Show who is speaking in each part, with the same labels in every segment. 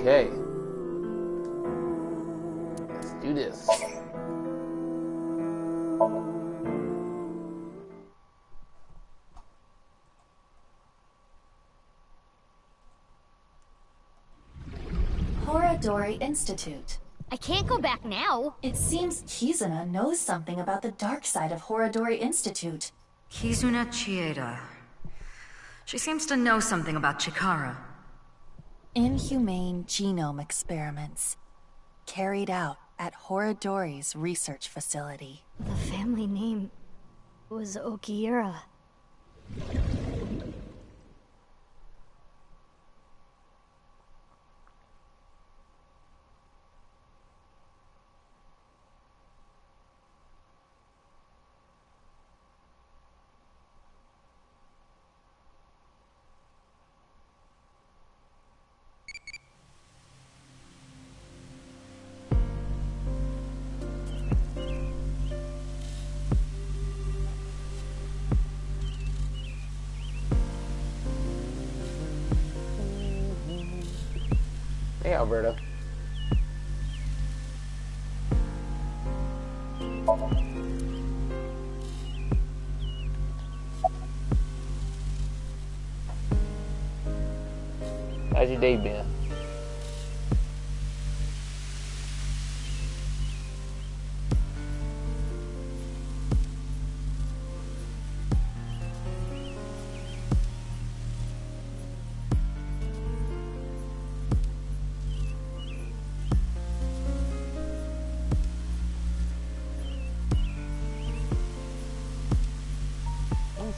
Speaker 1: Okay. Let's do this.
Speaker 2: Horadori Institute.
Speaker 3: I can't go back now.
Speaker 2: It seems Kizuna knows something about the dark side of Horadori Institute.
Speaker 4: Kizuna Chieda. She seems to know something about Chikara.
Speaker 2: Inhumane genome experiments carried out at Horadori's research facility.
Speaker 3: The family name was Okiura.
Speaker 1: Hey, Alberta. How's your day been?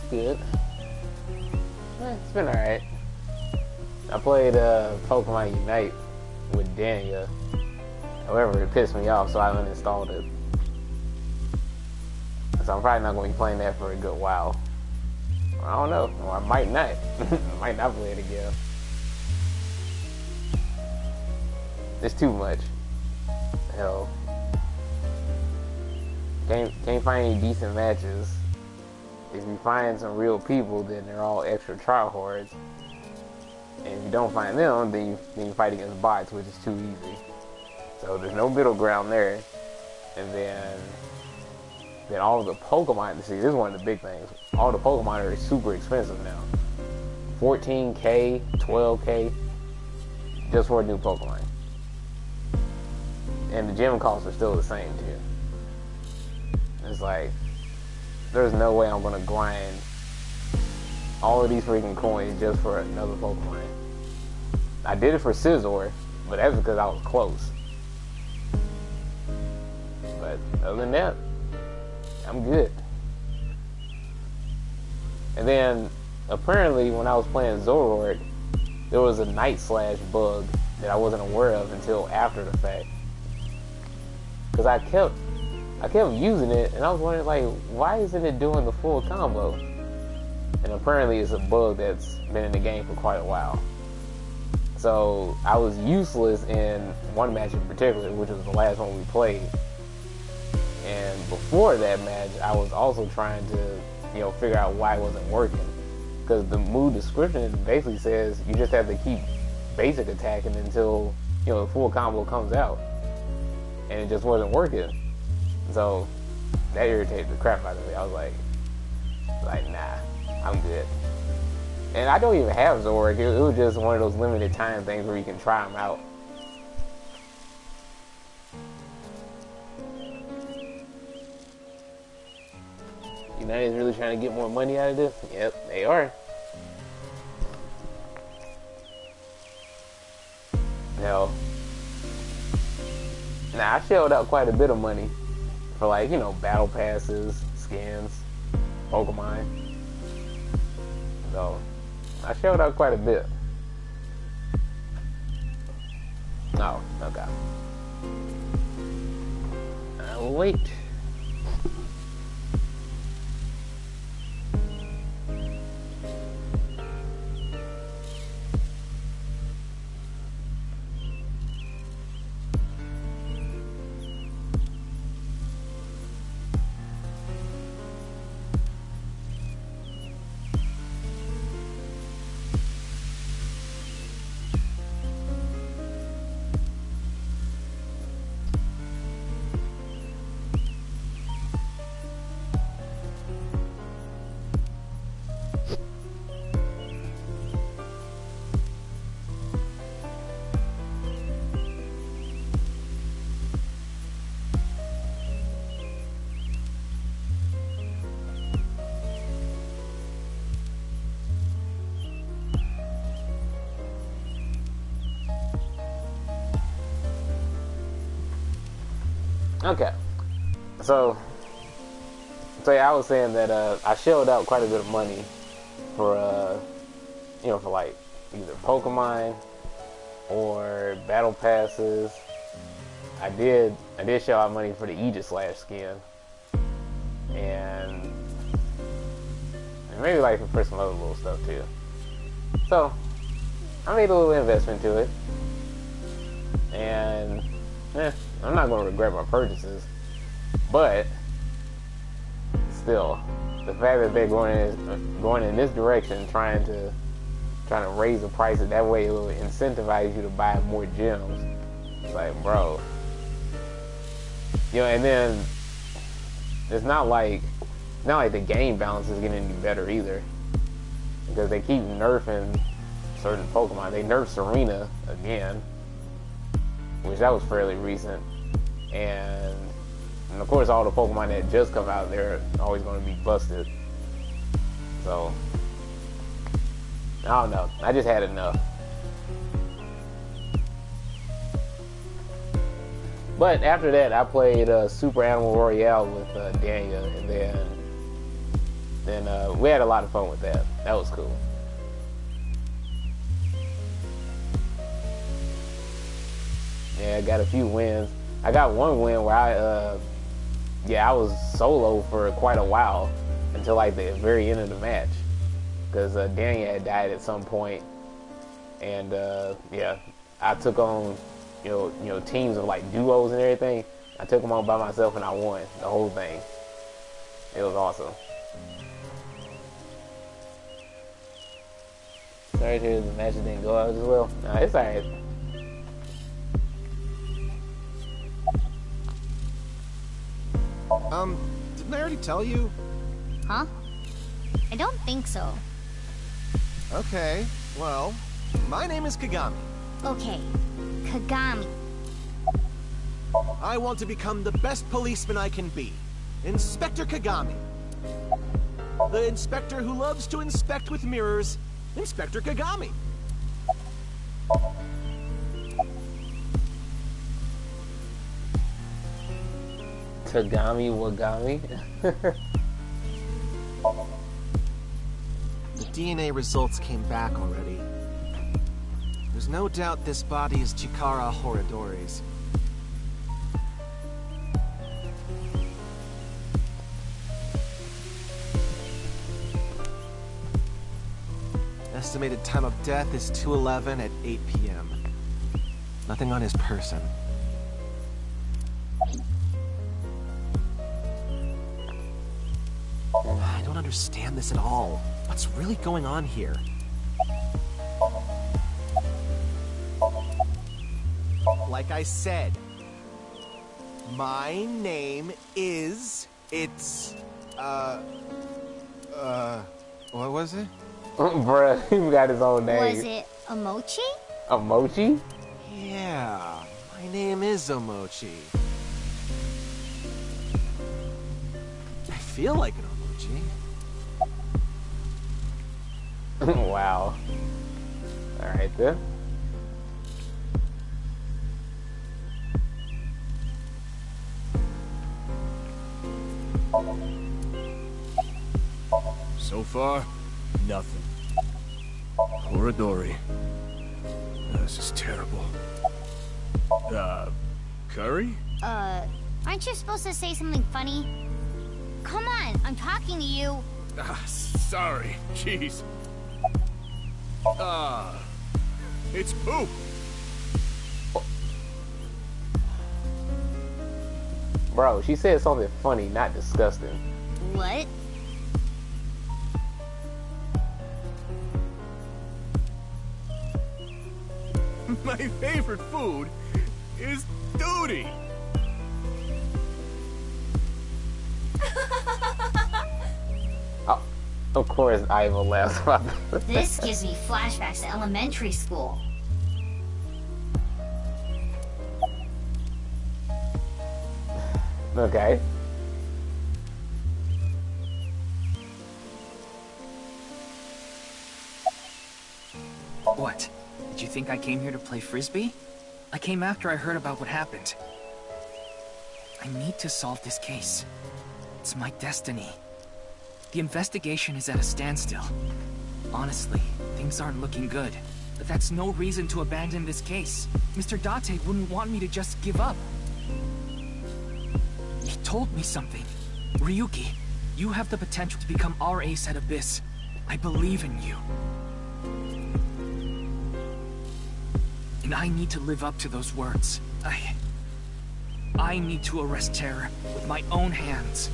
Speaker 1: Good. It's been alright. I played Pokemon Unite with Dania. However, it pissed me off, so I uninstalled it. So I'm probably not going to be playing that for a good while. I don't know. Or I might not. I might not play it again. It's too much. Hell. Can't find any decent matches. If you find some real people, then they're all extra tryhards. And if you don't find them, then you fight against bots, which is too easy. So there's no middle ground there. And then then all of the Pokemon, see, this is one of the big things. All the Pokemon are super expensive now. 14K, 12K, just for a new Pokemon. And the gym costs are still the same too. It's like, there's no way I'm gonna grind all of these freaking coins just for another Pokemon. I did it for Scizor, but that's because I was close. But other than that, I'm good. And then apparently when I was playing Zoroark, there was a Night Slash bug that I wasn't aware of until after the fact. Because I kept using it, and I was wondering, like, why isn't it doing the full combo? And apparently it's a bug that's been in the game for quite a while. So I was useless in one match in particular, which was the last one we played. And before that match, I was also trying to, figure out why it wasn't working. Because the move description basically says you just have to keep basic attacking until, the full combo comes out. And it just wasn't working. So that irritated the crap out of me. I was like, nah, I'm good. And I don't even have Zoroark. It was just one of those limited time things where you can try them out. United's really trying to get more money out of this? Yep, they are. Now, I shelled out quite a bit of money for, like, battle passes, skins, Pokemon. So I shelled out quite a bit. Oh, okay. I'll wait. Okay, so yeah, I was saying that I shelled out quite a bit of money for for like either Pokemon or battle passes. I did shell out money for the Aegislash skin, and maybe like for some other little stuff too. So I made a little investment to it, and I'm not going to regret my purchases, but still, the fact that they're going in this direction, trying to raise the prices, that way it will incentivize you to buy more gems. It's like, bro, and then it's not like the game balance is getting any better either, because they keep nerfing certain Pokemon. They nerfed Serena again, which that was fairly recent, and of course all the Pokemon that just come out, they're always going to be busted. So I don't know, I just had enough. But after that, I played Super Animal Royale with Dania, and then we had a lot of fun with that. That was cool. Yeah, I got a few wins. I got one win where I was solo for quite a while until like the very end of the match, because Dania had died at some point, and I took on teams of like duos and everything. I took them on by myself and I won the whole thing. It was awesome. Sorry to hear the matches didn't go out as well. Nah, it's alright.
Speaker 5: Didn't I already tell you?
Speaker 3: Huh? I don't think so.
Speaker 5: Okay, well, my name is Kagami.
Speaker 3: Okay, Kagami.
Speaker 5: I want to become the best policeman I can be. Inspector Kagami. The inspector who loves to inspect with mirrors, Inspector Kagami.
Speaker 1: Tagami Wagami.
Speaker 5: The DNA results came back already. There's no doubt this body is Chikara Horadori's. Estimated time of death is 2:11 at 8 p.m. Nothing on his person. I don't understand this at all. What's really going on here? Like I said, my name is... what was it?
Speaker 1: Bruh, he got his own name.
Speaker 3: Was it a mochi?
Speaker 1: A mochi?
Speaker 5: Yeah, my name is Omochi. I feel like an Omochi.
Speaker 1: Wow. Alright then.
Speaker 6: So far, nothing. Horadori. This is terrible. Curry?
Speaker 3: Aren't you supposed to say something funny? Come on, I'm talking to you.
Speaker 6: Sorry. Jeez. It's poop.
Speaker 1: Bro, she said something funny, not disgusting.
Speaker 3: What?
Speaker 6: My favorite food is duty.
Speaker 1: Oh, of course, Iva laughs about that.
Speaker 3: This gives me flashbacks to elementary school.
Speaker 1: Okay.
Speaker 7: What? Did you think I came here to play frisbee? I came after I heard about what happened. I need to solve this case. It's my destiny. The investigation is at a standstill. Honestly, things aren't looking good. But that's no reason to abandon this case. Mr. Date wouldn't want me to just give up. He told me something. Ryuki, you have the potential to become our ace at Abyss. I believe in you. And I need to live up to those words. I need to arrest terror with my own hands.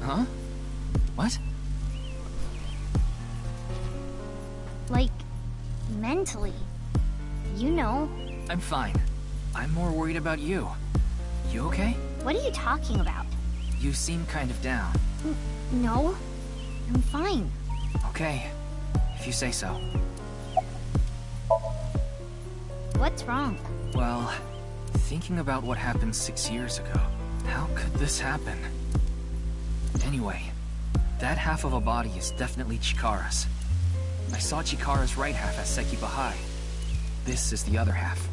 Speaker 7: Huh? What?
Speaker 3: Like, mentally. You know.
Speaker 7: I'm fine. I'm more worried about you. You okay?
Speaker 3: What are you talking about?
Speaker 7: You seem kind of down.
Speaker 3: No. I'm fine.
Speaker 7: Okay, if you say so.
Speaker 3: What's wrong?
Speaker 7: Well, thinking about what happened 6 years ago, how could this happen? Anyway, that half of a body is definitely Chikara's. I saw Chikara's right half at Sekiba High. This is the other half.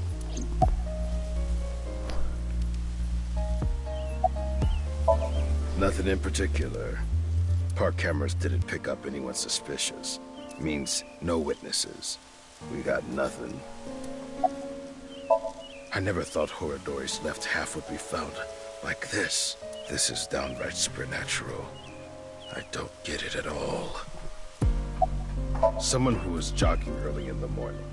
Speaker 6: Nothing in particular. Park cameras didn't pick up anyone suspicious. Means no witnesses. We got nothing. I never thought Horadori's left half would be found like this. This is downright supernatural. I don't get it at all. Someone who was jogging early in the morning.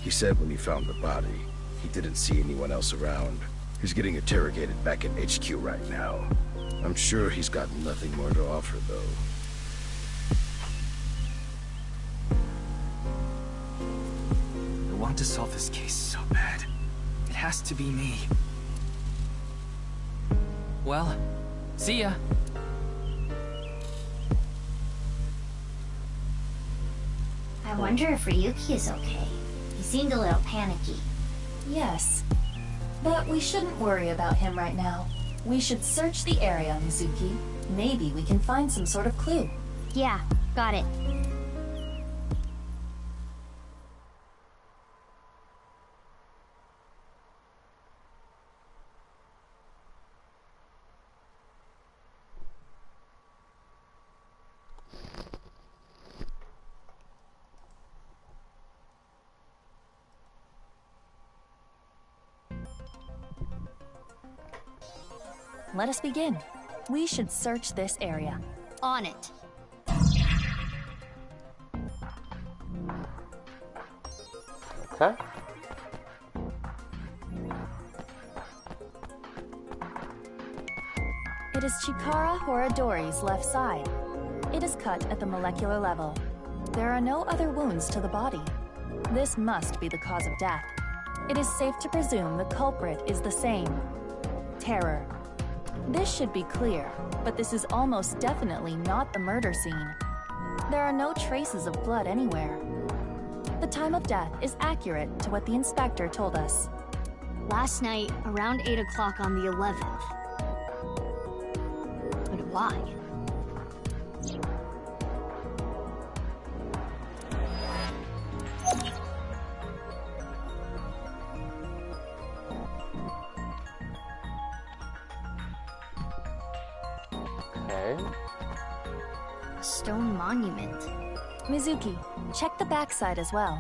Speaker 6: He said when he found the body, he didn't see anyone else around. He's getting interrogated back at HQ right now. I'm sure he's got nothing more to offer, though.
Speaker 7: I want to solve this case so bad. It has to be me. Well, see ya.
Speaker 3: I wonder if Ryuki is okay. He seemed a little panicky.
Speaker 2: Yes. But we shouldn't worry about him right now. We should search the area, Mizuki. Maybe we can find some sort of clue.
Speaker 3: Yeah, got it.
Speaker 2: Let us begin. We should search this area.
Speaker 3: On it.
Speaker 1: Okay.
Speaker 2: It is Chikara Horadori's left side. It is cut at the molecular level. There are no other wounds to the body. This must be the cause of death. It is safe to presume the culprit is the same. Terror. This should be clear, but this is almost definitely not the murder scene. There are no traces of blood anywhere. The time of death is accurate to what the inspector told us.
Speaker 3: Last night, around 8 o'clock on the 11th. But why?
Speaker 1: Okay.
Speaker 3: A stone monument.
Speaker 2: Mizuki, check the backside as well.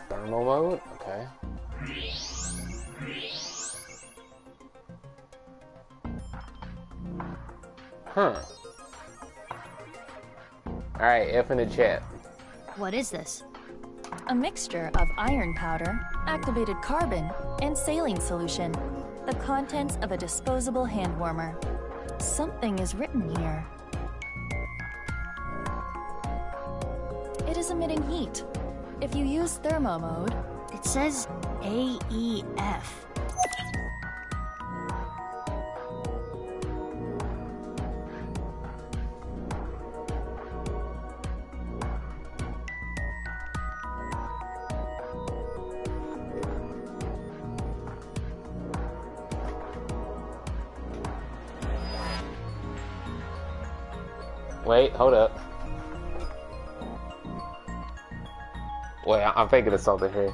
Speaker 1: Thermal mode? Okay. Huh. Alright, F in the chat.
Speaker 3: What is this?
Speaker 2: A mixture of iron powder, activated carbon, and saline solution. The contents of a disposable hand warmer. Something is written here. It is emitting heat. If you use thermo mode,
Speaker 3: It says AEF.
Speaker 1: Wait, hold up. Wait, I'm thinking of something here.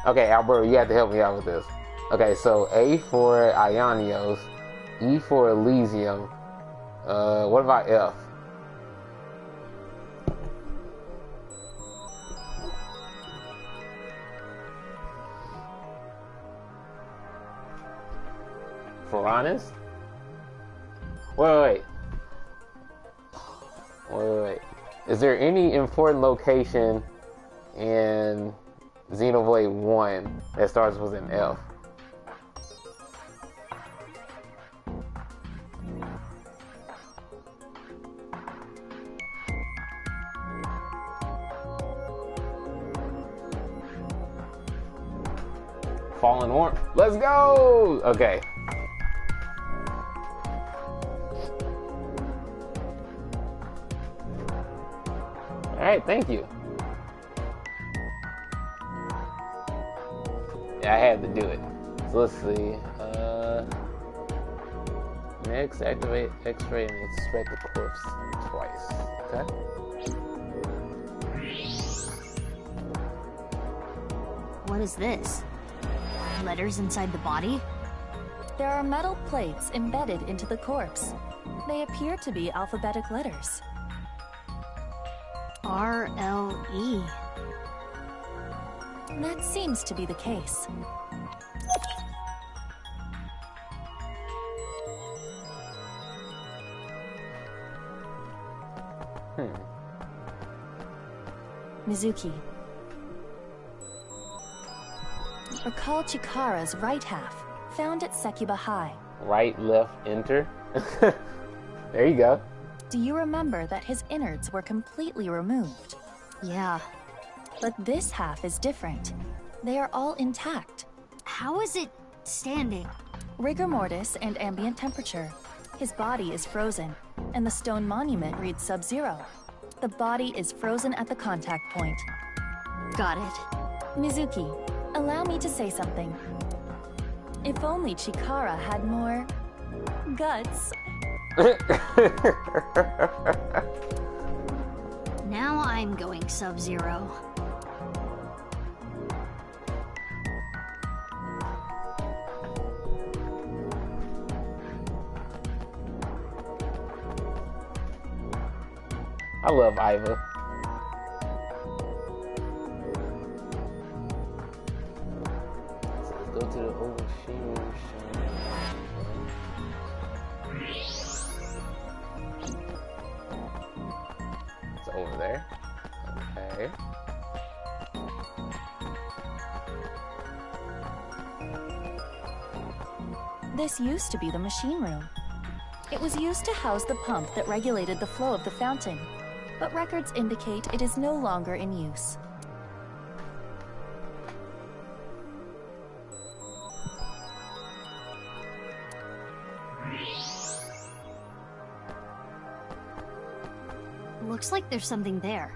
Speaker 1: Okay, Alberto, you have to help me out with this. Okay, so A for Ionios, E for Elysium. What about F? Foranus? Wait. Is there any important location in Xenoblade 1 that starts with an F? Fallen Warmth. Let's go! Okay. Alright, thank you. Yeah, I had to do it. So let's see. Next, activate X-ray and inspect the corpse twice. Okay.
Speaker 3: What is this? Letters inside the body?
Speaker 2: there are metal plates embedded into the corpse. They appear to be alphabetic letters.
Speaker 3: R-L-E.
Speaker 2: That seems to be the case. Mizuki. Recall Chikara's right half, found at Sekiba High.
Speaker 1: Right, left, enter. There you go.
Speaker 2: Do you remember that his innards were completely removed?
Speaker 3: Yeah.
Speaker 2: But this half is different. They are all intact.
Speaker 3: How is it standing?
Speaker 2: Rigor mortis and ambient temperature. His body is frozen, and the stone monument reads Sub-Zero. The body is frozen at the contact point.
Speaker 3: Got it.
Speaker 2: Mizuki, allow me to say something. If only Chikara had more guts.
Speaker 3: Now I'm going Sub-Zero.
Speaker 1: I love Iva. So let's go to the overseer. It's over there. Okay.
Speaker 2: This used to be the machine room. It was used to house the pump that regulated the flow of the fountain, but records indicate it is no longer in use.
Speaker 3: Looks like there's something there.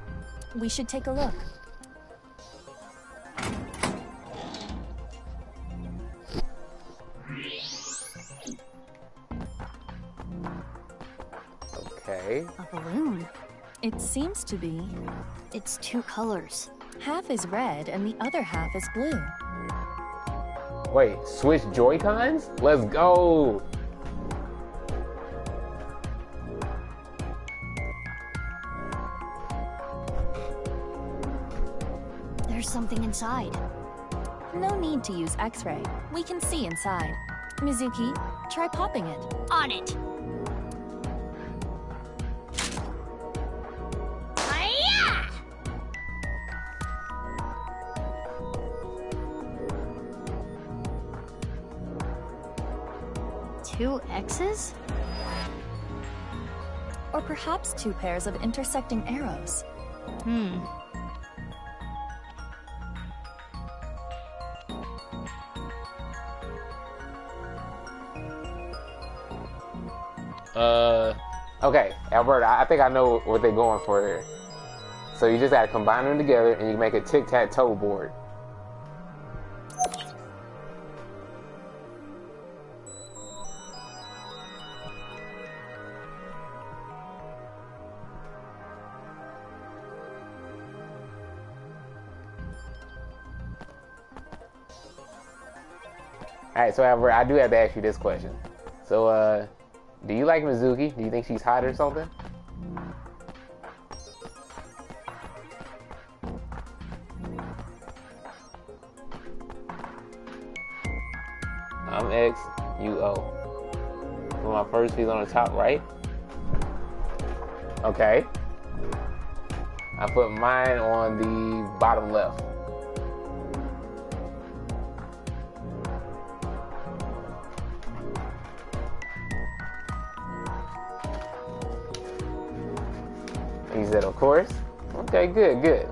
Speaker 2: We should take a look.
Speaker 1: Okay.
Speaker 3: A balloon.
Speaker 2: It seems to be.
Speaker 3: It's two colors.
Speaker 2: Half is red and the other half is blue.
Speaker 1: Wait, switch Joy-Cons? Let's go!
Speaker 3: There's something inside.
Speaker 2: No need to use X-ray. We can see inside. Mizuki, try popping it.
Speaker 3: On it! Hi-ya! Two X's?
Speaker 2: Or perhaps two pairs of intersecting arrows.
Speaker 1: Okay, Alberta, I think I know what they're going for there. So you just gotta combine them together and you make a tic-tac-toe board. Alright, so Alberta, I do have to ask you this question. So, do you like Mizuki? Do you think she's hot or something? I'm X, you O. Put my first piece on the top right. Okay. I put mine on the bottom left. He said, of course. Okay, good, good.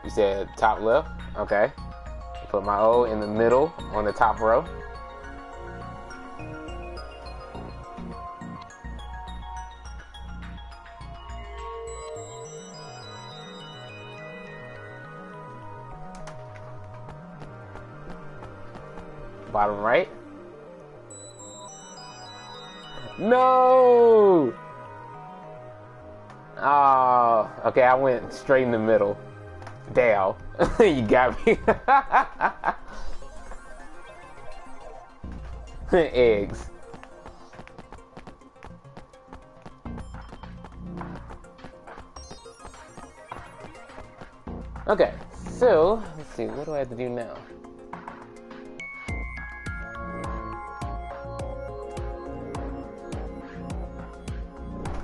Speaker 1: You said top left? Okay. Put my O in the middle on the top row. Bottom right. No! Oh, okay, I went straight in the middle. Damn. You got me. Eggs. Okay, so let's see. What do I have to do now?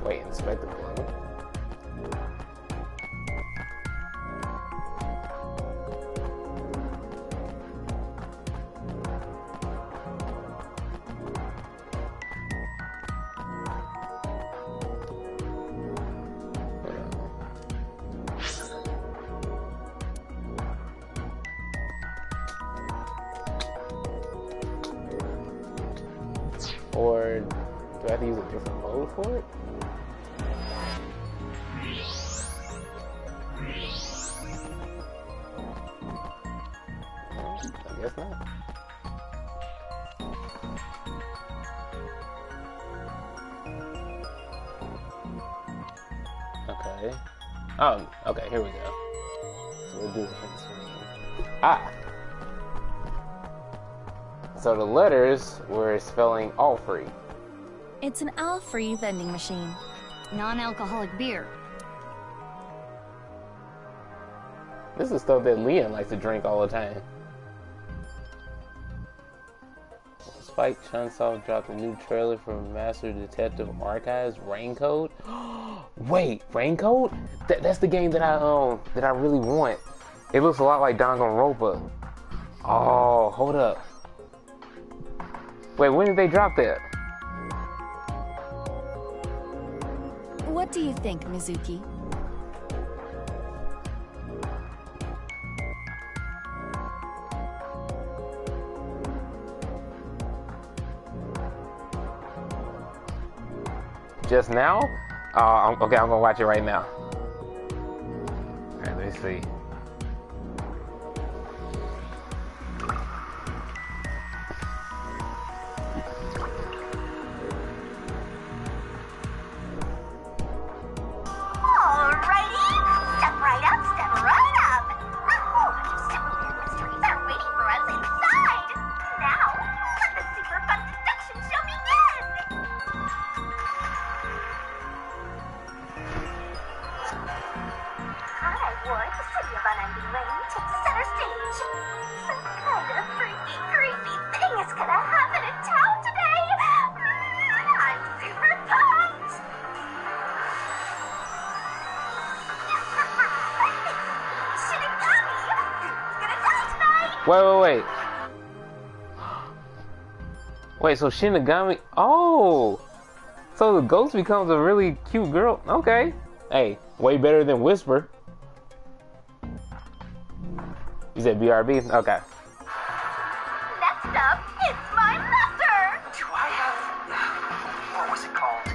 Speaker 1: Wait, inspect the balloon. Or do I have to use a different mode for it? I guess not. Okay. Oh, okay, here we go. So we'll do the hints for me. Ah! So the letters were spelling all free.
Speaker 2: It's an all-free vending machine.
Speaker 3: Non-alcoholic beer.
Speaker 1: This is stuff that Leon likes to drink all the time. Spike Chunsoft dropped a new trailer for Master Detective Archives Raincoat. Wait, Raincoat? That's the game that I really want. It looks a lot like Danganronpa. Oh, hold up. Wait, when did they drop that?
Speaker 2: What do you think, Mizuki?
Speaker 1: Just now? Okay, I'm gonna watch it right now. Alright, let me see. Wait. Wait, so Shinigami... Oh! So the ghost becomes a really cute girl? Okay. Hey, way better than Whisper. You said BRB? Okay.
Speaker 8: Next up, it's my master!
Speaker 9: Do I have... what was it called?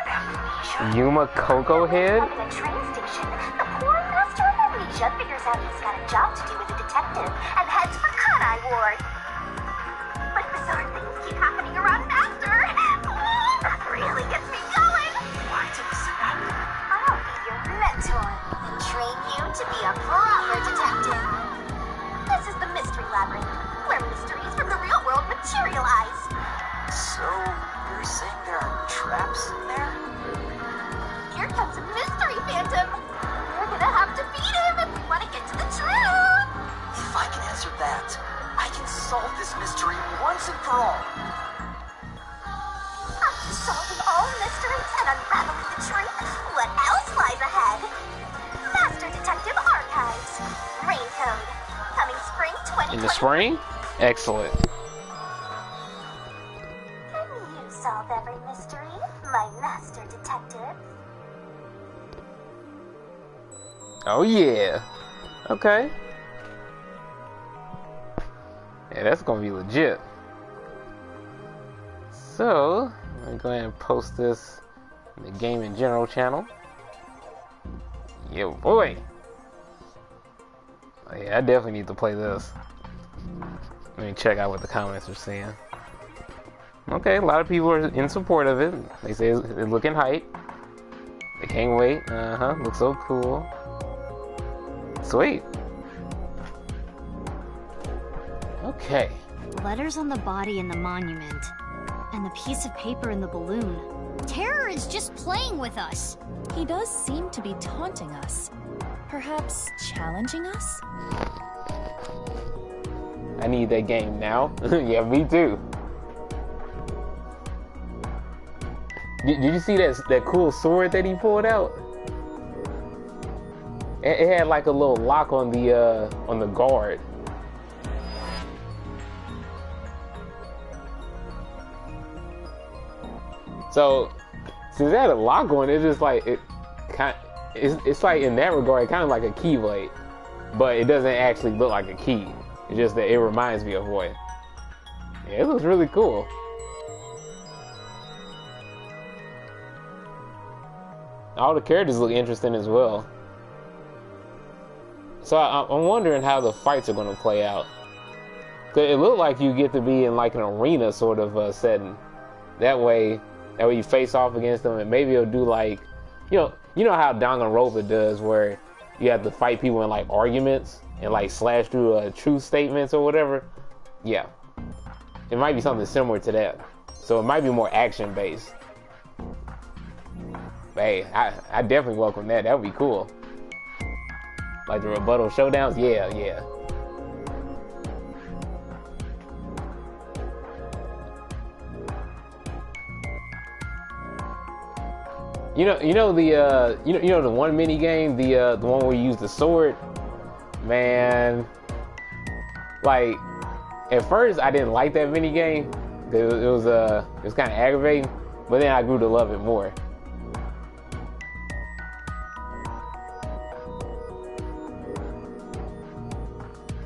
Speaker 9: Amnesia?
Speaker 1: Yuma Coco Head?
Speaker 8: Up in a train station, the poor master of amnesia figures out he's got a job to do with a detective and heads for Kanai Ward. But bizarre things keep happening around Master. That really gets me going.
Speaker 9: Why did this happen?
Speaker 8: I'll be your mentor and train you to be a proper detective. This is the Mystery Labyrinth, where mysteries from the real world materialize.
Speaker 9: So, you're saying there are traps in there?
Speaker 8: Here comes a mystery phantom. We're gonna have to beat him if we want to get to the truth.
Speaker 9: If I can answer that, I can solve this mystery once and for all.
Speaker 8: After solving all mysteries and unraveling the truth, what else lies ahead? Master Detective Archives. Raincoat. Coming spring 2020.
Speaker 1: In the spring? Excellent.
Speaker 8: Can you solve every mystery, my Master Detective?
Speaker 1: Oh yeah. Okay. Yeah, that's gonna be legit. So, I'm gonna go ahead and post this in the Game in General channel. Yo, boy. Oh, yeah, I definitely need to play this. Let me check out what the comments are saying. Okay, a lot of people are in support of it. They say it's looking hype. They can't wait. Looks so cool. Sweet. Okay.
Speaker 3: Letters on the body in the monument. And the piece of paper in the balloon. Terror is just playing with us.
Speaker 2: He does seem to be taunting us. Perhaps challenging us?
Speaker 1: I need that game now. Yeah, me too. Did you see that cool sword that he pulled out? It had like a little lock on the guard. So since it had a lock on it, it's just like it's like in that regard kind of like a keyblade, but it doesn't actually look like a key. It's just that it reminds me of one. Yeah, it looks really cool. All the characters look interesting as well. So I'm wondering how the fights are going to play out. 'Cause it looked like you get to be in like an arena sort of setting. That way you face off against them, and maybe it'll do like, you know how Danganronpa does, where you have to fight people in like arguments and like slash through truth statements or whatever. Yeah, it might be something similar to that. So it might be more action based. Hey, I definitely welcome that. That would be cool. Like the rebuttal showdowns. Yeah. You know the one mini game, the one where you use the sword, man. Like at first I didn't like that mini game. It was kind of aggravating, but then I grew to love it more.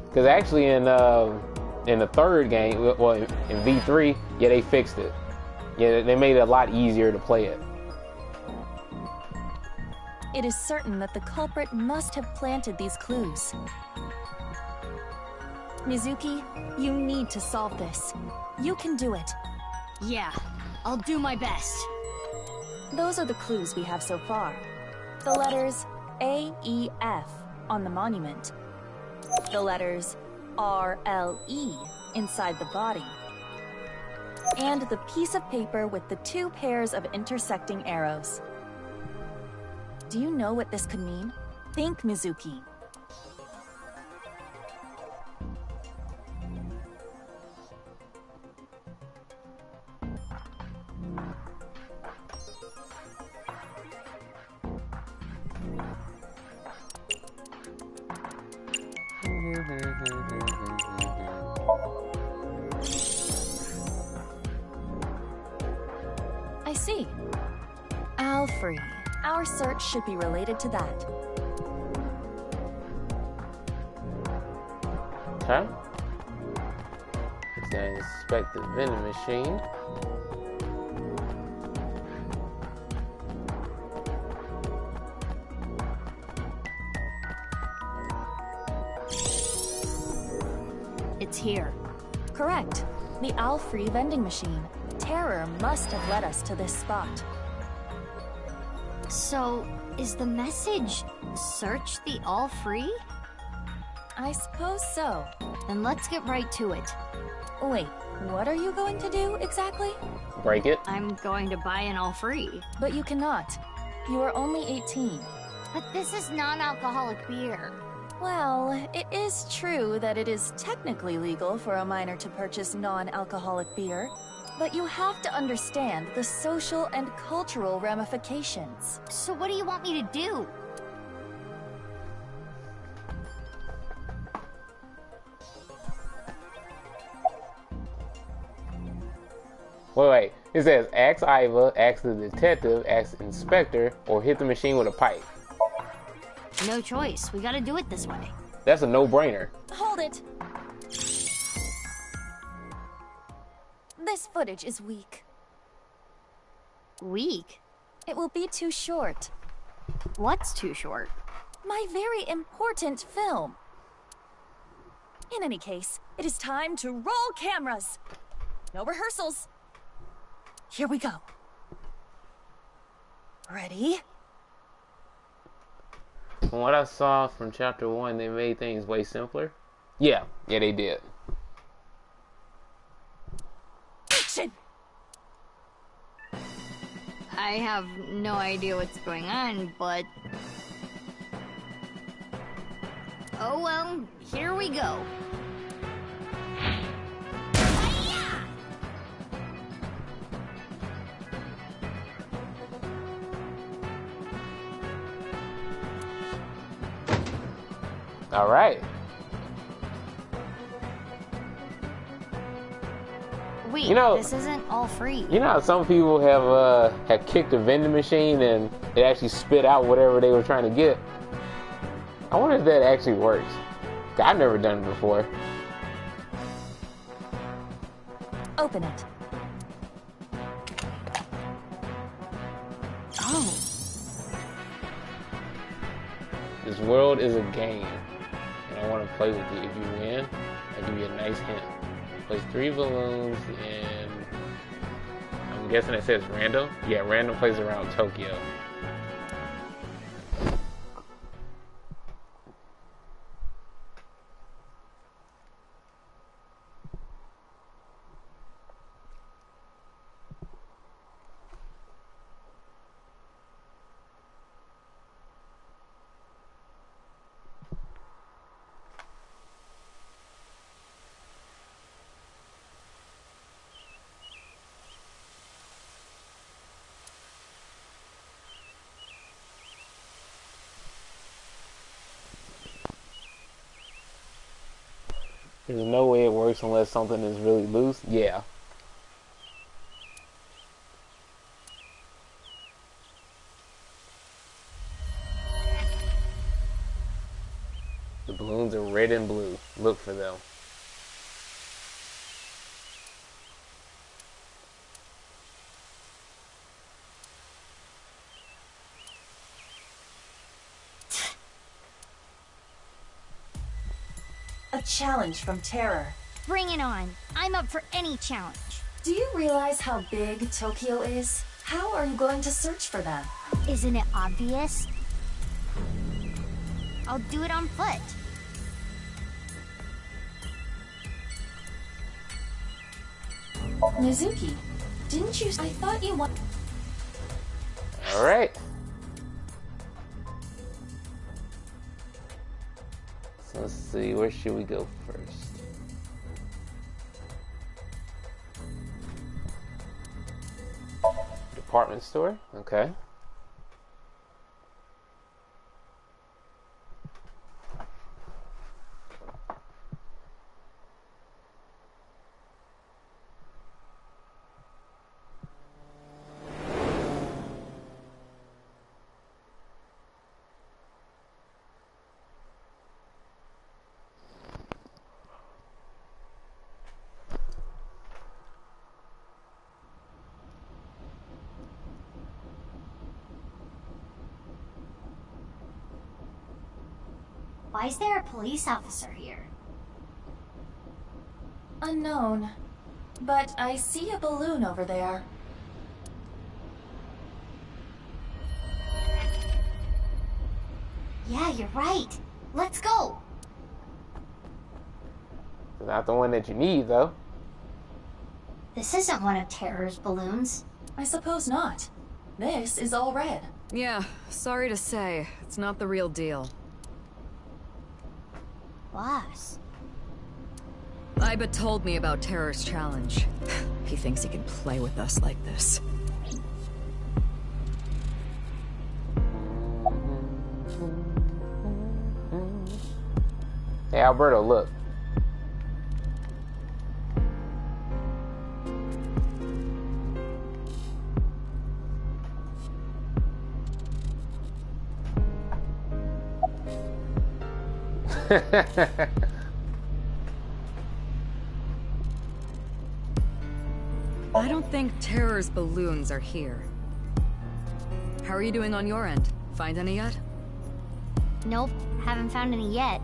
Speaker 1: Because actually in the third game, well in V3, yeah, they fixed it. Yeah, they made it a lot easier to play it.
Speaker 2: It is certain that the culprit must have planted these clues. Mizuki, you need to solve this. You can do it.
Speaker 3: Yeah, I'll do my best.
Speaker 2: Those are the clues we have so far. The letters A, E, F on the monument. The letters R, L, E inside the body. And the piece of paper with the 2 pairs of intersecting arrows. Do you know what this could mean? Think, Mizuki. I see. Alfrey. Our search should be related to that.
Speaker 1: Okay. Let's go inspect the vending machine.
Speaker 3: It's here.
Speaker 2: Correct. The Alfrey vending machine. Terror must have led us to this spot.
Speaker 3: So, is the message, search the all free?
Speaker 2: I suppose so.
Speaker 3: Then let's get right to it.
Speaker 2: Wait, what are you going to do exactly?
Speaker 1: Break it.
Speaker 3: I'm going to buy an all free.
Speaker 2: But you cannot. You are only 18.
Speaker 3: But this is non-alcoholic beer.
Speaker 2: Well, it is true that it is technically legal for a minor to purchase non-alcoholic beer, but you have to understand the social and cultural ramifications.
Speaker 3: So what do you want me to do?
Speaker 1: Wait. It says ask Iva, ask the detective, ask the inspector, or hit the machine with a pipe.
Speaker 3: No choice. We gotta do it this way.
Speaker 1: That's a no-brainer.
Speaker 2: Hold it! This footage is weak.
Speaker 3: Weak?
Speaker 2: It will be too short.
Speaker 3: What's too short?
Speaker 2: My very important film. In any case, it is time to roll cameras. No rehearsals. Here we go. Ready?
Speaker 1: From what I saw from chapter 1, they made things way simpler. Yeah, they did.
Speaker 2: Action!
Speaker 3: I have no idea what's going on, but... Oh well, here we go.
Speaker 1: All right.
Speaker 3: Wait,
Speaker 1: You know-
Speaker 3: this isn't all free.
Speaker 1: You know how some people have kicked a vending machine and it actually spit out whatever they were trying to get? I wonder if that actually works. I've never done it before.
Speaker 2: Open it.
Speaker 3: Oh,
Speaker 1: This world is a game, and I want to play with you. If you win, I'll give you a nice hint. Place 3 balloons in... I'm guessing it says random? Yeah, random place around Tokyo. There's no way it works unless something is really loose. Yeah. The balloons are red and blue. Look for them.
Speaker 10: A challenge from Terror.
Speaker 3: bring it on. I'm up for any challenge.
Speaker 10: Do you realize how big Tokyo is? How are you going to search for them?
Speaker 3: Isn't it obvious? I'll do it on foot.
Speaker 10: Mizuki, didn't you? I thought you want.
Speaker 1: All right. So let's see, where should we go first? Department store, okay.
Speaker 3: Why is there a police officer here?
Speaker 10: Unknown. But I see a balloon over there.
Speaker 3: Yeah, you're right. Let's go.
Speaker 1: It's not the one that you need, though.
Speaker 3: This isn't one of Terror's balloons.
Speaker 10: I suppose not. This is all red.
Speaker 4: Yeah, sorry to say, it's not the real deal.
Speaker 3: Boss.
Speaker 4: Iba told me about Terror's challenge. He thinks he can play with us like this.
Speaker 1: Hey, Alberto, look.
Speaker 4: I don't think Terror's balloons are here. How are you doing on your end? Find any yet?
Speaker 3: Nope, haven't found any yet.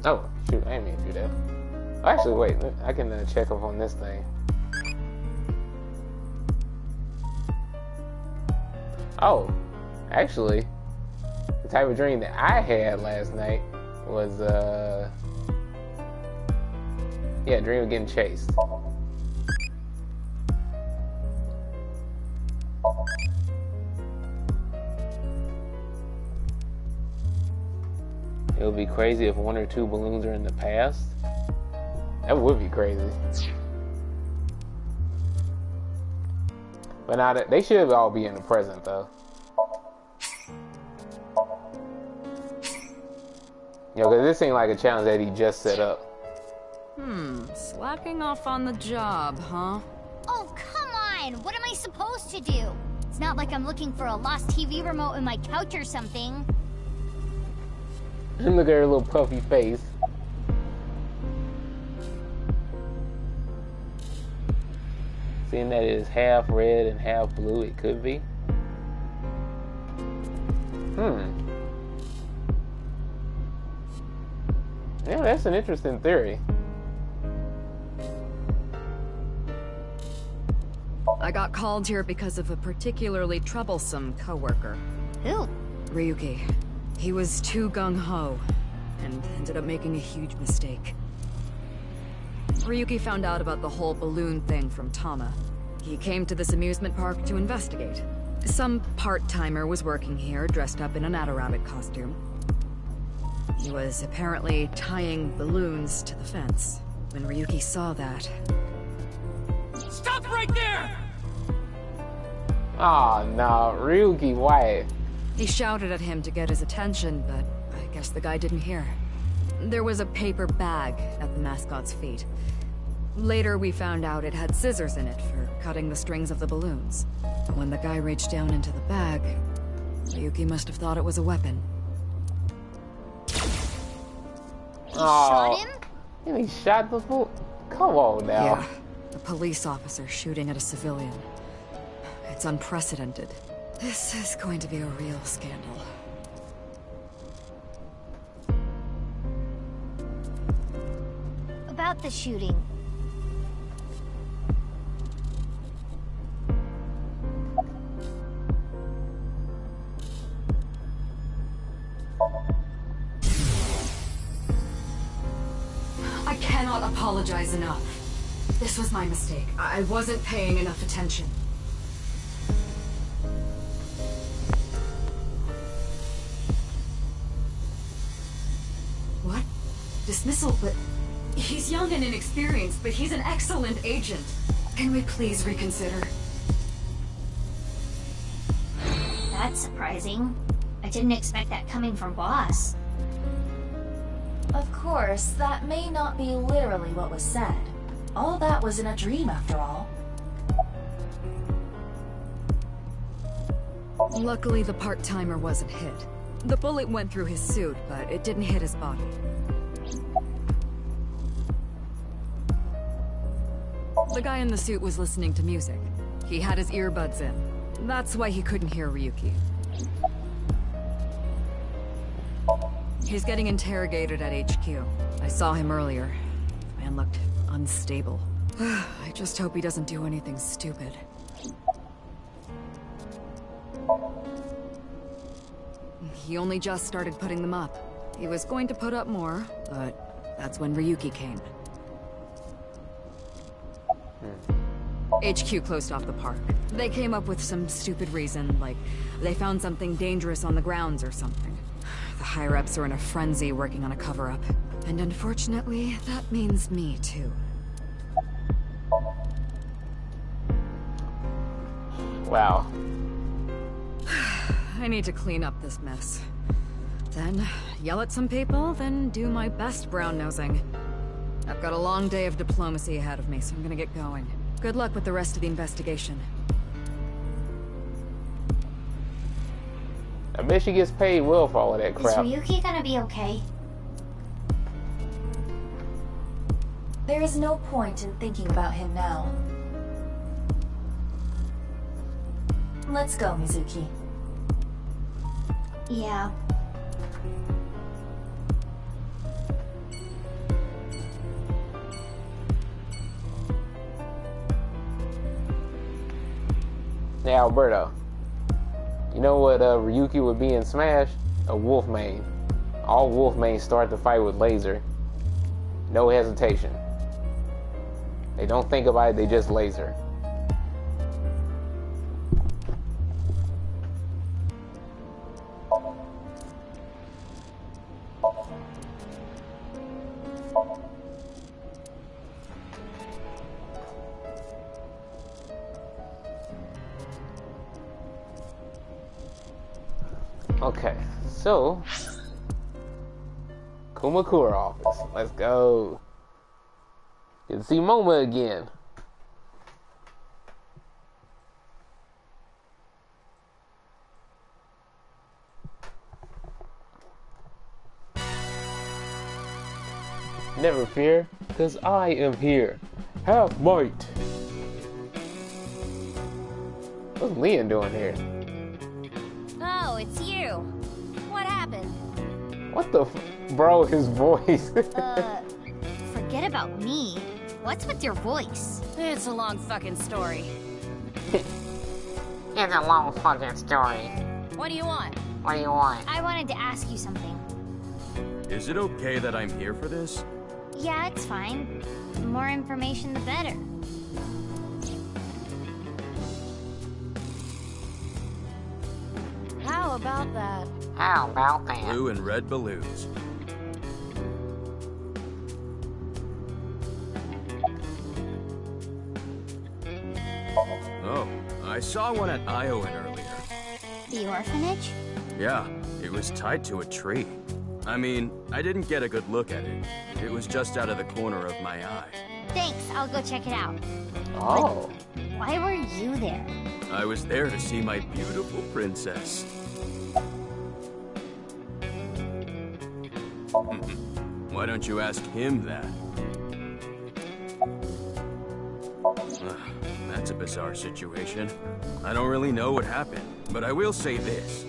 Speaker 1: Oh, shoot, I didn't mean to do that. Oh, actually, wait, I can check up on this thing. Oh, actually, the type of dream that I had last night was, yeah, dream of getting chased. It would be crazy if 1 or 2 balloons are in the past. That would be crazy. But now they should all be in the present though. Yo, cause this seemed like a challenge that he just set up.
Speaker 4: Slacking off on the job, huh?
Speaker 3: Oh, come on! What am I supposed to do? It's not like I'm looking for a lost TV remote in my couch or something.
Speaker 1: Look at her little puffy face. Seeing that it is half red and half blue, it could be. Yeah, that's an interesting theory.
Speaker 4: I got called here because of a particularly troublesome coworker.
Speaker 3: Who?
Speaker 4: Ryuki. He was too gung-ho, and ended up making a huge mistake. Ryuki found out about the whole balloon thing from Tama. He came to this amusement park to investigate. Some part-timer was working here, dressed up in an Adarabbit costume. He was apparently tying balloons to the fence. When Ryuki saw that...
Speaker 7: Stop right there!
Speaker 1: Oh no, Ryuki White.
Speaker 4: He shouted at him to get his attention, but I guess the guy didn't hear. There was a paper bag at the mascot's feet. Later, we found out it had scissors in it for cutting the strings of the balloons. When the guy reached down into the bag, Ryuki must have thought it was a weapon.
Speaker 3: He shot him?
Speaker 1: And he shot the fool? Come on now.
Speaker 4: Yeah, a police officer shooting at a civilian. It's unprecedented. This is going to be a real scandal.
Speaker 3: About the shooting.
Speaker 4: I cannot apologize enough. This was my mistake. I wasn't paying enough attention. What? Dismissal? But he's young and inexperienced, but he's an excellent agent. Can we please reconsider?
Speaker 3: That's surprising. I didn't expect that coming from Boss.
Speaker 10: Of course, that may not be literally what was said. All that was in a dream, after all.
Speaker 4: Luckily, the part-timer wasn't hit. The bullet went through his suit, but it didn't hit his body. The guy in the suit was listening to music. He had his earbuds in. That's why he couldn't hear Ryuki. He's getting interrogated at HQ. I saw him earlier. The man looked unstable. I just hope he doesn't do anything stupid. He only just started putting them up. He was going to put up more, but that's when Ryuki came. HQ closed off the park. They came up with some stupid reason, like they found something dangerous on the grounds or something. The higher-ups are in a frenzy working on a cover-up. And unfortunately, that means me too.
Speaker 1: Wow.
Speaker 4: I need to clean up this mess. Then, yell at some people, then do my best brown-nosing. I've got a long day of diplomacy ahead of me, so I'm gonna get going. Good luck with the rest of the investigation.
Speaker 1: I bet she gets paid well for all of that crap.
Speaker 3: Is Ryuki gonna be okay?
Speaker 10: There is no point in thinking about him now. Let's go, Mizuki.
Speaker 3: Yeah.
Speaker 1: Now, Alberto, you know what Ryuki would be in Smash? A wolf main. All wolf mains start the fight with laser. No hesitation. They don't think about it, they just laser. Okay, so Kumakura office. Let's go. Get to see Moma again. Never fear, cause I am here. Have might. What's Leon doing here?
Speaker 3: Oh, it's you. What happened?
Speaker 1: What the bro, his voice.
Speaker 3: Forget about me. What's with your voice?
Speaker 10: It's a long fucking story.
Speaker 1: It's a long fucking story.
Speaker 10: What do you want?
Speaker 1: What do you want?
Speaker 3: I wanted to ask you something.
Speaker 11: Is it okay that I'm here for this?
Speaker 3: Yeah, it's fine. The more information, the better.
Speaker 10: How about that?
Speaker 1: How about that?
Speaker 11: Blue and red balloons. Oh, I saw one at Iowan earlier.
Speaker 3: The orphanage?
Speaker 11: Yeah, it was tied to a tree. I mean, I didn't get a good look at it. It was just out of the corner of my eye.
Speaker 3: Thanks, I'll go check it out.
Speaker 1: Oh.
Speaker 3: But why were you there?
Speaker 11: I was there to see my beautiful princess. Why don't you ask him that? That's a bizarre situation. I don't really know what happened, but I will say this.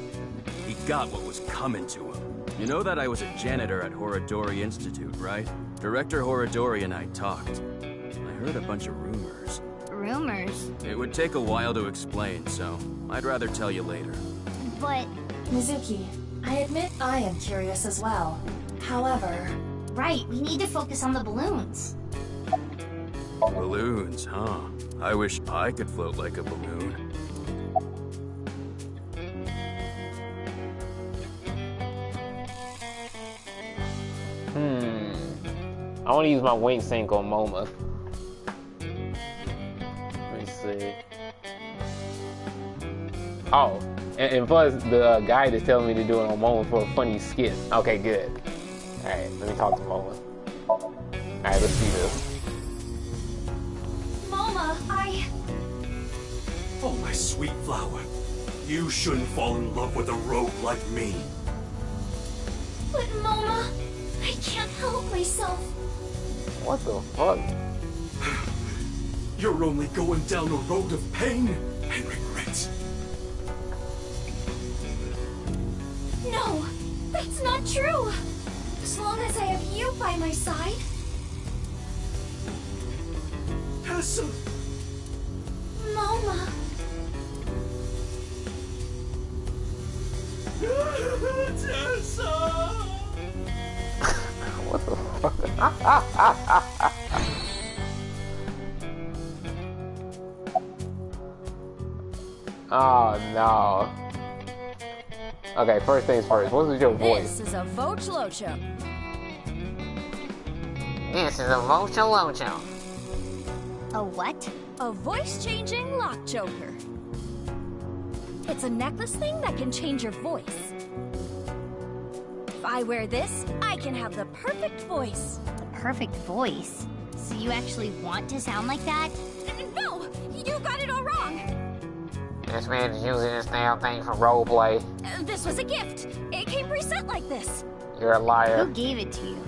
Speaker 11: He got what was coming to him. You know that I was a janitor at Horadori Institute, right? Director Horadori and I talked. I heard a bunch of rumors.
Speaker 3: Rumors?
Speaker 11: It would take a while to explain, so I'd rather tell you later.
Speaker 3: But...
Speaker 10: Mizuki, I admit I am curious as well. However...
Speaker 3: Right, we need to focus on the balloons.
Speaker 11: Balloons, huh? I wish I could float like a balloon.
Speaker 1: I want to use my wing sync on Moma. Let me see. Oh, and plus the guide is telling me to do it on Moma for a funny skit. Okay, good. Alright, let me talk to Moma. Alright, let's see this.
Speaker 10: Moma,
Speaker 12: Oh, my sweet flower. You shouldn't fall in love with a rogue like me.
Speaker 10: But Moma, I can't help myself.
Speaker 1: What the fuck?
Speaker 12: You're only going down a road of pain and regret.
Speaker 10: No, that's not true. As long as I have you by my side.
Speaker 12: Tessa!
Speaker 10: Moma.
Speaker 12: Tessa!
Speaker 1: What the fuck? Oh no. Okay, first things first. What was your voice?
Speaker 10: This is a Vochlocho.
Speaker 1: This is a Vochlocho.
Speaker 3: A what?
Speaker 10: A voice-changing lock choker. It's a necklace thing that can change your voice. If I wear this, I can have the perfect voice.
Speaker 3: The perfect voice? So you actually want to sound like that?
Speaker 10: No! You got it all wrong!
Speaker 1: This man's using this damn thing for roleplay.
Speaker 10: This was a gift. It came preset like this.
Speaker 1: You're a liar.
Speaker 3: Who gave it to you?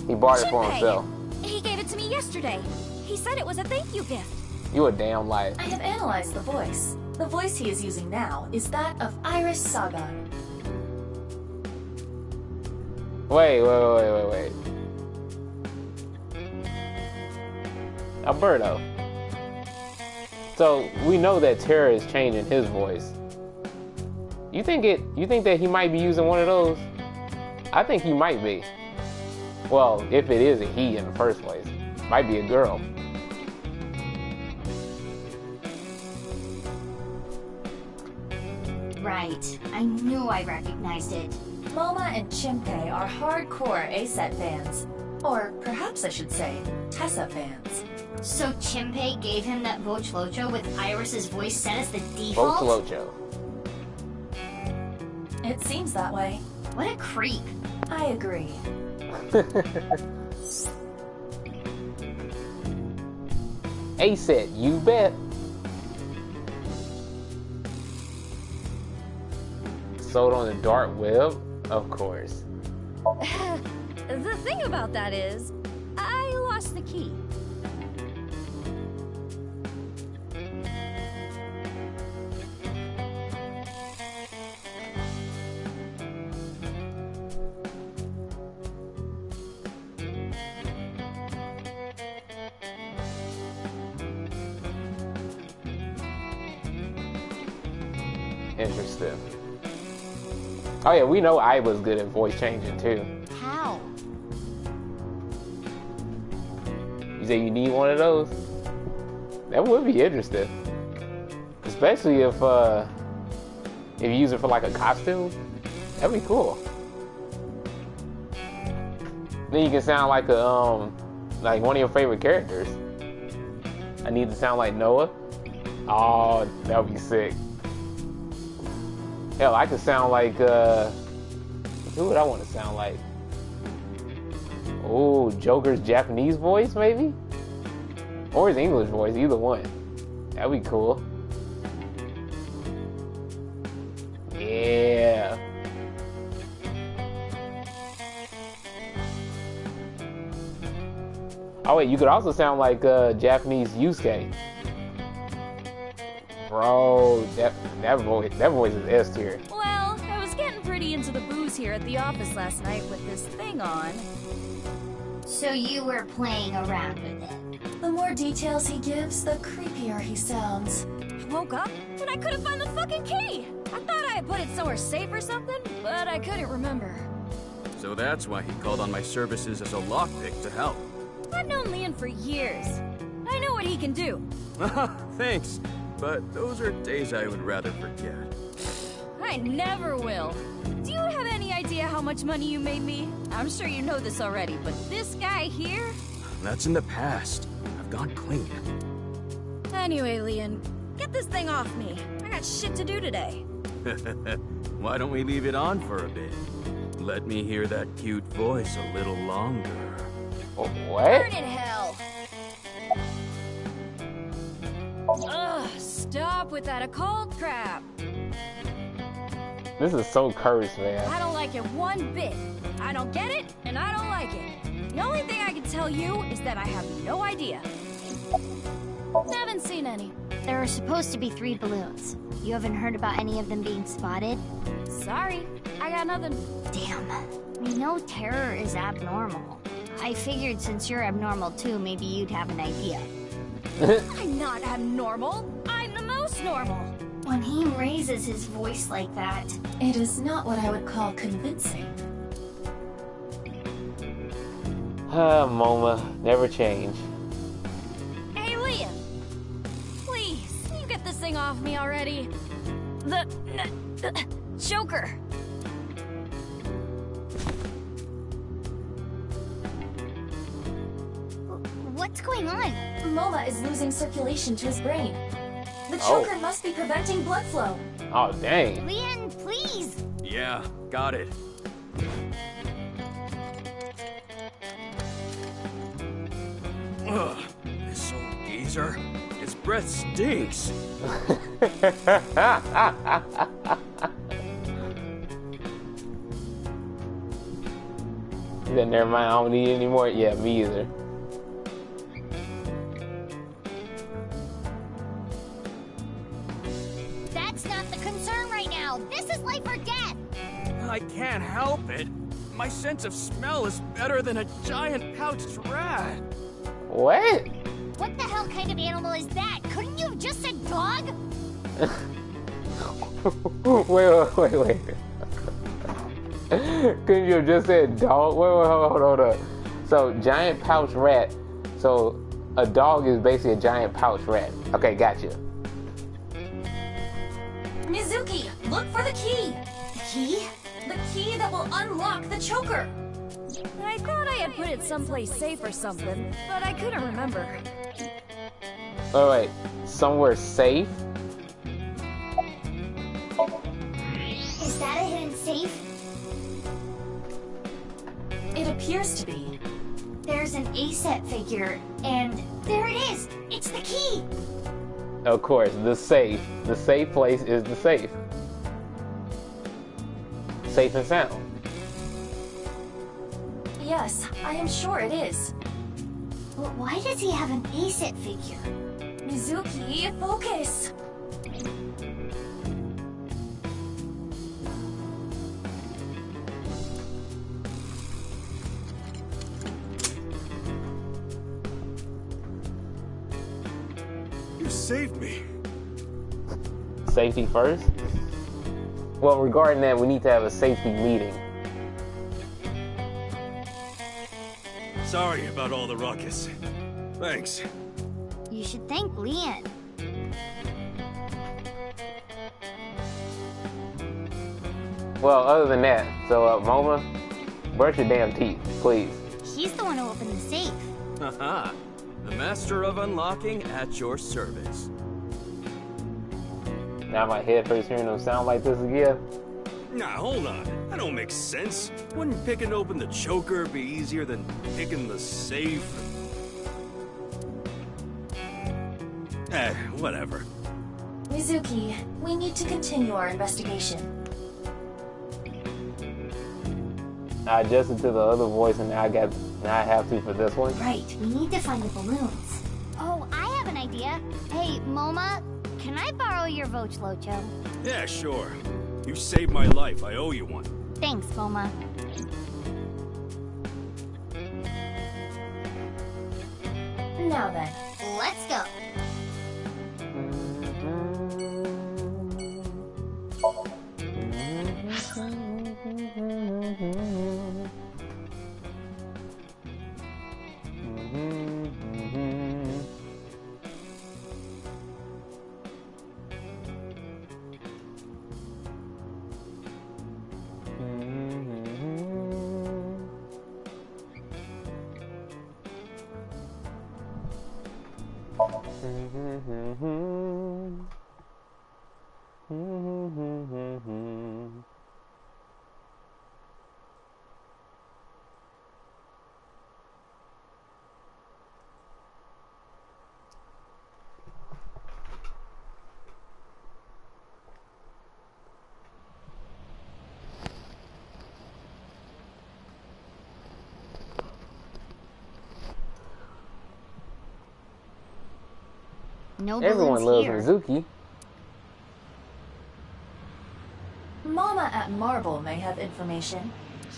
Speaker 1: He bought it for himself.
Speaker 10: He gave it to me yesterday. He said it was a thank you gift.
Speaker 1: You a damn liar.
Speaker 10: I have analyzed the voice. The voice he is using now is that of Iris Sagan.
Speaker 1: Wait. Alberto. So we know that Terra is changing his voice. You think that he might be using one of those? I think he might be. Well, if it is a he in the first place. Might be a girl.
Speaker 3: Right. I knew I recognized it.
Speaker 10: Moma and Chimpe are hardcore A-set fans. Or perhaps I should say, Tessa fans.
Speaker 3: So Chimpe gave him that Vochlocho with Iris's voice set as the default?
Speaker 1: Vochlocho.
Speaker 2: It seems that way.
Speaker 3: What a creep.
Speaker 2: I agree.
Speaker 1: A-set, you bet. Sold on the dark web? Of course.
Speaker 10: The thing about that is, I lost the key.
Speaker 1: Interesting. Oh yeah, we know I was good at voice changing too.
Speaker 3: How?
Speaker 1: You say you need one of those? That would be interesting. Especially if you use it for like a costume. That'd be cool. Then you can sound like a like one of your favorite characters. I need to sound like Noah. Oh, that would be sick. Hell, I could sound like, who would I want to sound like? Oh, Joker's Japanese voice, maybe? Or his English voice, either one. That'd be cool. Yeah. Oh wait, you could also sound like Japanese Yusuke. Bro, that voice is S tier.
Speaker 10: Well, I was getting pretty into the booze here at the office last night with this thing on.
Speaker 3: So you were playing around with it.
Speaker 2: The more details he gives, the creepier he sounds.
Speaker 10: I woke up and I couldn't find the fucking key. I thought I had put it somewhere safe or something, but I couldn't remember.
Speaker 11: So that's why he called on my services as a lockpick to help.
Speaker 10: I've known Leon for years. I know what he can do.
Speaker 11: Thanks, but those are days I would rather forget.
Speaker 10: I never will. Do you have any idea how much money you made me? I'm sure you know this already, but this guy here?
Speaker 11: That's in the past. I've gone clean.
Speaker 10: Anyway, Leon, get this thing off me. I got shit to do today.
Speaker 11: Why don't we leave it on for a bit? Let me hear that cute voice a little longer.
Speaker 1: Oh, what?
Speaker 10: Burn in hell! Ugh, stop with that occult crap.
Speaker 1: This is so cursed, man.
Speaker 10: I don't like it one bit. I don't get it, and I don't like it. The only thing I can tell you is that I have no idea. Haven't seen any.
Speaker 3: There are supposed to be 3 balloons. You haven't heard about any of them being spotted?
Speaker 10: Sorry, I got nothing.
Speaker 3: Damn. We know terror is abnormal. I figured since you're abnormal too, maybe you'd have an idea.
Speaker 10: I'm not abnormal. I'm the most normal.
Speaker 3: When he raises his voice like that,
Speaker 2: it is not what I would call convincing.
Speaker 1: MoMA, never change.
Speaker 10: Hey, Leon. Please, you get this thing off me already. The Joker.
Speaker 3: What's going on?
Speaker 2: MoMA is losing circulation to his brain. The Joker must be preventing blood flow.
Speaker 1: Oh, dang.
Speaker 3: Leon, please!
Speaker 11: Yeah, got it. Ugh, this old geezer. His breath stinks.
Speaker 1: He said, never mind, I don't need it anymore. Yeah, me either.
Speaker 3: That's not the concern right now. This is life or death.
Speaker 11: I can't help it. My sense of smell is better than a giant pouched rat.
Speaker 1: What?
Speaker 3: What the hell kind of animal is that? Couldn't you have just said dog?
Speaker 1: Wait. Couldn't you have just said dog? Wait, hold up. So, giant pouch rat. So, a dog is basically a giant pouch rat. Okay, gotcha.
Speaker 2: Mizuki, look for the key.
Speaker 3: The key?
Speaker 2: The key that will unlock the choker.
Speaker 10: I thought I had put it someplace safe or something, but I couldn't remember.
Speaker 1: Oh, wait. Somewhere safe?
Speaker 3: Is that a hidden
Speaker 2: appears to be.
Speaker 3: There's an A-set figure, and there it is! It's the key!
Speaker 1: Of course, the safe. The safe place is the safe. Safe and sound.
Speaker 2: Yes, I am sure it is.
Speaker 3: But why does he have an A-set figure?
Speaker 2: Mizuki, focus!
Speaker 12: You saved me.
Speaker 1: Safety first? Well, regarding that, we need to have a safety meeting.
Speaker 12: Sorry about all the ruckus. Thanks.
Speaker 3: You should thank Leon.
Speaker 1: Well, other than that, so Moma, brush your damn teeth, please.
Speaker 3: He's the one who opened the safe.
Speaker 11: Haha. The master of unlocking at your service.
Speaker 1: Now my head hurts hearing them sound like this again.
Speaker 12: Nah, hold on. That don't make sense. Wouldn't picking open the choker be easier than picking the safe? Whatever.
Speaker 2: Mizuki, we need to continue our investigation.
Speaker 1: I adjusted to the other voice and now I have to for this one.
Speaker 3: Right, we need to find the balloons. Oh, I have an idea. Hey, Moma, can I borrow your Vochlocho?
Speaker 12: Yeah, sure. You saved my life. I owe you one.
Speaker 3: Thanks, Moma.
Speaker 2: Now then.
Speaker 3: Let's go. No
Speaker 1: Everyone loves
Speaker 3: here.
Speaker 1: Mizuki.
Speaker 2: Mama at Marble may have information.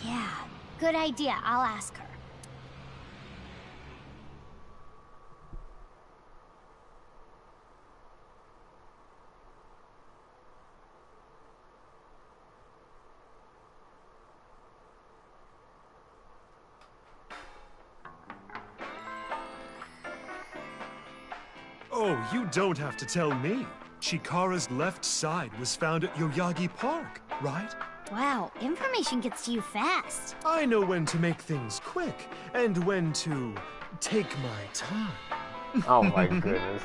Speaker 3: Yeah, good idea. I'll ask her.
Speaker 13: Oh, you don't have to tell me. Chikara's left side was found at Yoyagi Park, right?
Speaker 3: Wow, information gets to you fast.
Speaker 13: I know when to make things quick and when to take my time.
Speaker 1: Oh my goodness.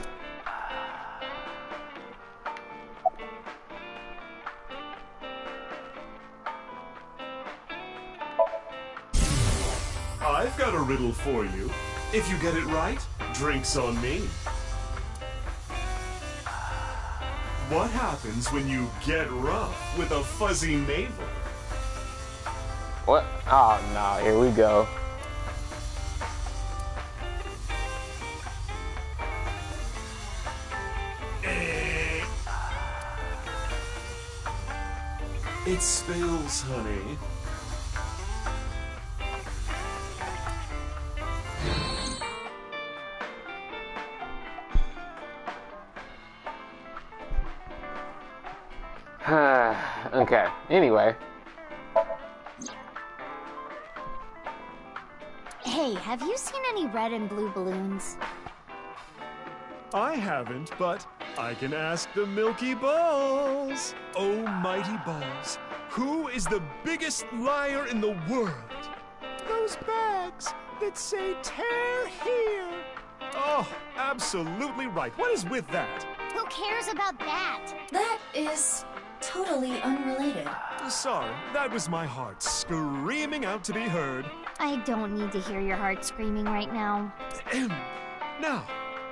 Speaker 13: I've got a riddle for you. If you get it right, drinks on me. What happens when you get rough with a fuzzy navel?
Speaker 1: What? Oh no, here we go.
Speaker 13: It spills, honey.
Speaker 1: Okay, anyway.
Speaker 3: Hey, have you seen any red and blue balloons?
Speaker 13: I haven't, but I can ask the Milky Balls. Oh, mighty balls, who is the biggest liar in the world? Those bags that say tear here. Oh, absolutely right. What is with that?
Speaker 3: Who cares about that?
Speaker 2: That is totally unrelated.
Speaker 13: Sorry, that was my heart screaming out to be heard.
Speaker 3: I don't need to hear your heart screaming right now.
Speaker 13: Now,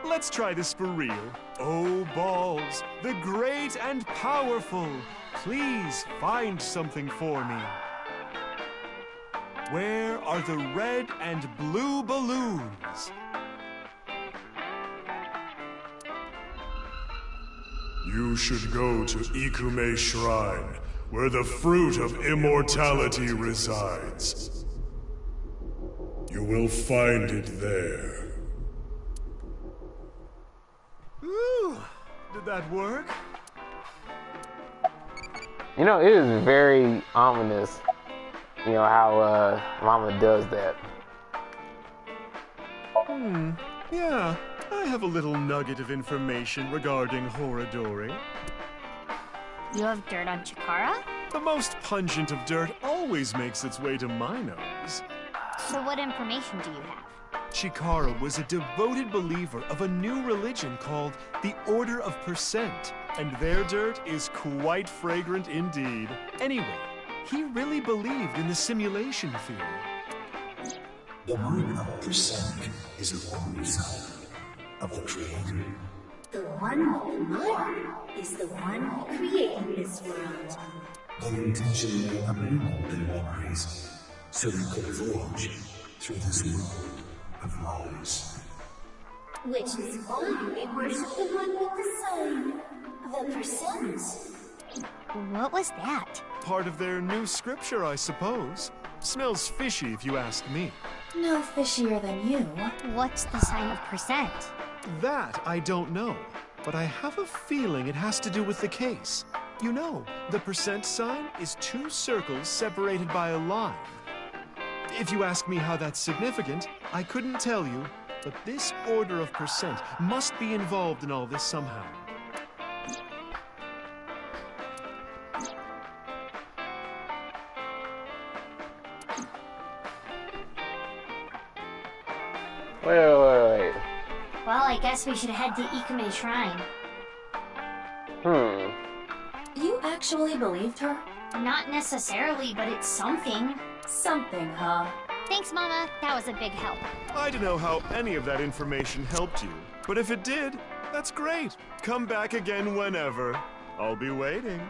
Speaker 13: let's try this for real. Oh, balls, the great and powerful, please find something for me. Where are the red and blue balloons? You should go to Ikume Shrine, where the fruit of immortality resides. You will find it there. Ooh, did that work?
Speaker 1: You know, it is very ominous, you know, how Mama does that.
Speaker 13: Yeah. I have a little nugget of information regarding Horadori.
Speaker 3: You have dirt on Chikara?
Speaker 13: The most pungent of dirt always makes its way to my nose.
Speaker 3: So what information do you have?
Speaker 13: Chikara was a devoted believer of a new religion called the Order of Percent, and their dirt is quite fragrant indeed. Anyway, he really believed in the simulation theory.
Speaker 14: The Order of Percent is the one result of the Creator.
Speaker 8: The one with the mud is the one creating this world.
Speaker 14: They intentionally abandoned their memories so they could voyage through this world of lies.
Speaker 8: Which is why they worship the one with the sign, the percent.
Speaker 3: What was that?
Speaker 13: Part of their new scripture, I suppose. Smells fishy if you ask me.
Speaker 10: No fishier than you.
Speaker 3: What's the sign of percent?
Speaker 13: That I don't know, but I have a feeling it has to do with the case. You know, the percent sign is two circles separated by a line. If you ask me how that's significant, I couldn't tell you, but this Order of Percent must be involved in all this somehow.
Speaker 1: Wait.
Speaker 3: Well, I guess we should head to Ikume Shrine.
Speaker 10: You actually believed her?
Speaker 3: Not necessarily, but it's something.
Speaker 10: Something, huh?
Speaker 3: Thanks, Mama. That was a big help.
Speaker 13: I don't know how any of that information helped you, but if it did, that's great. Come back again whenever. I'll be waiting.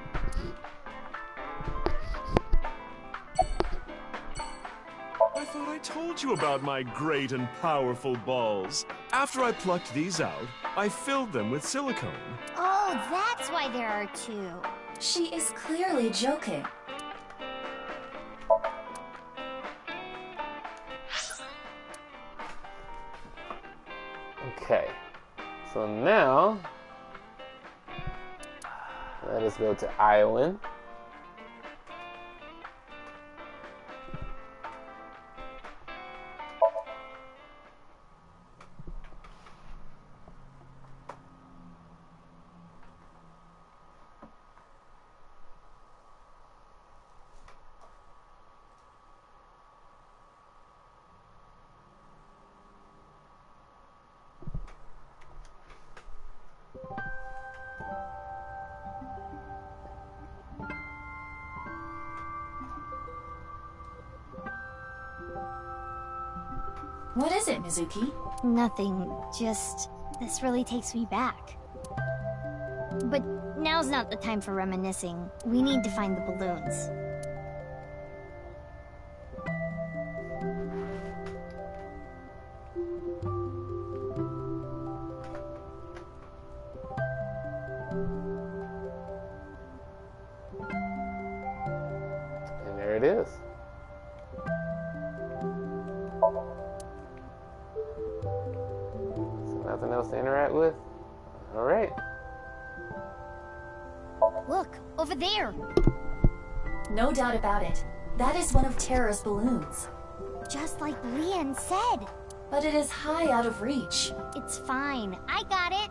Speaker 13: I thought I told you about my great and powerful balls. After I plucked these out, I filled them with silicone.
Speaker 3: Oh, that's why there are two.
Speaker 10: She is clearly joking.
Speaker 1: Okay, so now let us go to Iowan.
Speaker 10: What is it, Mizuki?
Speaker 3: Nothing, just... this really takes me back. But now's not the time for reminiscing. We need to find the balloons.
Speaker 1: And there it is. Nothing else to interact with? Alright.
Speaker 3: Look, over there!
Speaker 10: No doubt about it. That is one of Terra's balloons.
Speaker 3: Just like Leon said.
Speaker 10: But it is high out of reach.
Speaker 3: It's fine. I got it.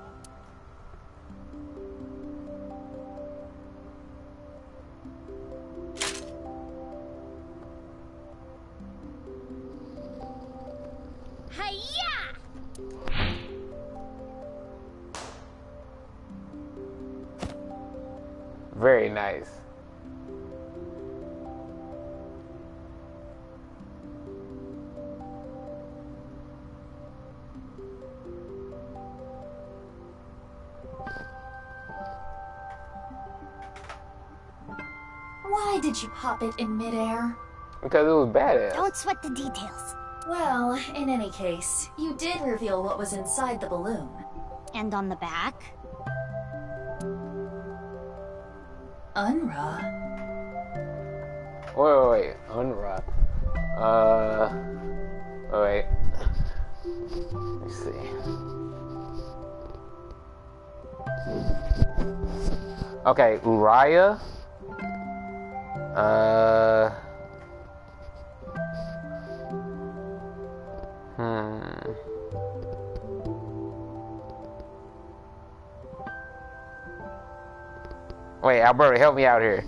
Speaker 1: Very nice.
Speaker 2: Why did you pop it in midair?
Speaker 1: Because it was badass.
Speaker 3: Don't sweat the details.
Speaker 2: Well, in any case, you did reveal what was inside the balloon.
Speaker 3: And on the back?
Speaker 2: Unra.
Speaker 1: Wait. Unra. Wait. Let me see. Okay, Uriah. Wait, Alberta, help me out here.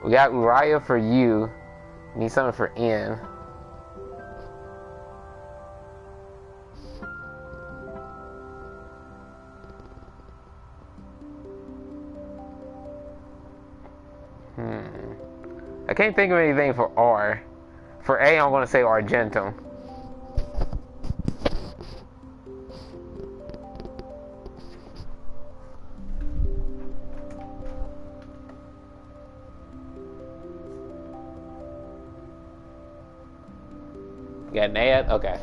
Speaker 1: We got Uriah for you. Need something for N. I can't think of anything for R. For A, I'm gonna say Argentum. You got Nad? Okay.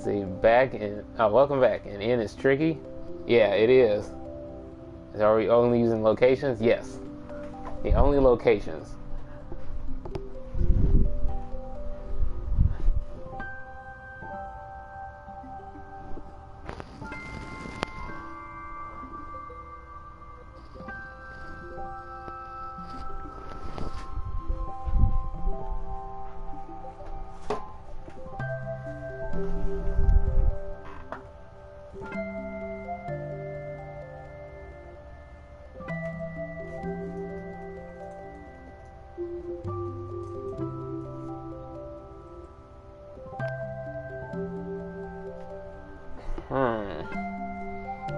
Speaker 1: See, back in welcome back. And N is tricky. Yeah, it is. Are we only using locations? Yes. The only locations.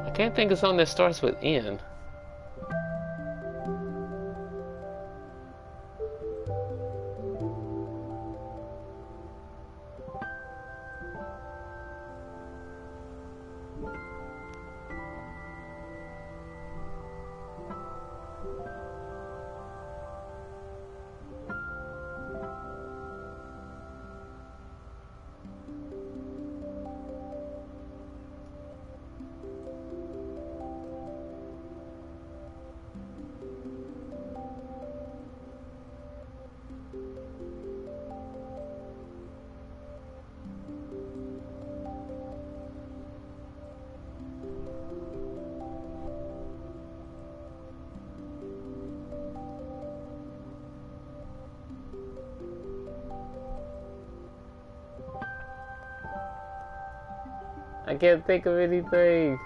Speaker 1: I can't think of something that starts with N. I can't think of anything.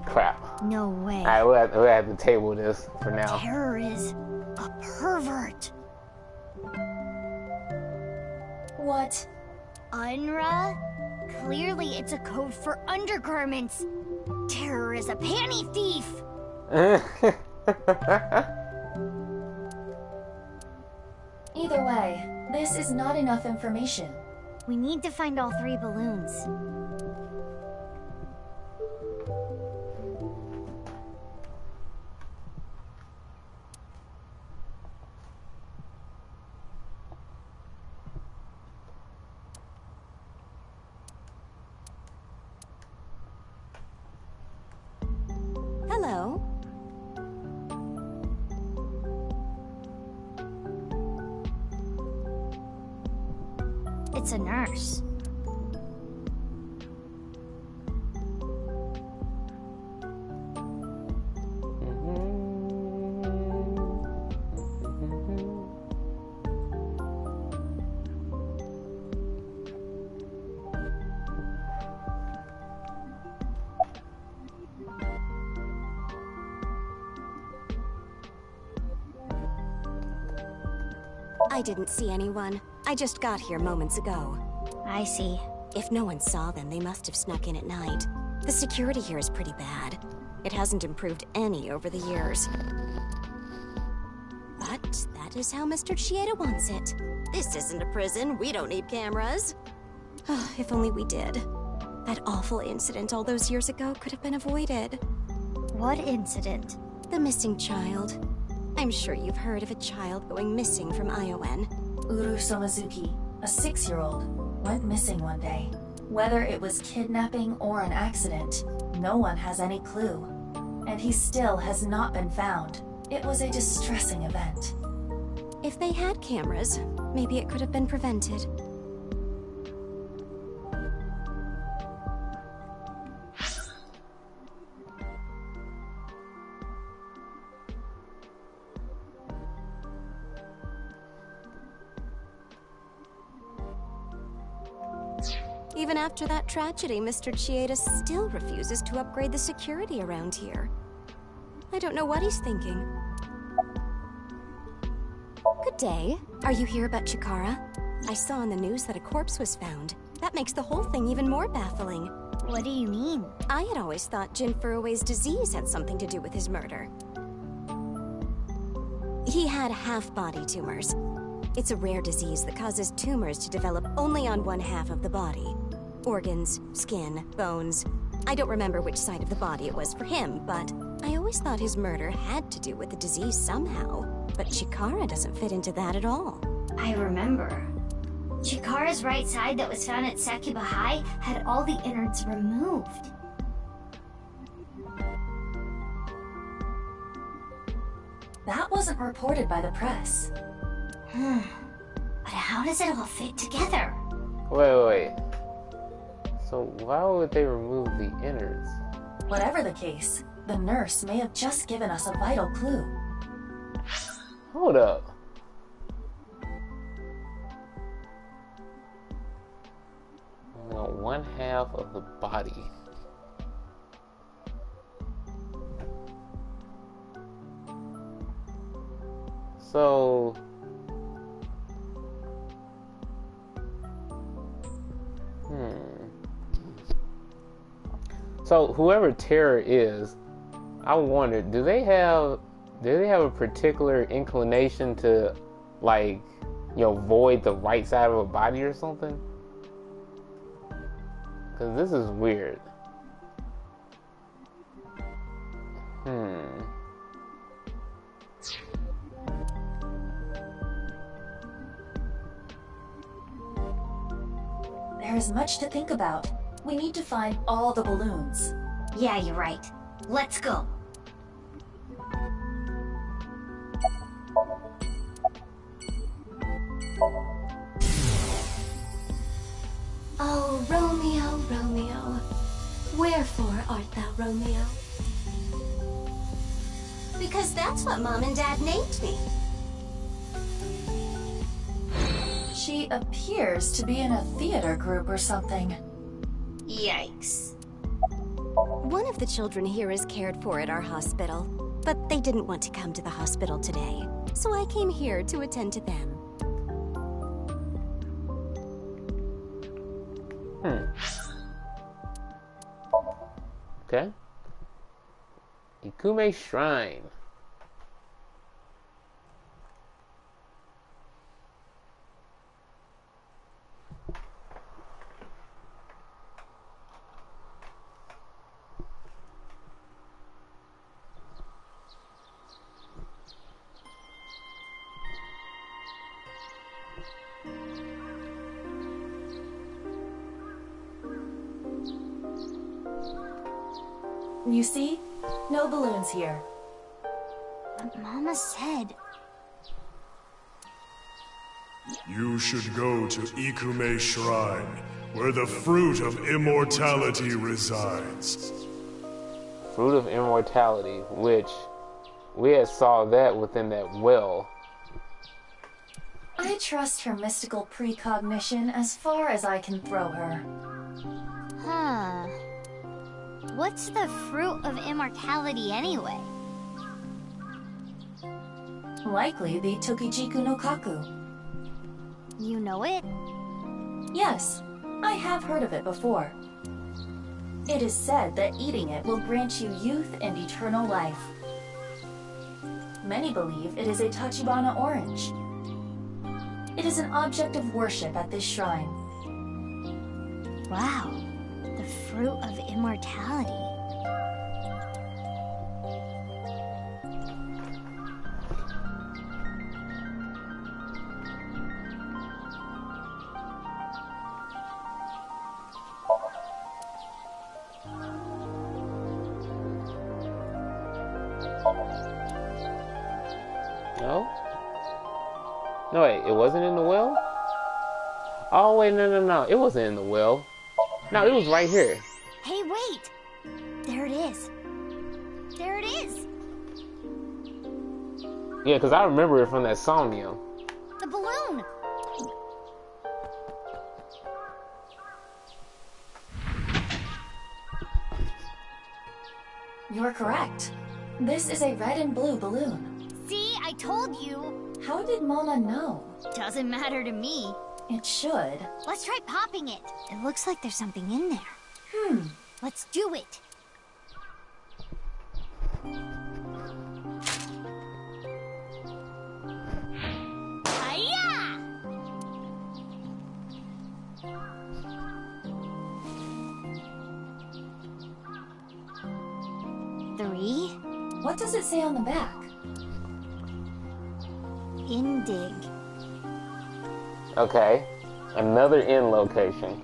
Speaker 1: Crap.
Speaker 3: No way.
Speaker 1: Alright, we'll have to table this for now.
Speaker 3: Terror is a pervert.
Speaker 2: What?
Speaker 3: Unra? Clearly it's a code for undergarments. Terror is a panty thief.
Speaker 2: Either way, this enough information.
Speaker 3: We need to find all 3 balloons.
Speaker 10: Hello.
Speaker 3: It's a nurse.
Speaker 10: I didn't see anyone. I just got here moments ago.
Speaker 3: I see.
Speaker 10: If no one saw them, they must have snuck in at night. The security here is pretty bad. It hasn't improved any over the years. But that is how Mr. Chieda wants it. This isn't a prison. We don't need cameras. If only we did. That awful incident all those years ago could have been avoided.
Speaker 3: What incident?
Speaker 10: The missing child. I'm sure you've heard of a child going missing from Iowan.
Speaker 2: Uru Somazuki, a 6-year-old, went missing one day. Whether it was kidnapping or an accident, no one has any clue. And he still has not been found. It was a distressing event.
Speaker 10: If they had cameras, maybe it could have been prevented. Even after that tragedy, Mr. Chieda still refuses to upgrade the security around here. I don't know what he's thinking. Good day. Are you here about Chikara? I saw on the news that a corpse was found. That makes the whole thing even more baffling.
Speaker 3: What do you mean?
Speaker 10: I had always thought Jin Furue's disease had something to do with his murder. He had half-body tumors. It's a rare disease that causes tumors to develop only on one half of the body. Organs, skin, bones. I don't remember which side of the body it was for him, but I always thought his murder had to do with the disease somehow. But Chikara doesn't fit into that at all.
Speaker 3: I remember. Chikara's right side that was found at Sakuba High had all the innards removed.
Speaker 2: That wasn't reported by the press.
Speaker 3: But how does it all fit together?
Speaker 1: Wait. So why would they remove the innards?
Speaker 2: Whatever the case, the nurse may have just given us a vital clue.
Speaker 1: Hold up. One half of the body. So So whoever Terror is, I wonder, do they have a particular inclination to, like, void the right side of a body or something? Because this is weird.
Speaker 2: There is much to think about. We need to find all the balloons.
Speaker 3: Yeah, you're right. Let's go.
Speaker 10: Oh, Romeo, Romeo, wherefore art thou Romeo? Because that's what Mom and Dad named me.
Speaker 2: She appears to be in a theater group or something.
Speaker 3: Yikes.
Speaker 10: One of the children here is cared for at our hospital, but they didn't want to come to the hospital today, so I came here to attend to them.
Speaker 1: Okay. Ikume Shrine.
Speaker 2: You see? No balloons here.
Speaker 3: But Mama said...
Speaker 13: You should go to Ikume Shrine, where the fruit of immortality resides.
Speaker 1: Fruit of immortality, which we had saw that within that well.
Speaker 2: I trust her mystical precognition as far as I can throw her.
Speaker 3: Huh. What's the fruit of immortality anyway?
Speaker 2: Likely the Tokijiku no Kaku.
Speaker 3: You know it?
Speaker 2: Yes, I have heard of it before. It is said that eating it will grant you youth and eternal life. Many believe it is a Tachibana orange. It is an object of worship at this shrine.
Speaker 3: Wow, the fruit of immortality.
Speaker 1: No? No, wait, it wasn't in the well? Oh, wait, no. It wasn't in the well. No, it was right here.
Speaker 3: Hey, wait! There it is. There it is!
Speaker 1: Yeah, because I remember it from that Somnium.
Speaker 3: The balloon!
Speaker 2: You're correct. This is a red and blue balloon.
Speaker 3: See, I told you!
Speaker 2: How did Mama know?
Speaker 3: Doesn't matter to me.
Speaker 2: It should.
Speaker 3: Let's try popping it. It looks like there's something in there. Let's do it. Hiya! 3.
Speaker 2: What does it say on the back?
Speaker 3: Indig.
Speaker 1: Okay, another in location.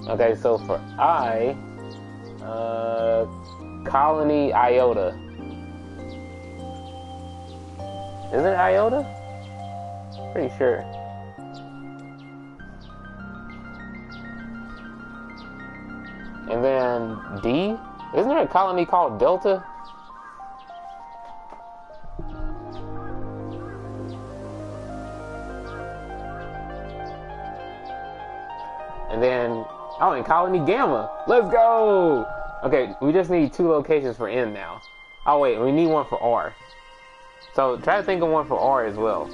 Speaker 1: Okay, so for I, Colony Iota. Is it Iota? Pretty sure. And then D? Isn't there a colony called Delta? And then, oh, and Colony Gamma. Let's go! Okay, we just need 2 locations for N now. Oh, wait, we need one for R. So try to think of one for R as well.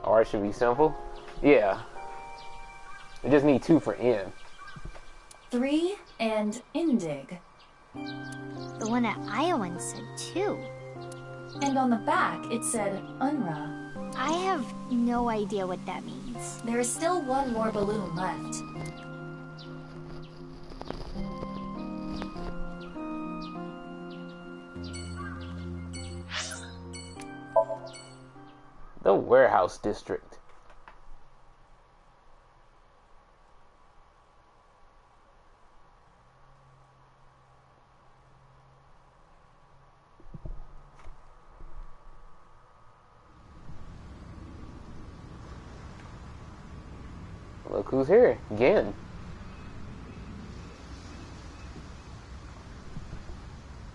Speaker 1: R should be simple. Yeah. We just need 2 for N.
Speaker 2: 3 and Indig.
Speaker 3: The one at Iowan said 2.
Speaker 2: And on the back, it said Unra.
Speaker 3: I have no idea what that means.
Speaker 2: There is still one more balloon left.
Speaker 1: The Warehouse District. Look who's here again.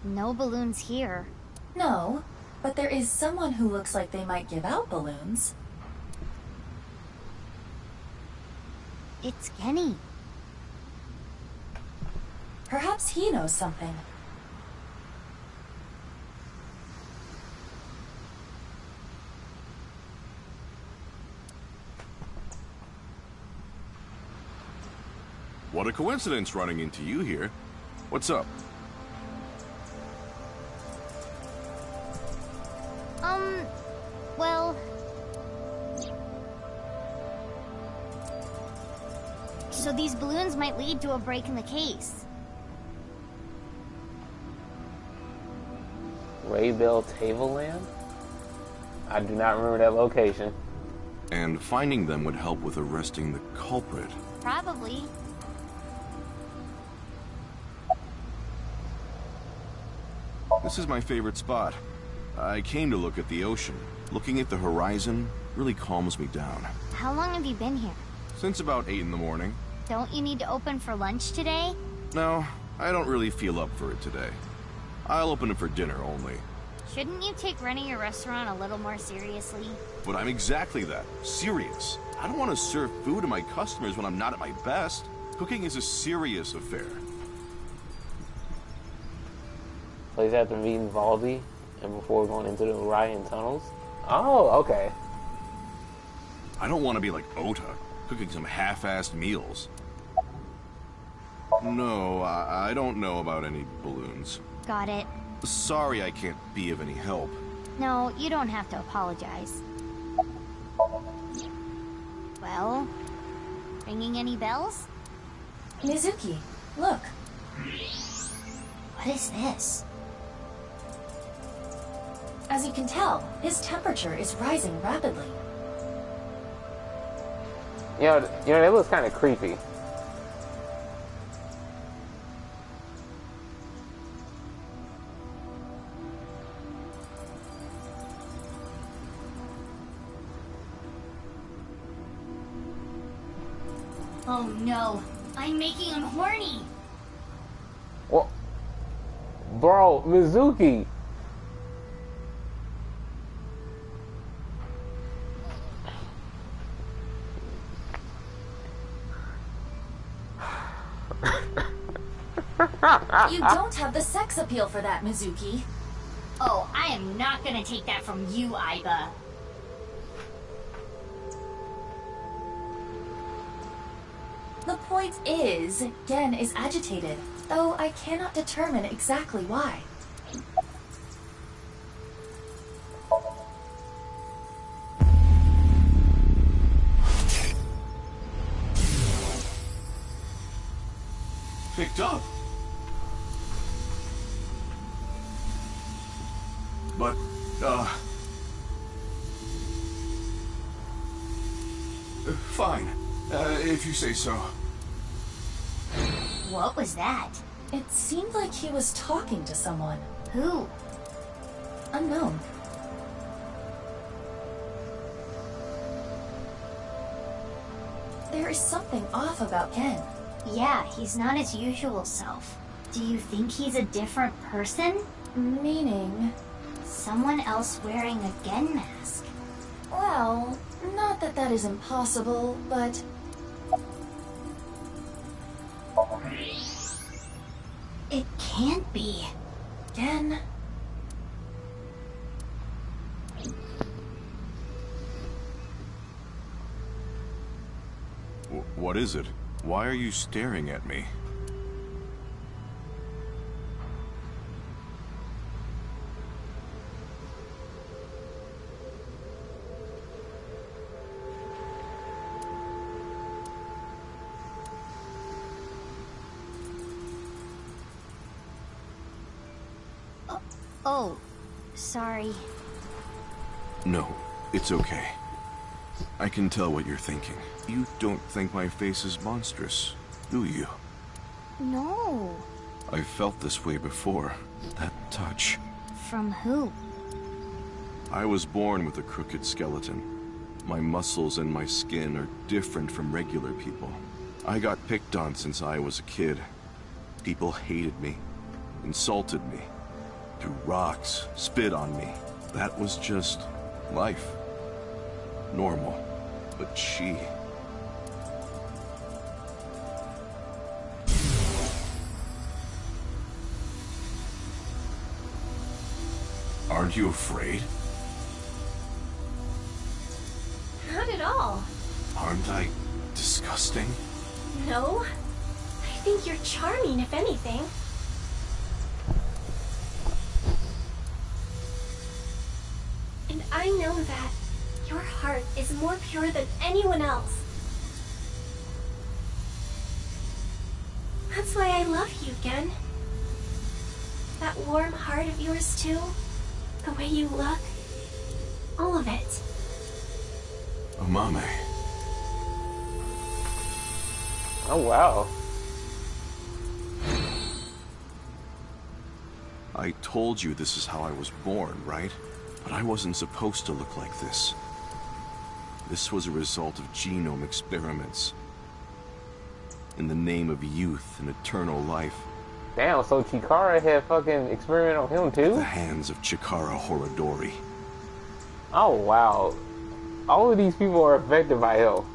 Speaker 3: No balloons here.
Speaker 2: No, but there is someone who looks like they might give out balloons.
Speaker 3: It's Kenny.
Speaker 2: Perhaps he knows something.
Speaker 12: What a coincidence running into you here. What's up?
Speaker 3: Well... So these balloons might lead to a break in the case.
Speaker 1: Raybell Tableland? I do not remember that location.
Speaker 15: And finding them would help with arresting the culprit.
Speaker 3: Probably.
Speaker 15: This is my favorite spot. I came to look at the ocean. Looking at the horizon really calms me down.
Speaker 3: How long have you been here?
Speaker 15: Since about 8 in the morning.
Speaker 3: Don't you need to open for lunch today?
Speaker 15: No, I don't really feel up for it today. I'll open it for dinner only.
Speaker 3: Shouldn't you take running a restaurant a little more seriously?
Speaker 15: But I'm exactly that. Serious. I don't want to serve food to my customers when I'm not at my best. Cooking is a serious affair.
Speaker 1: Plays after meeting Valdi and before going into the Orion tunnels. Oh, okay.
Speaker 15: I don't want to be like Ota, cooking some half-assed meals. No, I don't know about any balloons.
Speaker 3: Got it.
Speaker 15: Sorry I can't be of any help.
Speaker 3: No, you don't have to apologize. Well, ringing any bells?
Speaker 2: Mizuki, look.
Speaker 3: What is this?
Speaker 2: As you can tell, his temperature is rising rapidly.
Speaker 1: You know, that looks kind of creepy.
Speaker 3: Oh no, I'm making him horny.
Speaker 1: Well, bro, Mizuki.
Speaker 2: You don't have the sex appeal for that, Mizuki.
Speaker 3: Oh, I am not gonna take that from you, Aiba.
Speaker 2: The point is, Gen is agitated, though I cannot determine exactly why.
Speaker 15: Picked up. But, fine, if you say so.
Speaker 3: What was that?
Speaker 2: It seemed like he was talking to someone.
Speaker 3: Who?
Speaker 2: Unknown. There is something off about Gen.
Speaker 3: Yeah, he's not his usual self. Do you think he's a different person?
Speaker 2: Meaning?
Speaker 3: Someone else wearing a Gen mask.
Speaker 2: Well, not that that is impossible, but...
Speaker 3: It can't be.
Speaker 2: Gen...
Speaker 15: What is it? Why are you staring at me?
Speaker 3: Oh, sorry.
Speaker 15: No, it's okay. I can tell what you're thinking. You don't think my face is monstrous, do you?
Speaker 3: No.
Speaker 15: I've felt this way before. That touch.
Speaker 3: From who?
Speaker 15: I was born with a crooked skeleton. My muscles and my skin are different from regular people. I got picked on since I was a kid. People hated me, insulted me, threw rocks, spit on me. That was just life. Normal. But she... Aren't you afraid?
Speaker 16: Not at all.
Speaker 15: Aren't I disgusting?
Speaker 16: No. I think you're charming, if anything. And I know that your heart is more pure than anyone else. That's why I love you, Gen. That warm heart of yours, too. The way you look. All of it.
Speaker 15: Mame.
Speaker 1: Oh, wow.
Speaker 15: I told you this is how I was born, right? But I wasn't supposed to look like this. This was a result of genome experiments. In the name of youth and eternal life.
Speaker 1: Damn, so Chikara had fucking experiment on him too?
Speaker 15: At the hands of Chikara Horodori.
Speaker 1: Oh, wow. All of these people are affected by hell.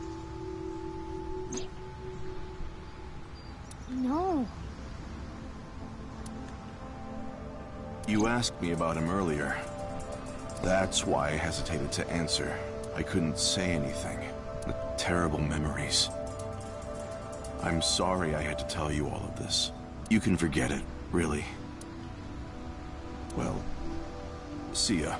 Speaker 3: No.
Speaker 15: You asked me about him earlier. That's why I hesitated to answer. I couldn't say anything. The terrible memories. I'm sorry I had to tell you all of this. You can forget it, really. Well, see ya.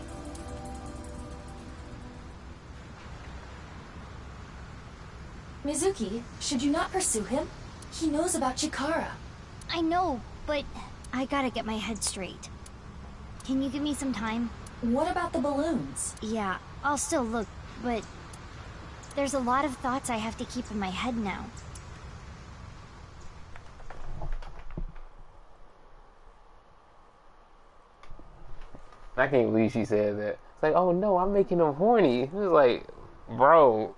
Speaker 2: Mizuki, should you not pursue him? He knows about Chikara.
Speaker 3: I know, but I gotta get my head straight. Can you give me some time?
Speaker 2: What about the balloons?
Speaker 3: Yeah, I'll still look, but there's a lot of thoughts I have to keep in my head now.
Speaker 1: I can't believe she said that. It's like, oh no, I'm making him horny. It was like, bro.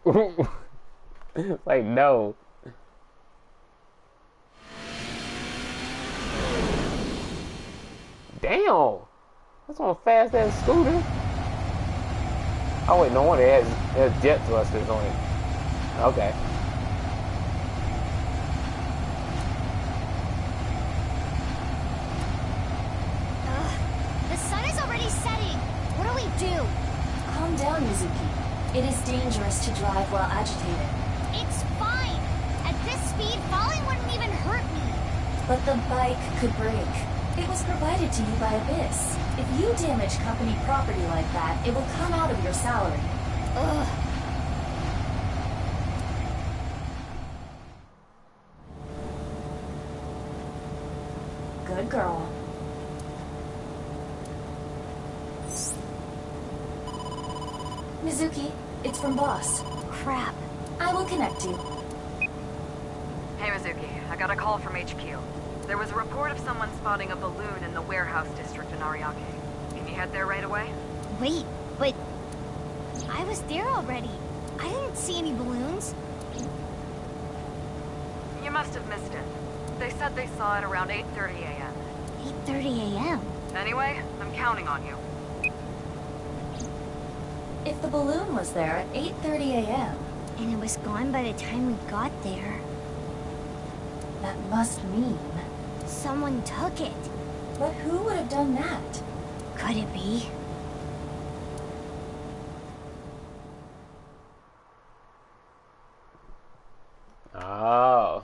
Speaker 1: Like, no. Damn. That's on a fast ass scooter. Oh wait, no wonder it has jet thrusters on it. Okay.
Speaker 3: The sun is already setting. What do we do?
Speaker 2: Calm down, Mizuki. It is dangerous to drive while agitated.
Speaker 3: It's fine. At this speed, falling wouldn't even hurt me.
Speaker 2: But the bike could break. It was provided to you by Abyss. If you damage company property like that, it will come out of your salary.
Speaker 3: Ugh.
Speaker 2: Good girl. Mizuki, it's from Boss.
Speaker 3: Crap.
Speaker 2: I will connect you.
Speaker 4: Hey, Mizuki. I got a call from HQ. There was a report of someone spotting a balloon in the warehouse district in Ariake. Can you head there right away?
Speaker 3: Wait, but I was there already. I didn't see any balloons.
Speaker 4: You must have missed it. They said they saw it around 8:30 a.m.
Speaker 3: 8:30 a.m.
Speaker 4: Anyway, I'm counting on you.
Speaker 2: If the balloon was there at 8:30 a.m.
Speaker 3: and it was gone by the time we got there,
Speaker 2: that must mean
Speaker 3: someone took it.
Speaker 2: But who would have done that?
Speaker 3: Could it be?
Speaker 1: Oh.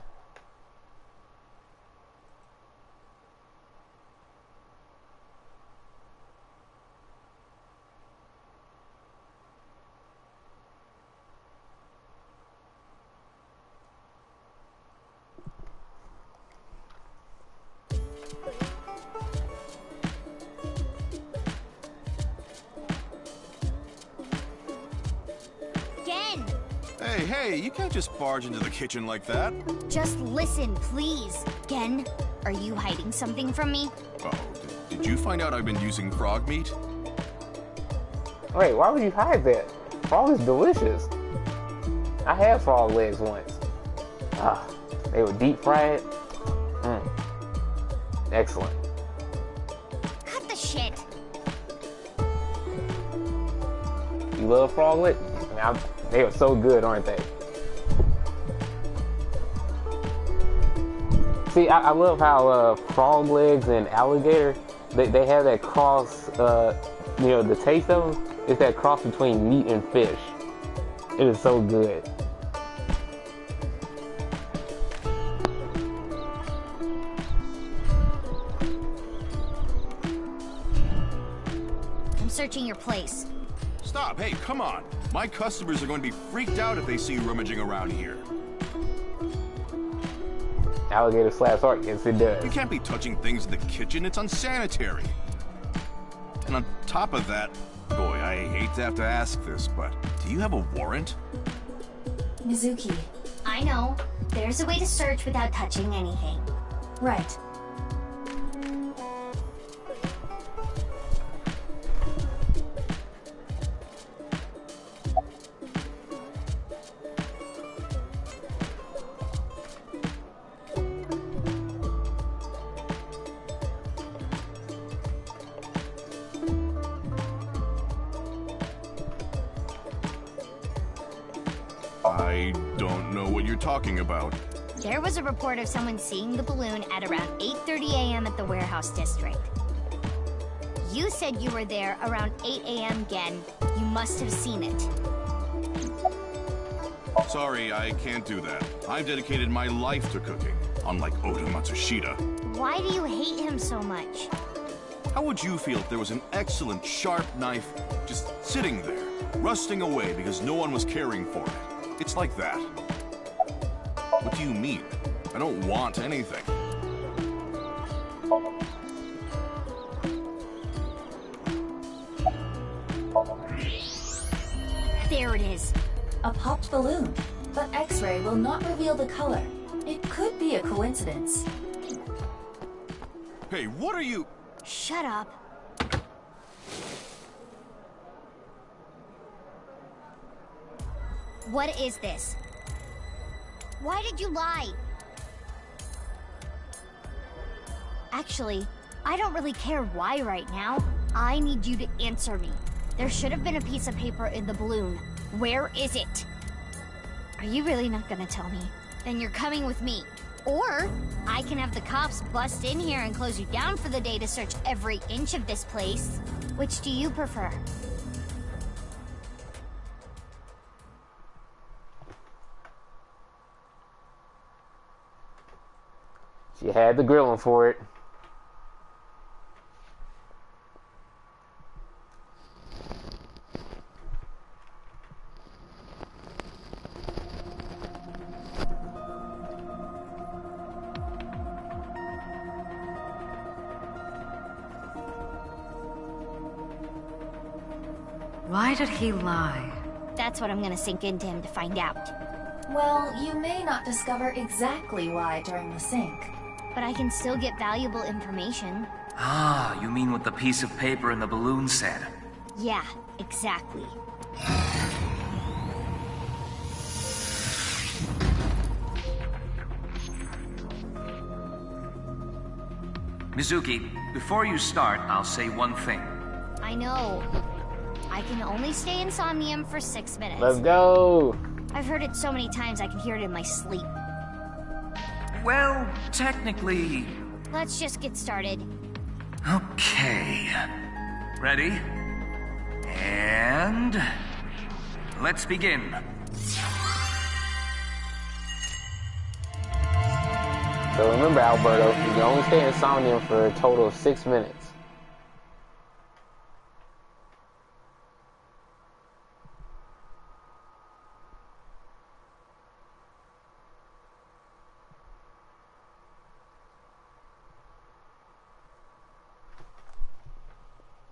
Speaker 15: Hey, you can't just barge into the kitchen like that.
Speaker 3: Just listen, please. Gen, are you hiding something from me?
Speaker 15: Oh, did you find out I've been using frog meat?
Speaker 1: Wait, why would you hide that? Frog is delicious. I had frog legs once. Ah, they were deep fried. Excellent.
Speaker 3: Cut the shit.
Speaker 1: You love frog legs? I mean, they were so good, aren't they? See, I love how frog legs and alligator, they have that cross, you know, the taste of them is that cross between meat and fish. It is so good.
Speaker 3: I'm searching your place.
Speaker 15: Stop, hey, come on. My customers are going to be freaked out if they see you rummaging around here.
Speaker 1: Alligator slaps heart. Yes, it does.
Speaker 15: You can't be touching things in the kitchen. It's unsanitary. And on top of that, boy, I hate to have to ask this, but do you have a warrant?
Speaker 16: Mizuki.
Speaker 3: I know. There's a way to search without touching anything.
Speaker 2: Right.
Speaker 15: I don't know what you're talking about.
Speaker 3: There was a report of someone seeing the balloon at around 8:30 a.m. at the warehouse district. You said you were there around 8 a.m. again. You must have seen it.
Speaker 15: Sorry, I can't do that. I've dedicated my life to cooking, unlike Oda Matsushita.
Speaker 3: Why do you hate him so much?
Speaker 15: How would you feel if there was an excellent, sharp knife just sitting there, rusting away because no one was caring for it? It's like that. What do you mean? I don't want anything.
Speaker 3: There it is.
Speaker 2: A popped balloon, but X-ray will not reveal the color. It could be a coincidence.
Speaker 15: Hey, what are you...
Speaker 3: Shut up. What is this? Why did you lie? Actually, I don't really care why right now. I need you to answer me. There should have been a piece of paper in the balloon. Where is it? Are you really not gonna tell me? Then you're coming with me. Or, I can have the cops bust in here and close you down for the day to search every inch of this place. Which do you prefer?
Speaker 1: She had the grilling for it.
Speaker 4: Why did he lie?
Speaker 3: That's what I'm gonna sink into him to find out.
Speaker 2: Well, you may not discover exactly why during the sync.
Speaker 3: But I can still get valuable information.
Speaker 7: Ah, you mean what the piece of paper in the balloon said?
Speaker 3: Yeah, exactly.
Speaker 7: Mizuki, before you start, I'll say one thing.
Speaker 3: I know. I can only stay in Somnium for 6 minutes.
Speaker 1: Let's go!
Speaker 3: I've heard it so many times I can hear it in my sleep.
Speaker 7: Well, technically...
Speaker 3: Let's just get started.
Speaker 7: Okay. Ready? And... let's begin.
Speaker 1: So remember, Alberto, you can only stay in Somnium for a total of 6 minutes.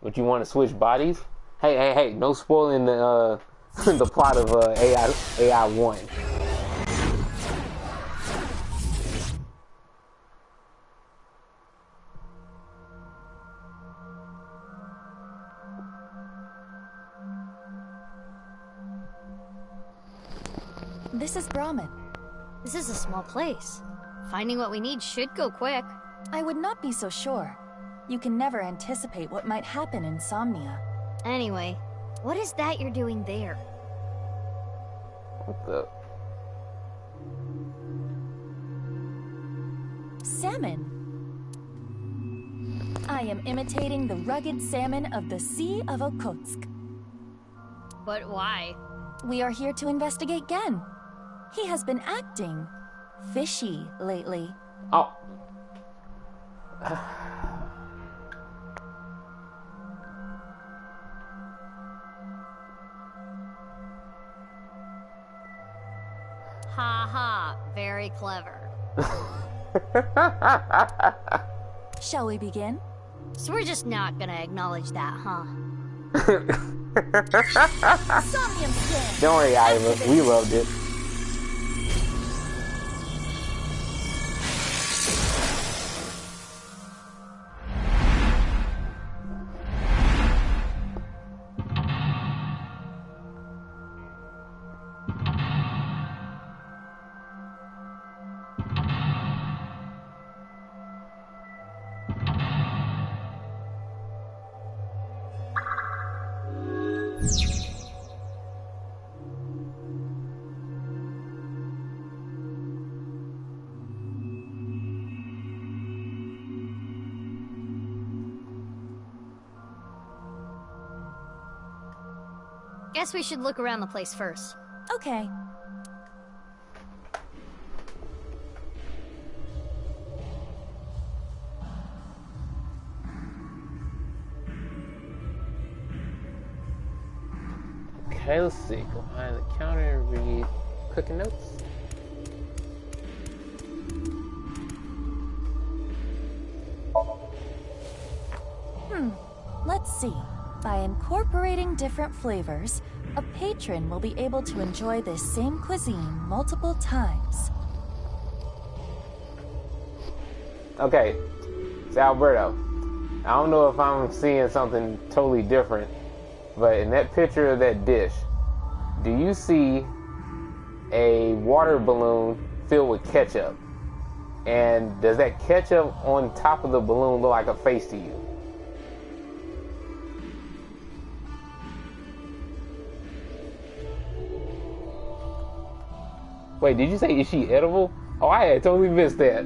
Speaker 1: But you want to switch bodies? Hey, no spoiling the the plot of AI 1.
Speaker 2: This is Brahmin.
Speaker 3: This is a small place. Finding what we need should go quick.
Speaker 2: I would not be so sure. You can never anticipate what might happen in Somnia.
Speaker 3: Anyway, what is that you're doing there?
Speaker 1: What the?
Speaker 2: Salmon. I am imitating the rugged salmon of the Sea of Okhotsk.
Speaker 3: But why?
Speaker 2: We are here to investigate Gen. He has been acting fishy lately.
Speaker 1: Oh.
Speaker 3: Ha ha, very clever.
Speaker 2: Shall we begin?
Speaker 3: So we're just not gonna acknowledge that, huh?
Speaker 2: Somnium skin.
Speaker 1: Don't worry, Iva. We loved it.
Speaker 3: Guess we should look around the place first.
Speaker 2: Okay.
Speaker 1: Okay, let's see. Go behind the counter and read cooking notes.
Speaker 2: Let's see. By incorporating different flavors, a patron will be able to enjoy this same cuisine multiple times.
Speaker 1: Okay, so Alberto, I don't know if I'm seeing something totally different, but in that picture of that dish, do you see a water balloon filled with ketchup? And does that ketchup on top of the balloon look like a face to you? Wait, did you say, is she edible? Oh, I had totally missed that.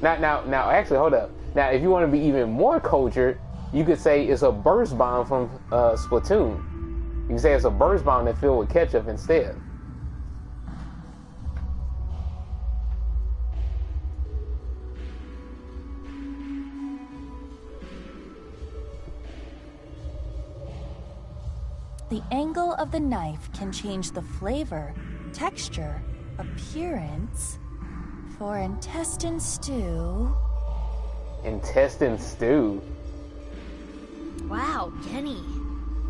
Speaker 1: Now, actually, hold up. Now, if you want to be even more cultured, you could say it's a burst bomb from Splatoon. You can say it's a burst bomb that's filled with ketchup instead.
Speaker 2: The angle of the knife can change the flavor, texture, appearance for intestine stew.
Speaker 1: Intestine stew?
Speaker 3: Wow, Genny.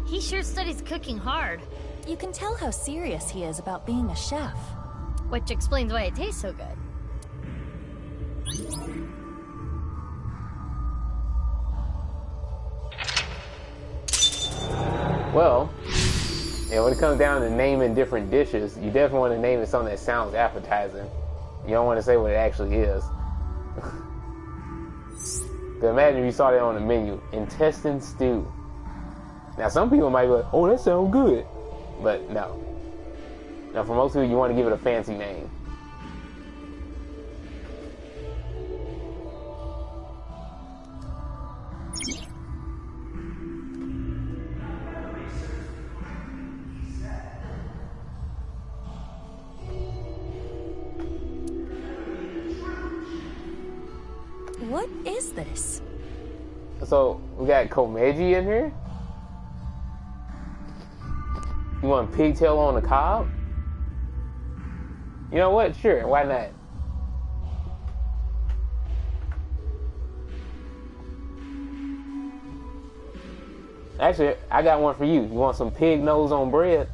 Speaker 3: He sure studies cooking hard.
Speaker 2: You can tell how serious he is about being a chef.
Speaker 3: Which explains why it tastes so good.
Speaker 1: Well, yeah, when it comes down to naming different dishes, you definitely want to name it something that sounds appetizing. You don't want to say what it actually is. Because imagine if you saw that on the menu, intestine stew. Now, some people might be like, oh, that sounds good. But no. Now, for most people, you want to give it a fancy name.
Speaker 2: What is this?
Speaker 1: So, we got Komeji in here? You want pigtail on the cob? You know what? Sure, why not? Actually, I got one for you. You want some pig nose on bread?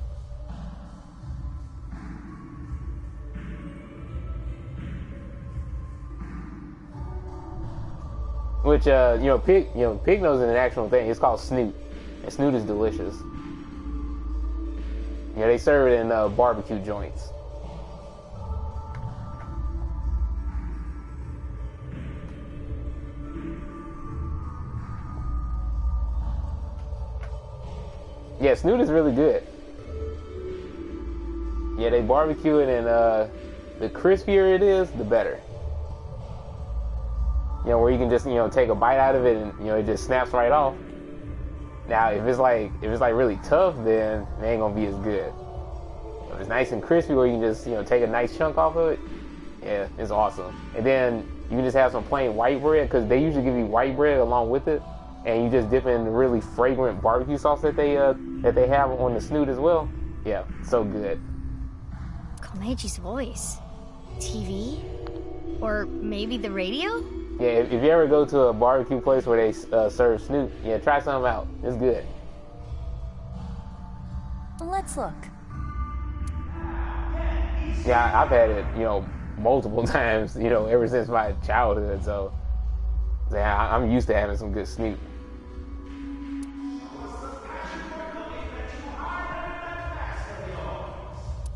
Speaker 1: Which, pig nose is an actual thing. It's called snoot. And snoot is delicious. Yeah, they serve it in barbecue joints. Yeah, snoot is really good. Yeah, they barbecue it, and the crispier it is, the better. Where you can just, take a bite out of it and, it just snaps right off. Now, if it's like really tough, then it ain't gonna be as good. If it's nice and crispy where you can just, take a nice chunk off of it, yeah, it's awesome. And then you can just have some plain white bread, because they usually give you white bread along with it. and you just dip it in the really fragrant barbecue sauce that they have on the snoot as well. Yeah, so good.
Speaker 3: Komeji's voice. TV? Or maybe the radio?
Speaker 1: Yeah, if you ever go to a barbecue place where they serve snoot, yeah, try something out. It's good.
Speaker 2: Let's look.
Speaker 1: Yeah, I've had it, multiple times, ever since my childhood. So, yeah, I'm used to having some good snoot.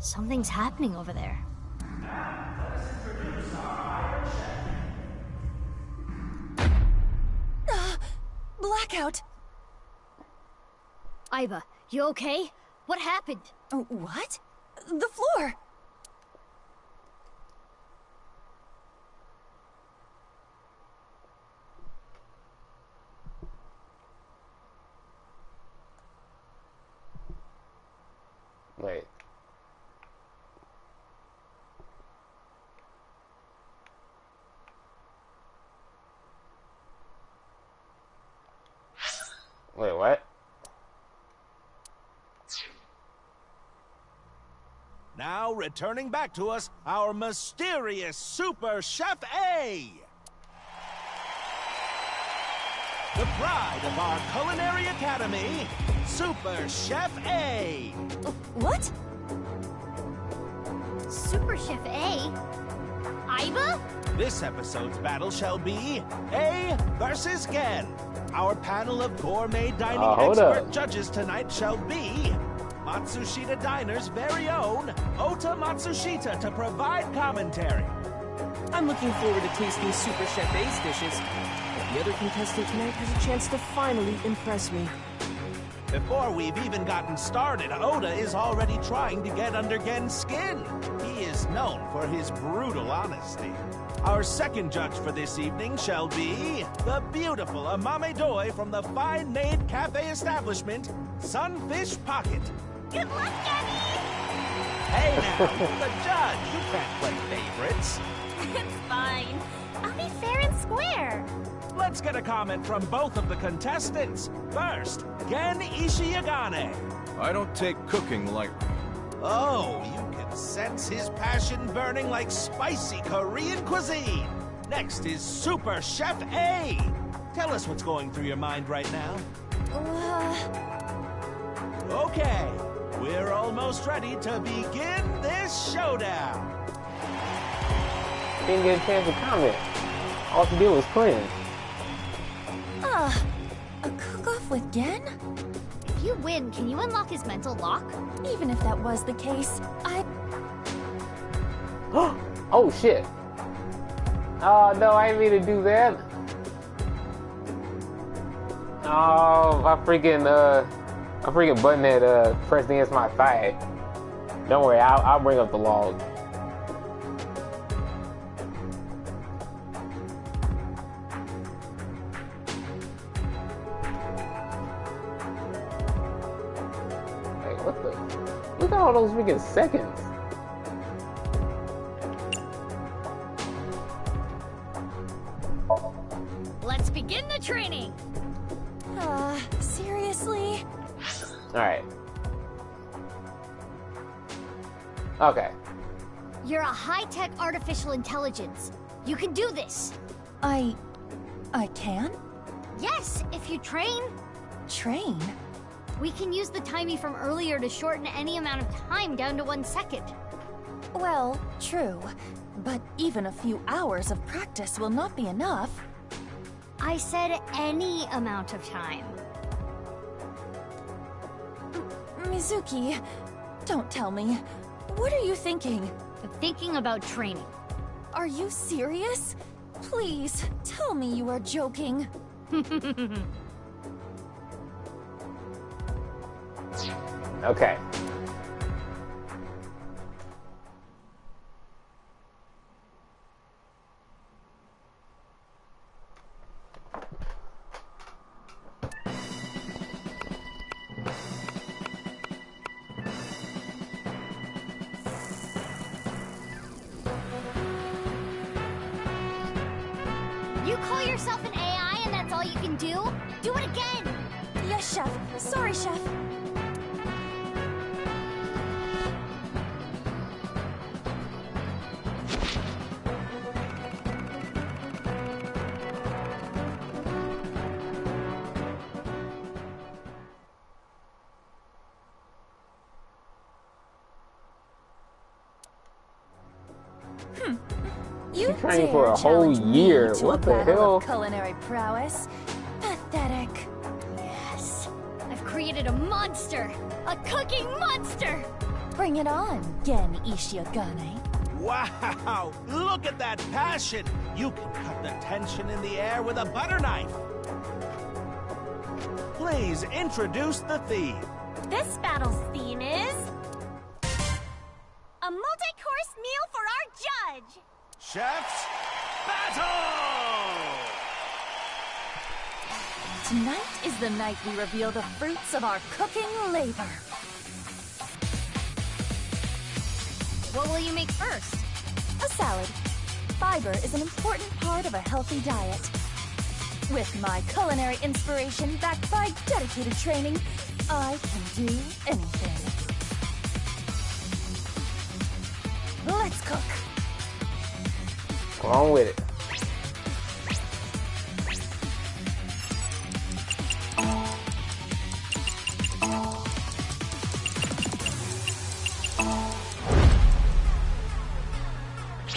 Speaker 3: Something's happening over there.
Speaker 2: Blackout!
Speaker 3: Aiba, you okay? What happened?
Speaker 2: What? The floor!
Speaker 1: Wait. Wait, what?
Speaker 5: Now returning back to us, our mysterious Super Chef A! The pride of our culinary academy, Super Chef A!
Speaker 3: What? Super Chef A? Aiba?
Speaker 5: This episode's battle shall be A versus Gen. Our panel of gourmet dining expert judges tonight shall be Matsushita Diner's very own Ota Matsushita to provide commentary.
Speaker 17: I'm looking forward to tasting Super Chef A's dishes. But the other contestant tonight has a chance to finally impress me.
Speaker 5: Before we've even gotten started, Ota is already trying to get under Gen's skin. He is known for his brutal honesty. Our second judge for this evening shall be the beautiful Amame Doi from the fine-made cafe establishment, Sunfish Pocket.
Speaker 8: Good luck, Jenny!
Speaker 5: Hey now, the judge, you can't play favorites.
Speaker 8: It's fine. I'll be fair and square.
Speaker 5: Let's get a comment from both of the contestants. First, Gen Ishiyagane.
Speaker 15: I don't take cooking lightly.
Speaker 5: Oh, you can sense his passion burning like spicy Korean cuisine. Next is Super Chef A. Tell us what's going through your mind right now. Okay, we're almost ready to begin this showdown.
Speaker 1: Didn't get a chance to comment. All she did was cringe.
Speaker 2: A cook-off with Gen?
Speaker 3: If you win, can you unlock his mental lock?
Speaker 2: Even if that was the case,
Speaker 1: Oh shit. Oh no, I didn't mean to do that. Oh, my freaking button that pressed against my thigh. Don't worry, I'll bring up the log. Hey, what the? Look at all those freaking seconds.
Speaker 3: Let's begin the training.
Speaker 2: Seriously?
Speaker 1: Alright. Okay.
Speaker 3: You're a high-tech artificial intelligence. You can do this.
Speaker 2: I can?
Speaker 3: Yes, if you train.
Speaker 2: Train?
Speaker 3: We can use the timey from earlier to shorten any amount of time down to 1 second.
Speaker 2: Well, true. But even a few hours of practice will not be enough.
Speaker 3: I said any amount of time.
Speaker 2: Mizuki, don't tell me. What are you thinking?
Speaker 3: I'm thinking about training.
Speaker 2: Are you serious? Please, tell me you are joking.
Speaker 1: Okay.
Speaker 3: You call yourself an AI and that's all you can do? Do it again!
Speaker 2: Yes, Chef. Sorry, Chef. You
Speaker 1: trained for a whole year. What the hell?
Speaker 2: Culinary prowess. Pathetic.
Speaker 3: Yes. I've created a monster! A cooking monster!
Speaker 2: Bring it on, Gen Ishiogane.
Speaker 5: Wow! Look at that passion! You can cut the tension in the air with a butter knife! Please introduce the theme.
Speaker 8: This battle's theme is... a multi-course meal for our judge!
Speaker 5: Chef's Battle!
Speaker 2: Tonight is the night we reveal the fruits of our cooking labor.
Speaker 3: What will you make first?
Speaker 2: A salad. Fiber is an important part of a healthy diet. With my culinary inspiration backed by dedicated training, I can do anything. Let's cook.
Speaker 1: Go on with it.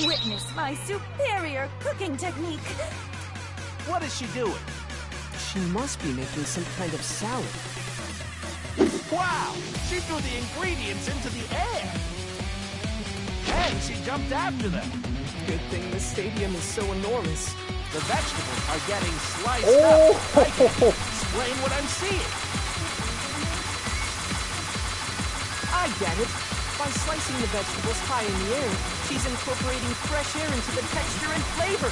Speaker 2: Witness my superior cooking technique.
Speaker 5: What is she doing?
Speaker 17: She must be making some kind of salad.
Speaker 5: Wow! She threw the ingredients into the air! And she jumped after them!
Speaker 17: Good thing this stadium is so enormous.
Speaker 5: The vegetables are getting sliced up. I can't explain what I'm seeing.
Speaker 17: I get it. By slicing the vegetables high in the air, she's incorporating fresh air into the texture and flavor.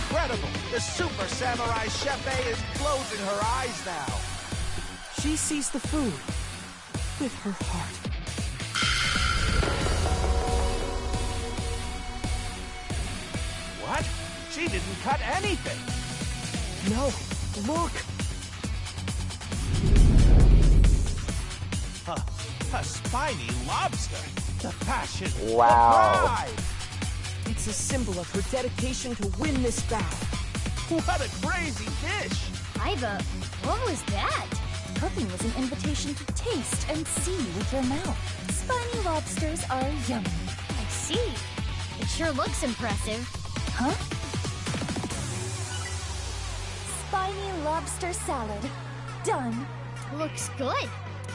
Speaker 5: Incredible! The Super Samurai Chef A is closing her eyes now.
Speaker 17: She sees the food with her heart.
Speaker 5: What? She didn't cut anything.
Speaker 17: No, look.
Speaker 5: A spiny lobster. The passion.
Speaker 1: Wow.
Speaker 5: The pride.
Speaker 17: It's a symbol of her dedication to win this battle.
Speaker 5: What a crazy dish.
Speaker 3: Iva, what was that?
Speaker 2: Cooking is an invitation to taste and see with your mouth. Spiny lobsters are yummy.
Speaker 3: I see. It sure looks impressive.
Speaker 2: Huh? Spiny lobster salad. Done.
Speaker 3: Looks good.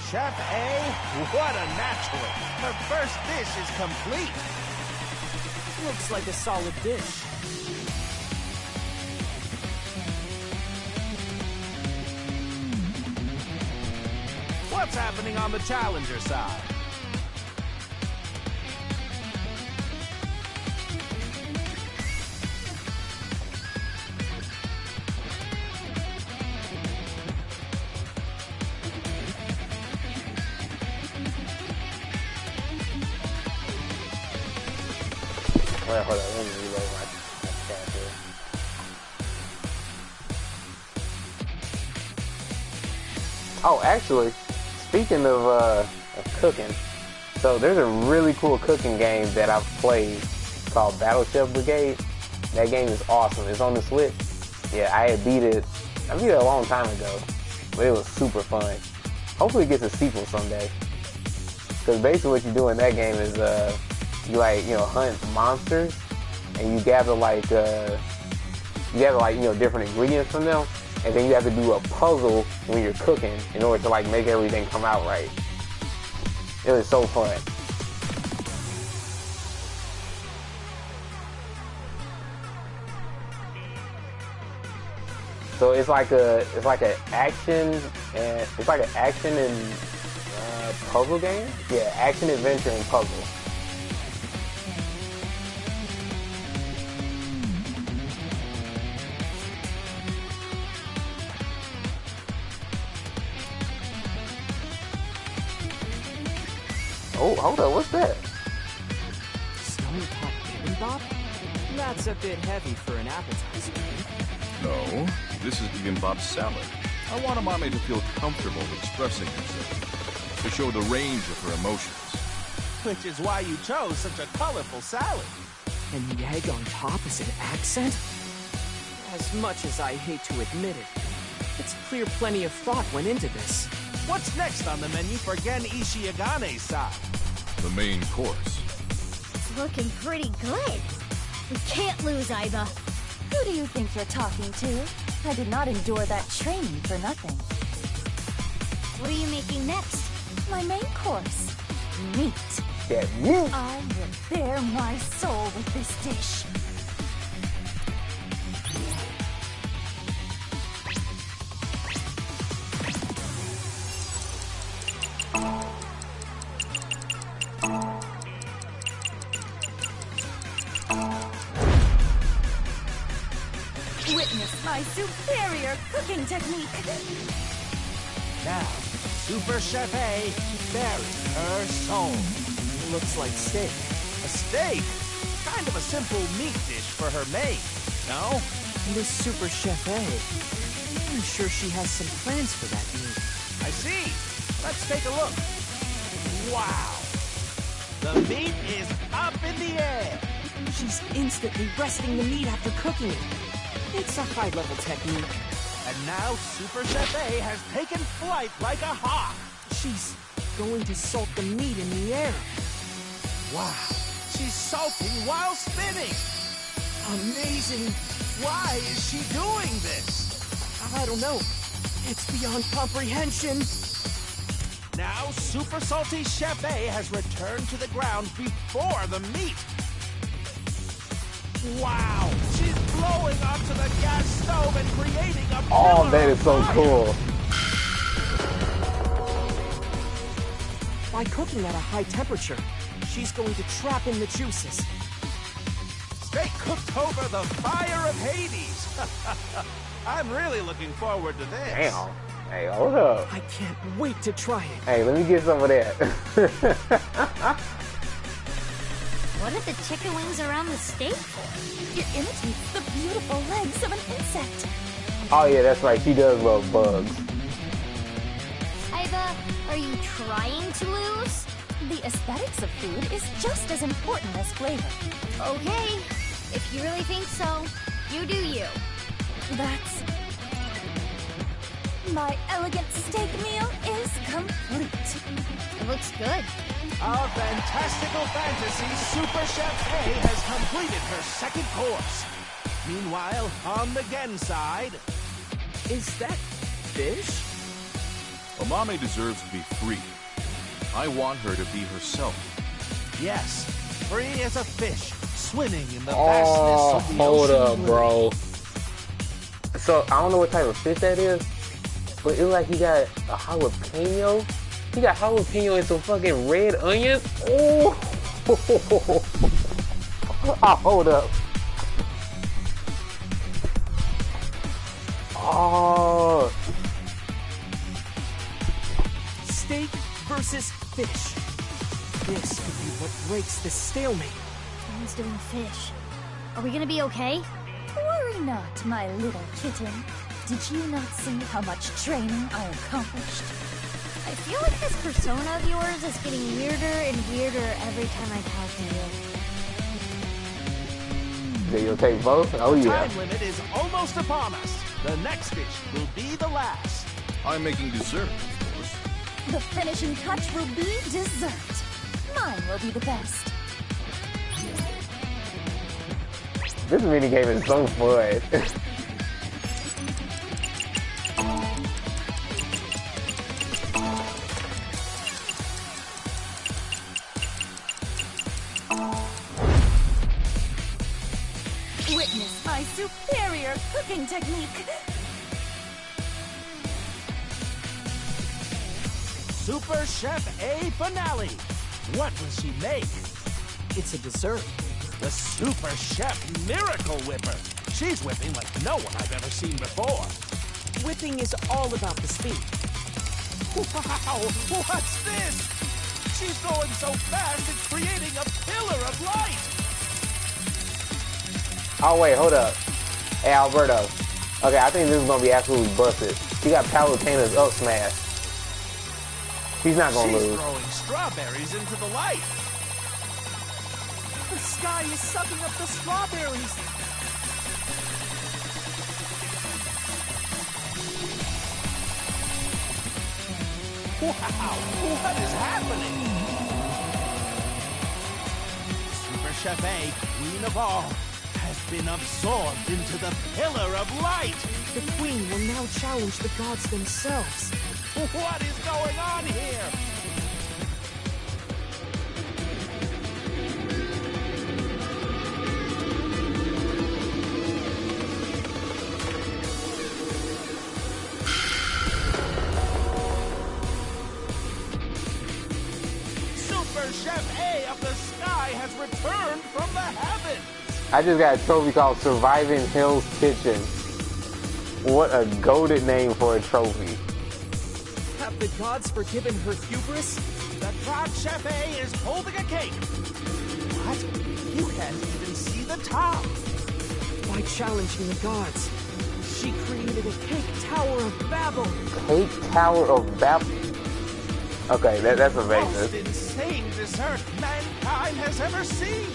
Speaker 5: Chef A, what a natural. Her first dish is complete.
Speaker 17: Looks like a solid dish.
Speaker 5: What's happening on the challenger side?
Speaker 1: Wait, hold on, let me reload my tab here. Oh, actually, speaking of cooking, so there's a really cool cooking game that I've played called Battle Chef Brigade. That game is awesome. It's on the Switch. Yeah, I beat it a long time ago, but it was super fun. Hopefully it gets a sequel someday. Because basically what you do in that game is you hunt monsters, and you gather different ingredients from them, and then you have to do a puzzle when you're cooking in order to make everything come out right. It was so fun. So it's like an action and puzzle game. Yeah, action, adventure, and puzzle. Oh, hold up, what's that?
Speaker 17: Stone pot bibimbap? That's a bit heavy for an appetizer.
Speaker 15: No, this is bibimbap salad. I want Amame to feel comfortable expressing herself, to show the range of her emotions.
Speaker 5: Which is why you chose such a colorful salad.
Speaker 17: And the egg on top is an accent? As much as I hate to admit it, it's clear plenty of thought went into this.
Speaker 5: What's next on the menu for Gen Ishiagane's side?
Speaker 15: The main course.
Speaker 3: It's looking pretty good. We can't lose, Aiba.
Speaker 2: Who do you think you're talking to? I did not endure that training for nothing.
Speaker 3: What are you making next?
Speaker 2: My main course. Meat.
Speaker 1: Yeah, meat.
Speaker 2: I will bare my soul with this dish. Witness my superior cooking technique.
Speaker 5: Now, Super Chef A buries her soul.
Speaker 17: Looks like steak.
Speaker 5: A steak? Kind of a simple meat dish for her maid, no?
Speaker 17: This Super Chef A, I'm sure she has some plans for that meat.
Speaker 5: I see. Let's take a look. Wow. The meat is up in the air.
Speaker 17: She's instantly resting the meat after cooking it. It's a high-level technique.
Speaker 5: And now Super Chef A has taken flight like a hawk.
Speaker 17: She's going to salt the meat in the air.
Speaker 5: Wow. She's salting while spinning.
Speaker 17: Amazing.
Speaker 5: Why is she doing this?
Speaker 17: I don't know. It's beyond comprehension.
Speaker 5: Now Super Salty Chef A has returned to the ground before the meat. Wow! She's blowing onto the gas stove and creating a
Speaker 1: Oh, that is so cool.
Speaker 17: By cooking at a high temperature, she's going to trap in the juices.
Speaker 5: Stay cooked over the fire of Hades. I'm really looking forward to this.
Speaker 1: Damn. Hey, hold up.
Speaker 17: I can't wait to try it.
Speaker 1: Hey, let me get some of that.
Speaker 3: What are the chicken wings around the steak for?
Speaker 2: It imitates the beautiful legs of an insect.
Speaker 1: Oh yeah, that's right. She does love bugs.
Speaker 3: Aiba, are you trying to lose?
Speaker 2: The aesthetics of food is just as important as flavor.
Speaker 3: Okay, if you really think so, you do you.
Speaker 2: That's... My elegant steak meal is complete.
Speaker 3: It looks good.
Speaker 5: Our fantastical fantasy Super Chef A has completed her second course. Meanwhile, on the Gen side...
Speaker 17: Is that fish?
Speaker 15: Amame deserves to be free. I want her to be herself.
Speaker 5: Yes, free as a fish, swimming in the vastness of the
Speaker 1: hold
Speaker 5: ocean
Speaker 1: up,
Speaker 5: blue.
Speaker 1: bro. So, I don't know what type of fish that is, but it's like he got a jalapeno. He got jalapeno and some fucking red onions. Oh, oh, hold up. Oh.
Speaker 17: Steak versus fish. This could be what breaks the stalemate.
Speaker 3: Someone's doing fish. Are we gonna be okay?
Speaker 2: Worry not, my little kitten. Did you not see how much training I accomplished?
Speaker 3: I feel like this persona of yours is getting weirder and weirder every time I talk to you.
Speaker 1: Then you'll take both? Oh
Speaker 5: The
Speaker 1: yeah.
Speaker 5: time limit is almost upon us. The next dish will be the last.
Speaker 15: I'm making dessert, of course.
Speaker 2: The finishing touch will be dessert. Mine will be the best.
Speaker 1: This minigame is so fun.
Speaker 2: Witness my superior cooking technique.
Speaker 5: Super Chef A finale. What will she make?
Speaker 17: It's a dessert.
Speaker 5: The Super Chef Miracle Whipper. She's whipping like no one I've ever seen before.
Speaker 17: Whipping is all about the speed.
Speaker 5: Wow, what's this? She's going so fast it's creating a pillar of light.
Speaker 1: Oh wait, hold up. Hey Alberto. Okay, I think this is gonna be absolutely busted. He got Palutena's up smash. He's not gonna
Speaker 5: She's
Speaker 1: lose.
Speaker 5: throwing strawberries into the light.
Speaker 17: The sky is sucking up the strawberries.
Speaker 5: Wow, what is happening? Super Chef A, queen of all, has been absorbed into the pillar of light.
Speaker 17: The queen will now challenge the gods themselves.
Speaker 5: What is going on here? Super Chef A of the sky has returned from the heavens.
Speaker 1: I just got a trophy called Surviving Hill's Kitchen. What a goated name for a trophy.
Speaker 17: Have the gods forgiven her hubris?
Speaker 5: The God Chef A is holding a cake. What? You can't even see the top.
Speaker 17: By challenging the gods, she created a cake tower of Babel.
Speaker 1: Cake Tower of Babel? Okay, that's
Speaker 5: Most
Speaker 1: amazing.
Speaker 5: insane dessert mankind has ever seen.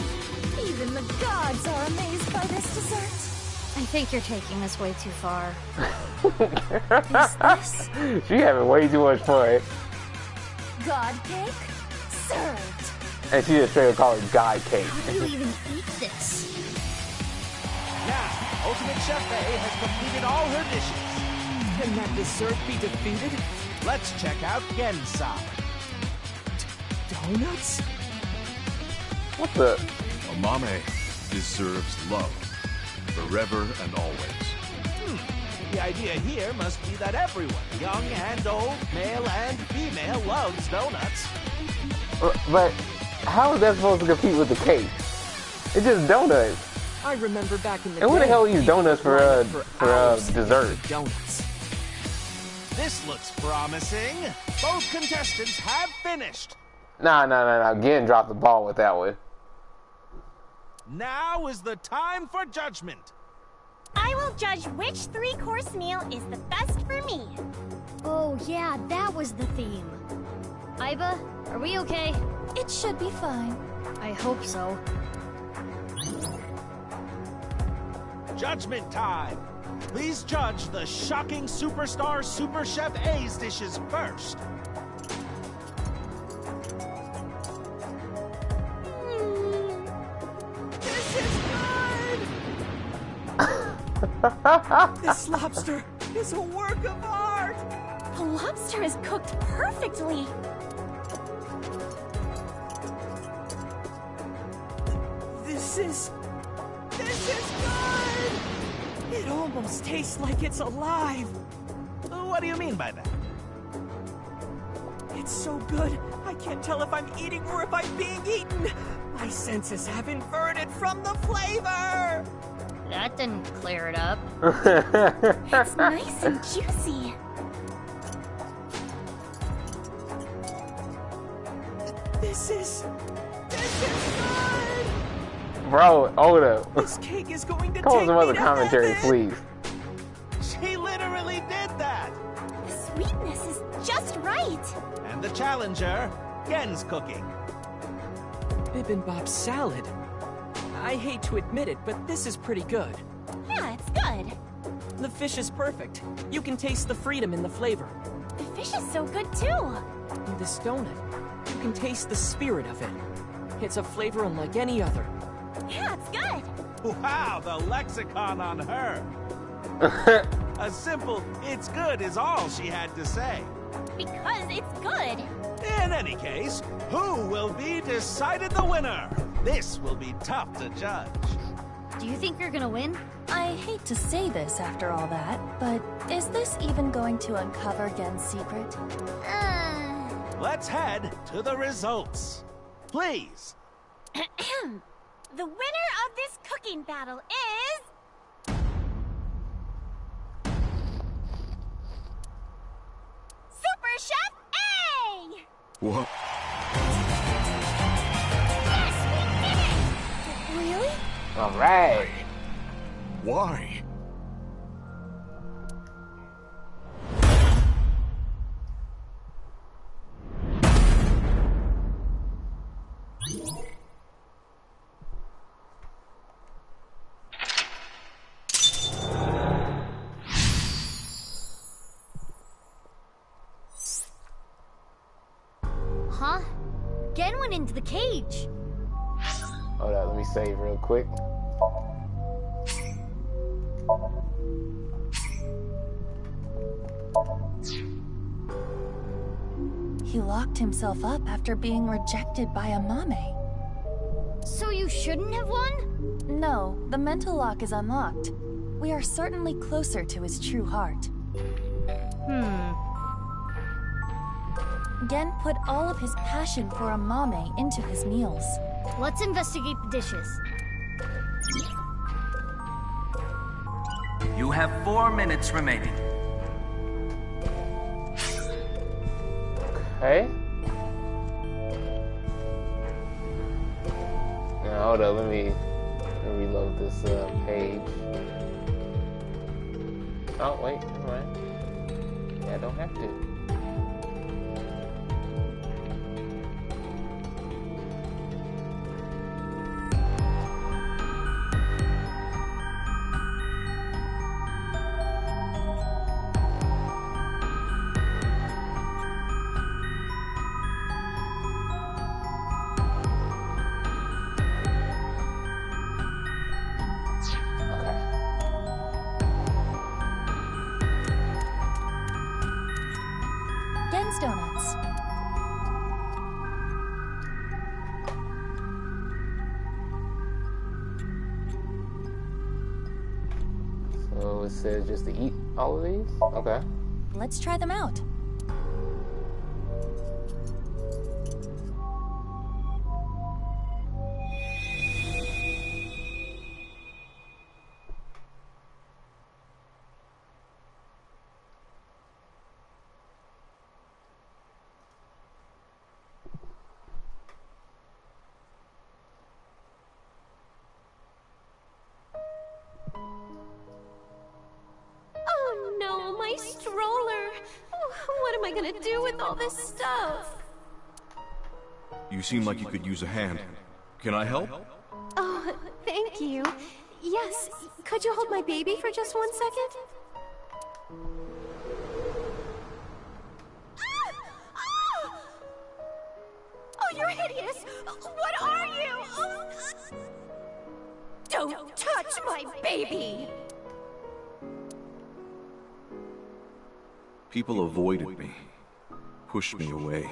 Speaker 2: Even the gods are amazed by this dessert.
Speaker 3: I think you're taking this way too far.
Speaker 1: She having way too much fun.
Speaker 2: God cake? Served.
Speaker 1: And she just straight up call it God Cake.
Speaker 3: How do you even eat this?
Speaker 5: Now, Ultimate Chef A has completed all her dishes.
Speaker 17: Can that dessert be defeated?
Speaker 5: Let's check out Gen's side.
Speaker 17: Donuts?
Speaker 1: What the?
Speaker 18: Omame deserves love, forever and always.
Speaker 5: The idea here must be that everyone, young and old, male and female, loves donuts.
Speaker 1: But how is that supposed to compete with the cake? It's just donuts.
Speaker 17: I remember back in the
Speaker 1: And who the
Speaker 17: day,
Speaker 1: hell eats
Speaker 17: people
Speaker 1: donuts for
Speaker 17: hours
Speaker 1: dessert?
Speaker 17: Donuts.
Speaker 5: This looks promising. Both contestants have finished.
Speaker 1: Nah. Again, dropped the ball with that one.
Speaker 5: Now is the time for judgment.
Speaker 8: I will judge which three-course meal is the best for me.
Speaker 3: Oh yeah, that was the theme. Iba, are we okay?
Speaker 2: It should be fine.
Speaker 3: I hope so.
Speaker 5: Judgment time. Please judge the shocking superstar Super Chef A's dishes first.
Speaker 17: This is good! This lobster is a work of art!
Speaker 8: The lobster is cooked perfectly.
Speaker 17: This is good! It almost tastes like it's alive.
Speaker 5: What do you mean by that?
Speaker 17: It's so good, I can't tell if I'm eating or if I'm being eaten. My senses have inverted from the flavor.
Speaker 3: That didn't clear it up.
Speaker 8: It's nice and juicy.
Speaker 17: This is good.
Speaker 1: Bro, hold up.
Speaker 17: This cake is going to
Speaker 1: Come
Speaker 17: take
Speaker 1: on, some other
Speaker 17: me to
Speaker 1: commentary,
Speaker 17: heaven.
Speaker 1: please.
Speaker 5: She literally did that.
Speaker 8: The sweetness is just right.
Speaker 5: And the challenger, Gen's cooking.
Speaker 17: Bibimbap salad. I hate to admit it, but this is pretty good.
Speaker 8: Yeah, it's good.
Speaker 17: The fish is perfect. You can taste the freedom in the flavor.
Speaker 8: The fish is so good too.
Speaker 17: In this donut, you can taste the spirit of it. It's a flavor unlike any other.
Speaker 8: Yeah, it's good.
Speaker 5: Wow, the lexicon on her. A simple, it's good is all she had to say.
Speaker 8: Because it's good.
Speaker 5: In any case, who will be decided the winner? This will be tough to judge.
Speaker 3: Do you think you're gonna win?
Speaker 2: I hate to say this after all that, but is this even going to uncover Gen's secret?
Speaker 5: Let's head to the results. Please.
Speaker 8: The winner of this cooking battle is... Super Chef A!
Speaker 18: What?
Speaker 8: Yes, we did it!
Speaker 2: Really?
Speaker 1: All right.
Speaker 18: Why?
Speaker 3: Huh? Gen went into the cage.
Speaker 1: Hold up, let me save real quick.
Speaker 2: He locked himself up after being rejected by a mame.
Speaker 3: So you shouldn't have won?
Speaker 2: No, the mental lock is unlocked. We are certainly closer to his true heart. Gen put all of his passion for a mame into his meals.
Speaker 3: Let's investigate the dishes.
Speaker 9: You have 4 minutes remaining.
Speaker 1: Okay. Now, hold up, let me reload this page. Oh, wait, never mind. Yeah, I don't have to.
Speaker 2: Gen's donuts.
Speaker 1: So it says just to eat all of these? Okay.
Speaker 2: Let's try them out.
Speaker 16: Oh no, my stroller! What am I gonna do with all this stuff?
Speaker 18: You seem like you could use a hand. Can I help?
Speaker 16: Oh, thank you. Yes, could you hold my baby for just 1 second? Oh, you're hideous! What are you? Don't touch my baby!
Speaker 15: People avoided me, pushed me away.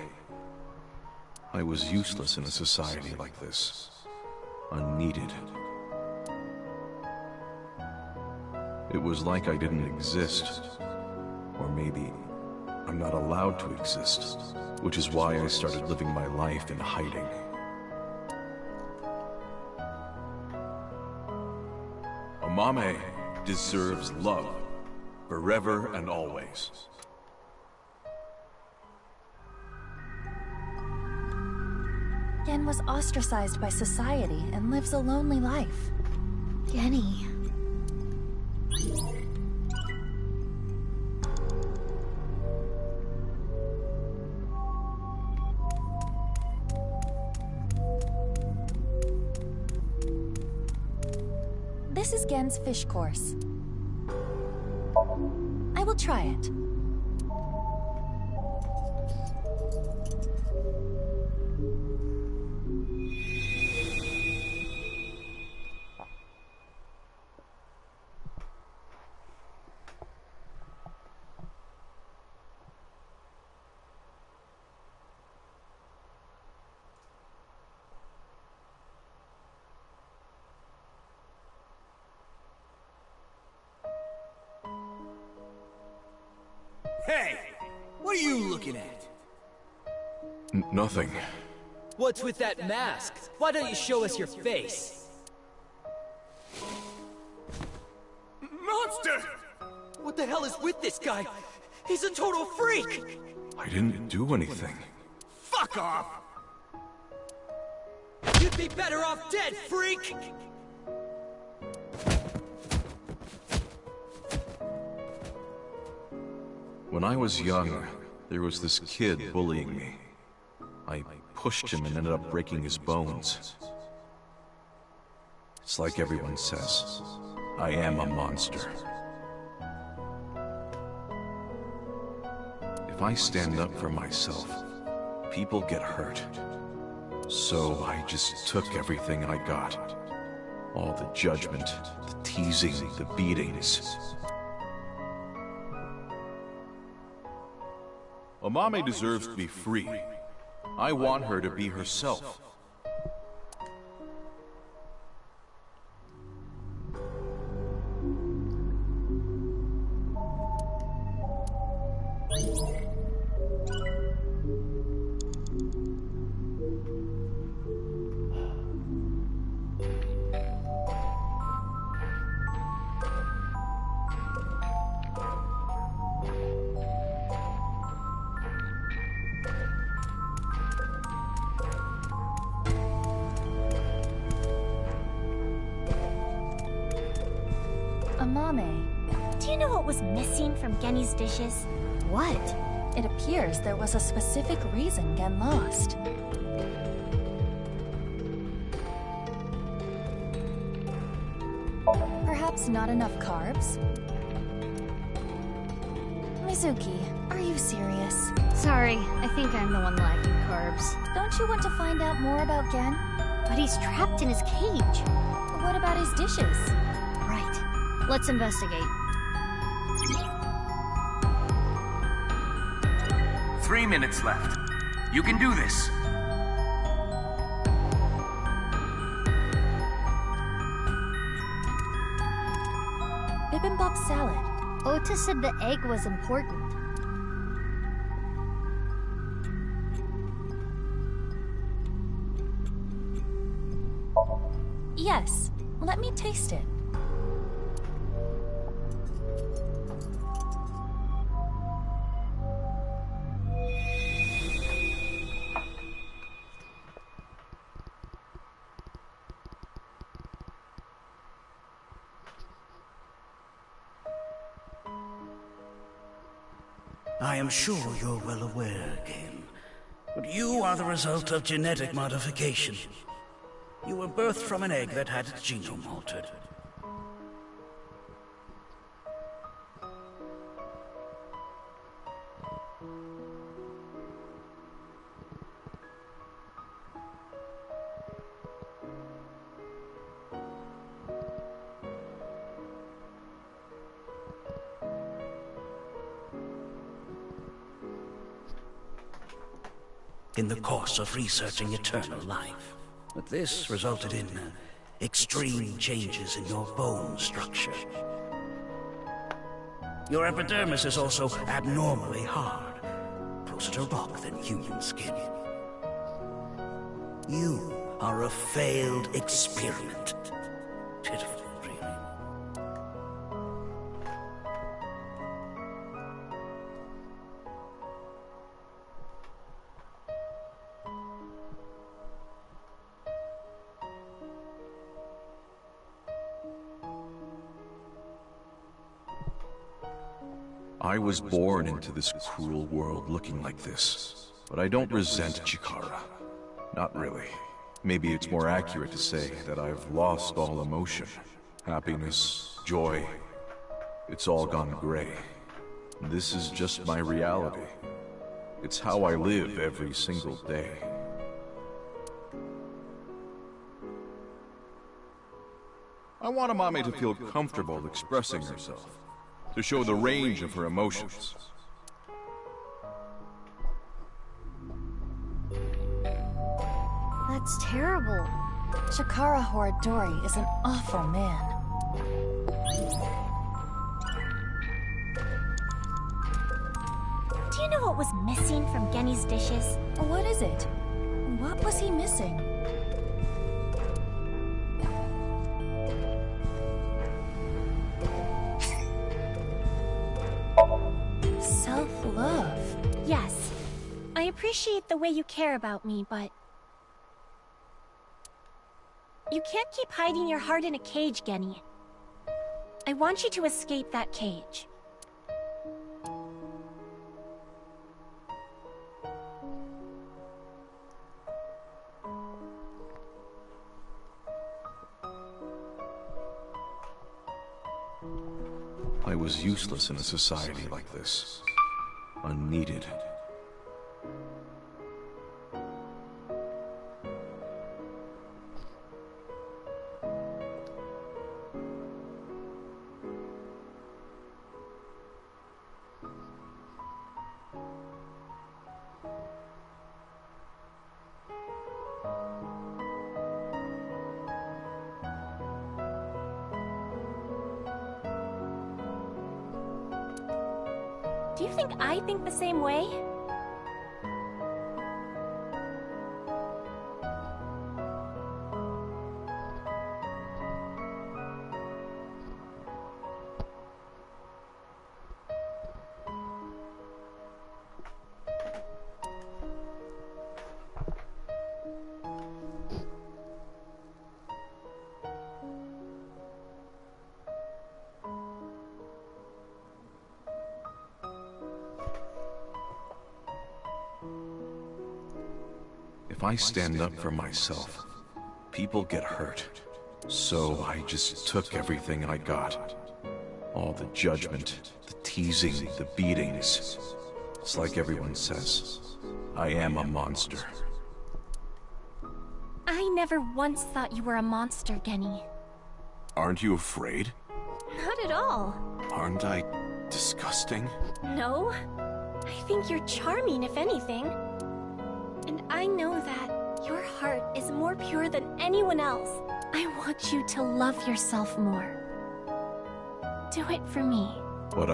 Speaker 15: I was useless in a society like this, unneeded. It was like I didn't exist, or maybe I'm not allowed to exist, which is why I started living my life in hiding.
Speaker 18: A mame deserves love, forever and always.
Speaker 2: Gen was ostracized by society and lives a lonely life.
Speaker 3: Genny.
Speaker 2: This is Gen's fish course. I will try it.
Speaker 19: Hey! What are you looking at?
Speaker 15: Nothing.
Speaker 19: What's with that mask? Why don't you show us your face? Monster! What the hell is with this guy? He's a total freak!
Speaker 15: I didn't do anything.
Speaker 19: Fuck off! You'd be better off dead, freak!
Speaker 18: When I was young, there was this kid bullying me. I pushed him and ended up breaking his bones. It's like everyone says, I am a monster. If I stand up for myself, people get hurt. So I just took everything I got. All the judgment, the teasing, the beatings. Amame deserves to be free. I want her to be herself.
Speaker 2: Amame,
Speaker 16: do you know what was missing from Genny's dishes?
Speaker 2: What? It appears there was a specific reason Gen lost. Perhaps not enough carbs? Mizuki, are you serious?
Speaker 3: Sorry, I think I'm the one lacking carbs.
Speaker 2: Don't you want to find out more about Gen?
Speaker 3: But he's trapped in his cage.
Speaker 2: What about his dishes?
Speaker 3: Right. Let's investigate.
Speaker 20: 3 minutes left. You can do this.
Speaker 2: Bibimbap salad.
Speaker 3: Ota said the egg was important.
Speaker 2: Yes, let me taste it.
Speaker 21: I am sure you're well aware, Gen, but you are the result of genetic modification. You were birthed from an egg that had its genome altered. In the course of researching eternal life. But this resulted in extreme changes in your bone structure. Your epidermis is also abnormally hard, closer to rock than human skin. You are a failed experiment. Pitiful, really.
Speaker 18: I was born into this cruel world looking like this, but I don't resent Chikara. Not really. Maybe it's more accurate to say that I've lost all emotion. Happiness, joy, it's all gone gray. This is just my reality. It's how I live every single day. I want Amame to feel comfortable expressing herself, to show the range of her emotions.
Speaker 3: That's terrible.
Speaker 2: Chikara Horadori is an awful man.
Speaker 16: Do you know what was missing from Genny's dishes?
Speaker 2: What is it? What was he missing? Self-love.
Speaker 16: Yes. I appreciate the way you care about me, but... you can't keep hiding your heart in a cage, Genny. I want you to escape that cage.
Speaker 18: useless in a society like this. Unneeded.
Speaker 16: Do you think I think the same way?
Speaker 18: If I stand up for myself, people get hurt. So I just took everything I got. All the judgment, the teasing, the beatings. It's like everyone says, I am a monster.
Speaker 16: I never once thought you were a monster, Genny.
Speaker 15: Aren't you afraid?
Speaker 16: Not at all.
Speaker 15: Aren't I disgusting?
Speaker 16: No. I think you're charming, if anything. And I know that your heart is more pure than anyone else. I want you to love yourself more. Do it for me.
Speaker 18: But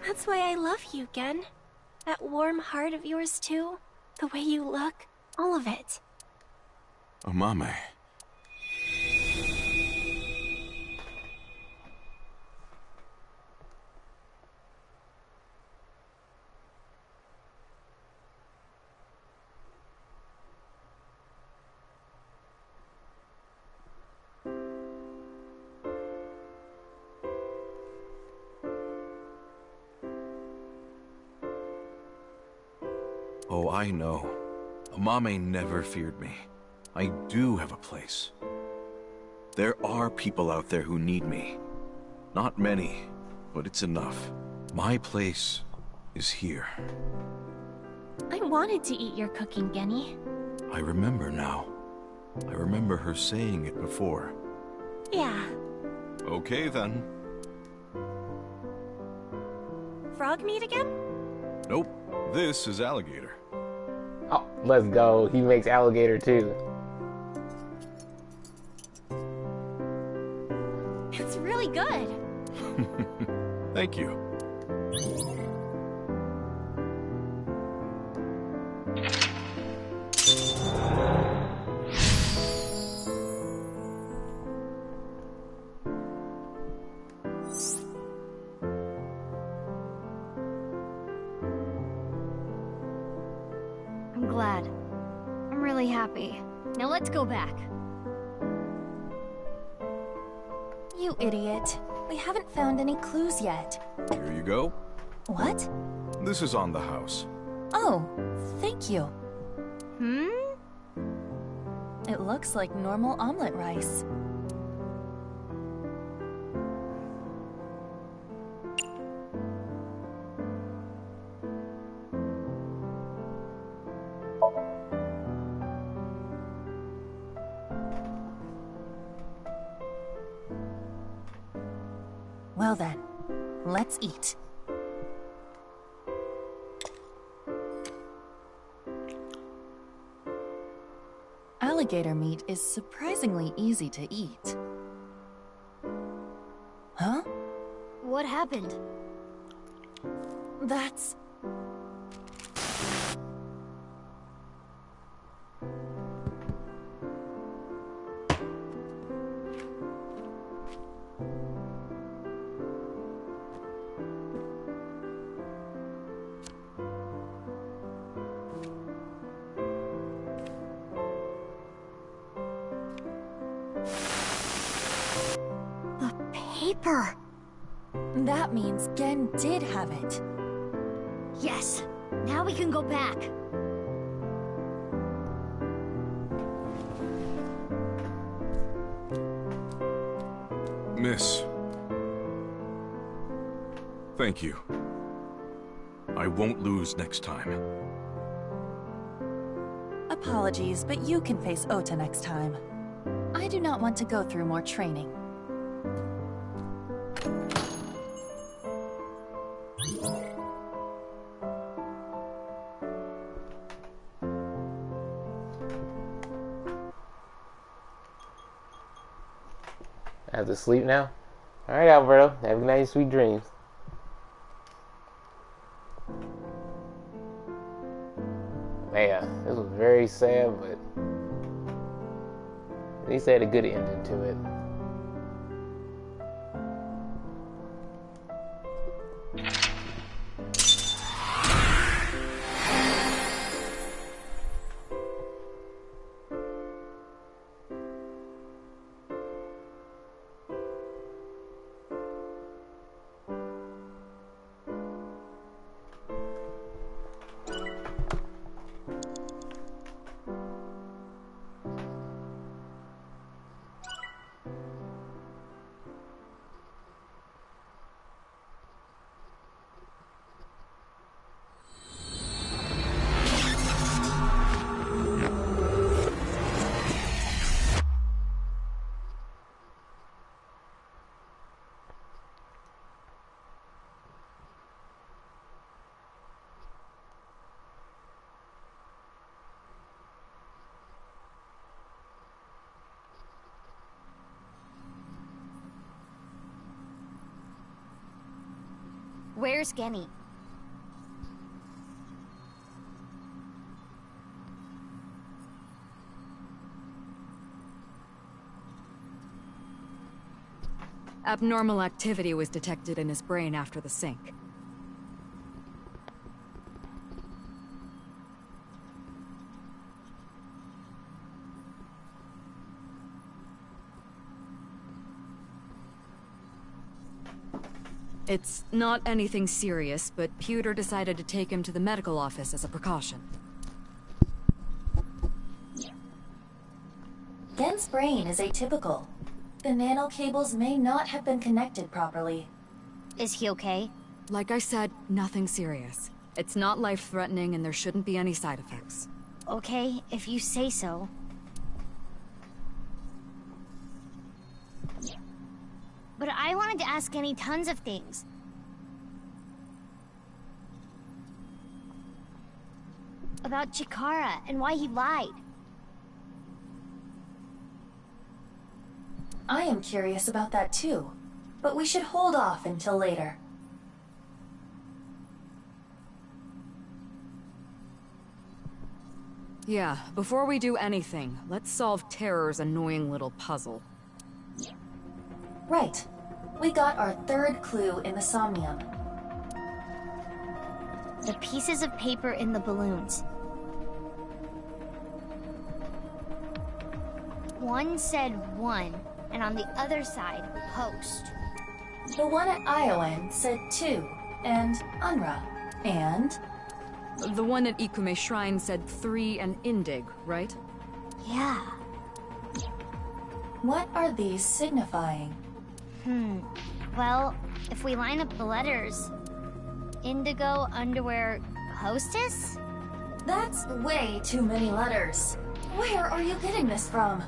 Speaker 16: That's why I love you, Gen. That warm heart of yours, too. The way you look. All of it.
Speaker 15: Amame.
Speaker 18: Oh, I know. Amame never feared me. I do have a place. There are people out there who need me. Not many, but it's enough. My place is here.
Speaker 16: I wanted to eat your cooking, Genny.
Speaker 18: I remember now. I remember her saying it before.
Speaker 16: Yeah.
Speaker 18: Okay, then.
Speaker 16: Frog meat again?
Speaker 18: Nope. This is alligator.
Speaker 1: Oh, let's go. He makes alligator too.
Speaker 16: It's really good.
Speaker 18: Thank you.
Speaker 3: I'm glad. I'm really happy. Now let's go back.
Speaker 2: You idiot. We haven't found any clues yet.
Speaker 18: Here you go.
Speaker 2: What?
Speaker 18: This is on the house.
Speaker 2: Oh, thank you.
Speaker 3: Hmm?
Speaker 2: It looks like normal omelet rice. Well then, let's eat. Alligator meat is surprisingly easy to eat. Huh?
Speaker 3: What happened?
Speaker 2: That's...
Speaker 3: Paper!
Speaker 2: That means Gen did have it.
Speaker 3: Yes! Now we can go back.
Speaker 18: Miss, Thank you. I won't lose next time.
Speaker 2: Apologies, but you can face Ota next time. I do not want to go through more training.
Speaker 1: I have to sleep now? Alright, Alberto. Have a nice, sweet dreams. Man, this was very sad, but at least they had a good ending to it.
Speaker 3: Where's Genny?
Speaker 4: Abnormal activity was detected in his brain after the sync. It's not anything serious, but Pewter decided to take him to the medical office as a precaution.
Speaker 2: Gen's brain is atypical. The nanocables may not have been connected properly.
Speaker 3: Is he okay?
Speaker 4: Like I said, nothing serious. It's not life-threatening and there shouldn't be any side effects.
Speaker 3: Okay, if you say so. But I wanted to ask Genny tons of things. About Chikara and why he lied.
Speaker 2: I am curious about that too, but we should hold off until later.
Speaker 4: Yeah, before we do anything, let's solve Terror's annoying little puzzle.
Speaker 2: Right. We got our third clue in the Somnium.
Speaker 3: The pieces of paper in the balloons. One said 1, and on the other side, post.
Speaker 2: The one at Iowan said 2, and Unra. And?
Speaker 4: The one at Ikume Shrine said 3 and Indig, right?
Speaker 3: Yeah.
Speaker 2: What are these signifying?
Speaker 3: Well, if we line up the letters... Indigo, underwear, hostess?
Speaker 2: That's way too many letters. Where are you getting this from?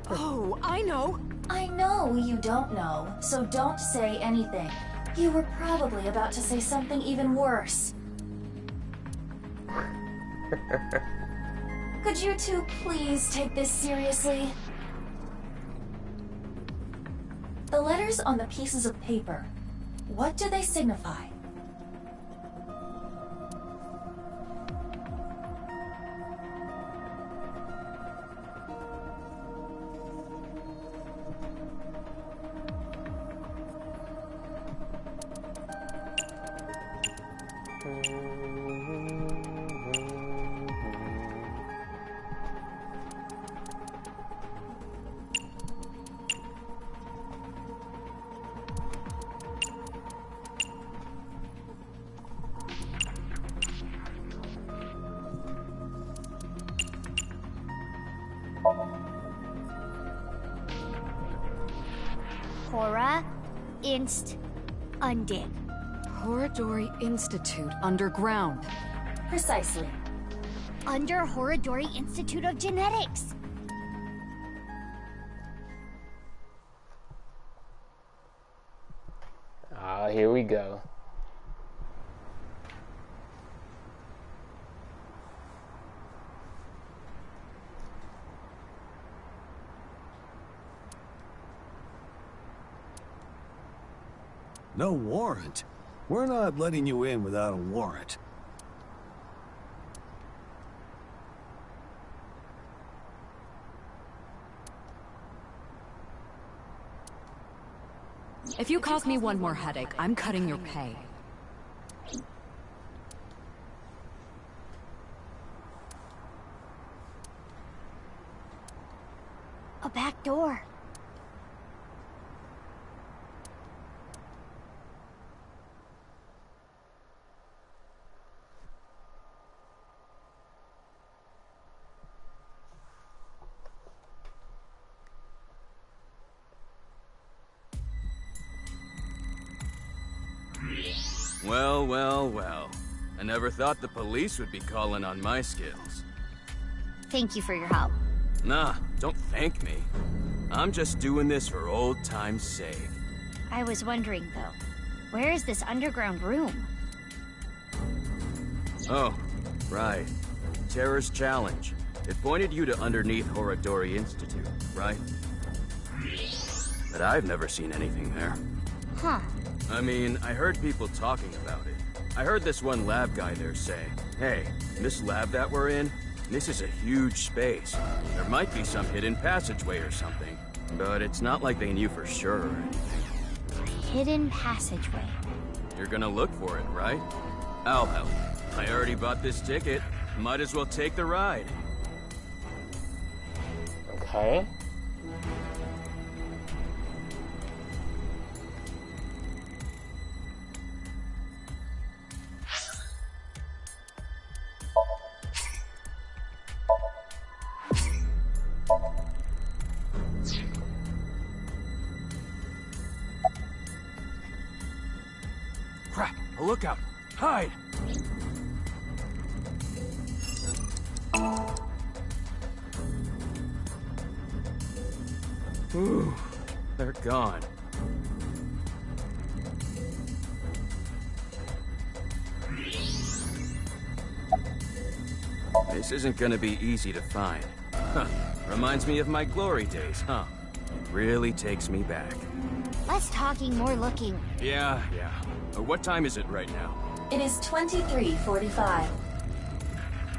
Speaker 4: Oh, I know!
Speaker 2: I know you don't know, so don't say anything. You were probably about to say something even worse. Could you two please take this seriously? The letters on the pieces of paper, what do they signify?
Speaker 3: Hora, Inst, Undig.
Speaker 4: Horadori Institute underground.
Speaker 2: Precisely.
Speaker 3: Under Horadori Institute of Genetics.
Speaker 1: Ah, here we go.
Speaker 12: No warrant? We're not letting you in without a warrant.
Speaker 4: If you cause me one more headache, I'm cutting your pay.
Speaker 3: A back door.
Speaker 11: Well, well, well. I never thought the police would be calling on my skills.
Speaker 3: Thank you for your help.
Speaker 11: Nah, don't thank me. I'm just doing this for old time's sake.
Speaker 3: I was wondering, though, where is this underground room?
Speaker 11: Oh, right. Terror's Challenge. It pointed you to underneath Horadori Institute, right? But I've never seen anything there.
Speaker 3: Huh.
Speaker 11: I mean, I heard people talking about it. I heard this one lab guy there say, hey, this lab that we're in, this is a huge space. There might be some hidden passageway or something, but it's not like they knew for sure or anything.
Speaker 3: Hidden passageway.
Speaker 11: You're gonna look for it, right? I'll help. I already bought this ticket. Might as well take the ride.
Speaker 1: Okay.
Speaker 11: Crap, a lookout. Hide! Ooh, they're gone. This isn't gonna be easy to find. Huh. Reminds me of my glory days, huh? It really takes me back.
Speaker 3: Less talking, more looking.
Speaker 11: Yeah. What time is it right now?
Speaker 2: It is 23:45.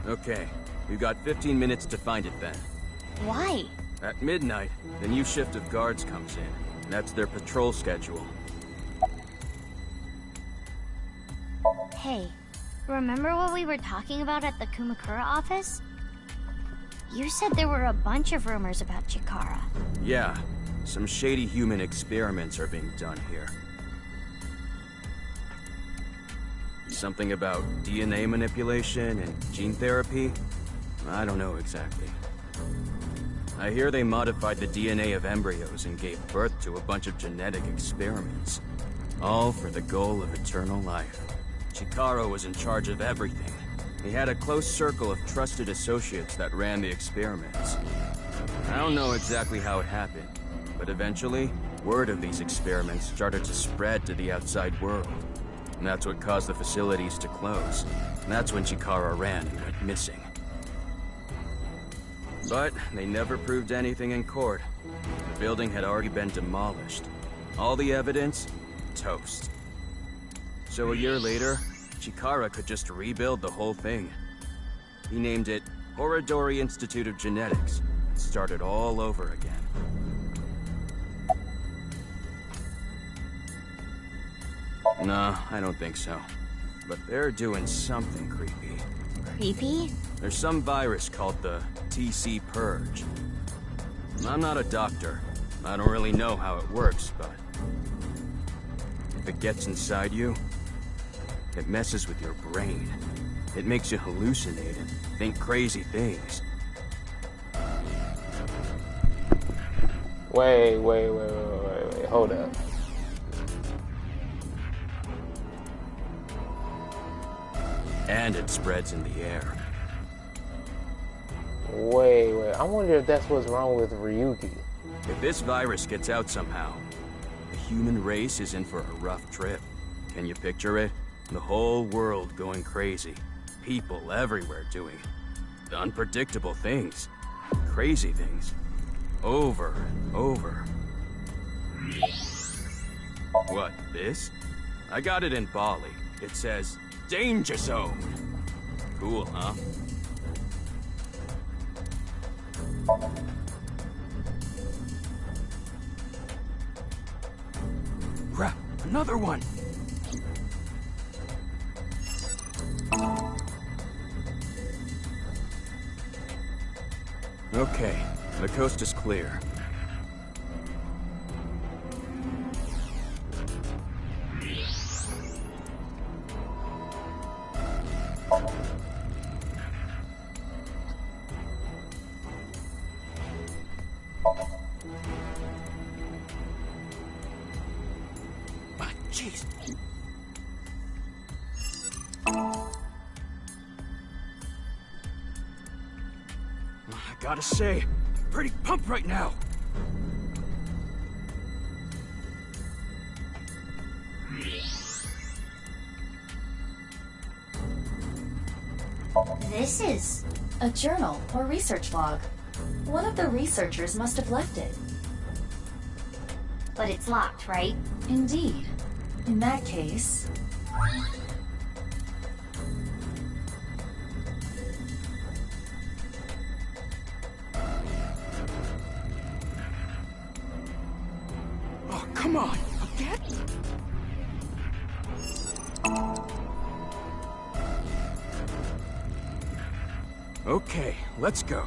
Speaker 11: Okay, we've got 15 minutes to find it then.
Speaker 3: Why?
Speaker 11: At midnight, the new shift of guards comes in. That's their patrol schedule.
Speaker 3: Hey, remember what we were talking about at the Kumakura office? You said there were a bunch of rumors about Chikara.
Speaker 11: Yeah, some shady human experiments are being done here. Something about DNA manipulation and gene therapy? I don't know exactly. I hear they modified the DNA of embryos and gave birth to a bunch of genetic experiments. All for the goal of eternal life. Chikara was in charge of everything. He had a close circle of trusted associates that ran the experiments. I don't know exactly how it happened, but eventually, word of these experiments started to spread to the outside world. And that's what caused the facilities to close. And that's when Chikara ran and went missing. But they never proved anything in court. The building had already been demolished. All the evidence, toast. So a year later, Chikara could just rebuild the whole thing. He named it Horadori Institute of Genetics and started all over again. Nah, I don't think so. But they're doing something creepy.
Speaker 3: Creepy?
Speaker 11: There's some virus called the TC Purge. I'm not a doctor. I don't really know how it works, but if it gets inside you, it messes with your brain. It makes you hallucinate and think crazy things.
Speaker 1: Wait, hold up.
Speaker 11: And it spreads in the air.
Speaker 1: Wait. I wonder if that's what's wrong with Ryuki.
Speaker 11: If this virus gets out somehow, the human race is in for a rough trip. Can you picture it? The whole world going crazy. People everywhere doing unpredictable things. Crazy things. Over and over. What, this? I got it in Bali. It says, Danger Zone. Cool, huh? Crap, another one! Okay, the coast is clear. Jeez. I gotta say, pretty pumped right now.
Speaker 3: This is
Speaker 2: a journal or research log. One of the researchers must have left it.
Speaker 3: But it's locked, right?
Speaker 2: Indeed. In that case...
Speaker 11: Oh, come on! Again? Okay, let's go.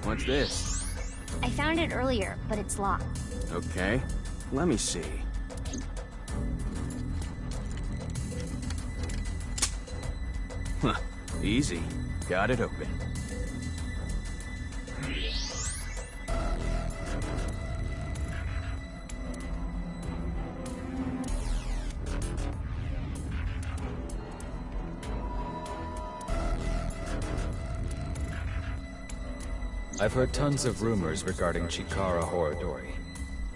Speaker 11: What's this?
Speaker 3: I found it earlier, but it's locked.
Speaker 11: Okay, let me see. Huh, easy. Got it open.
Speaker 6: I've heard tons of rumors regarding Chikara Horadori,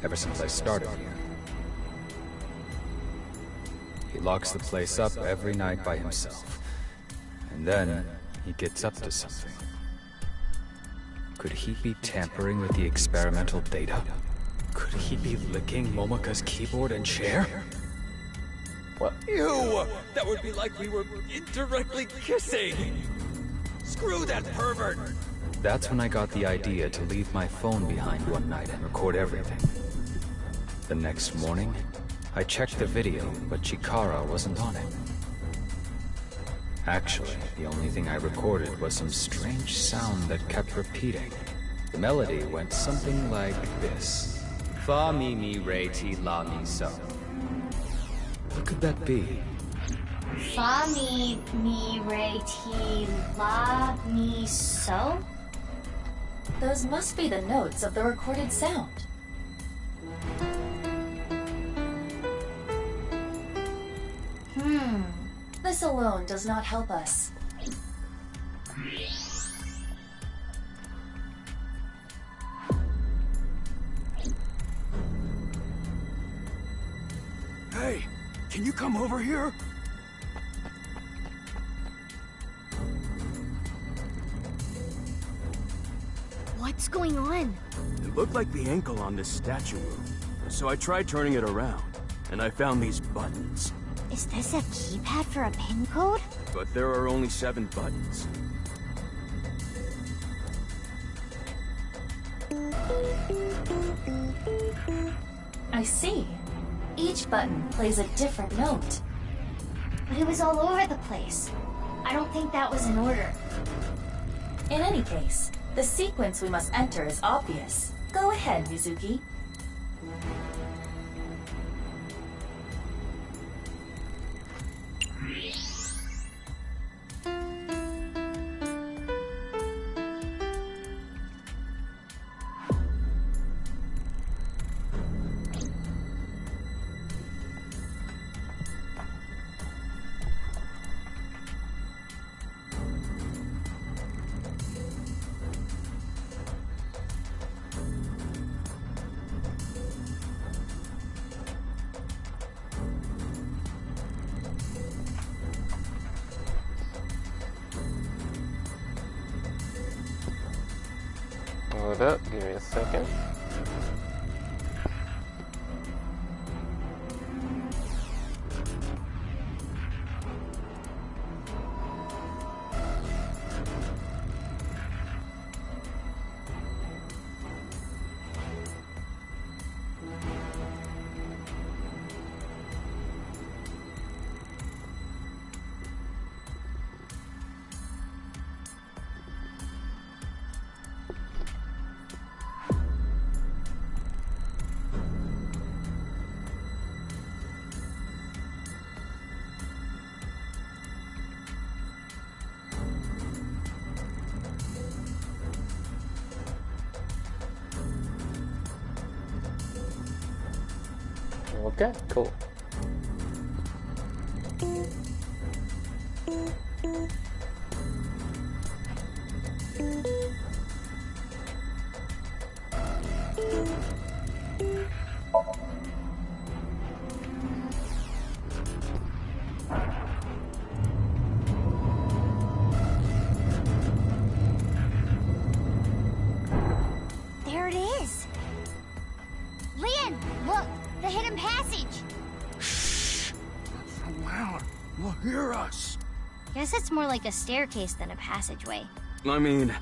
Speaker 6: ever since I started here. He locks the place up every night by himself, and then he gets up to something. Could he be tampering with the experimental data? Could he be licking Momoka's keyboard and chair?
Speaker 1: What?
Speaker 19: Ew! That would be like we were indirectly kissing! Screw that pervert!
Speaker 6: That's when I got the idea to leave my phone behind one night and record everything. The next morning, I checked the video, but Chikara wasn't on it. Actually, the only thing I recorded was some strange sound that kept repeating. The melody went something like this. Fa mi mi re ti la mi so. What could that be?
Speaker 3: Fa mi re ti la mi so?
Speaker 2: Those must be the notes of the recorded sound. This alone does not help us.
Speaker 11: Hey, can you come over here?
Speaker 3: What's going on?
Speaker 11: It looked like the ankle on this statue moved, so I tried turning it around, and I found these buttons.
Speaker 3: Is this a keypad for a pin code?
Speaker 11: But there are only 7 buttons.
Speaker 2: I see. Each button plays a different note.
Speaker 3: But it was all over the place. I don't think that was in order.
Speaker 2: In any case, the sequence we must enter is obvious. Go ahead, Mizuki.
Speaker 1: Hold up, give me a second. Okay, cool.
Speaker 3: There it is! Leon, look! The hidden passage!
Speaker 12: So loud. We'll hear us.
Speaker 3: Guess it's more like a staircase than a passageway.
Speaker 11: I mean,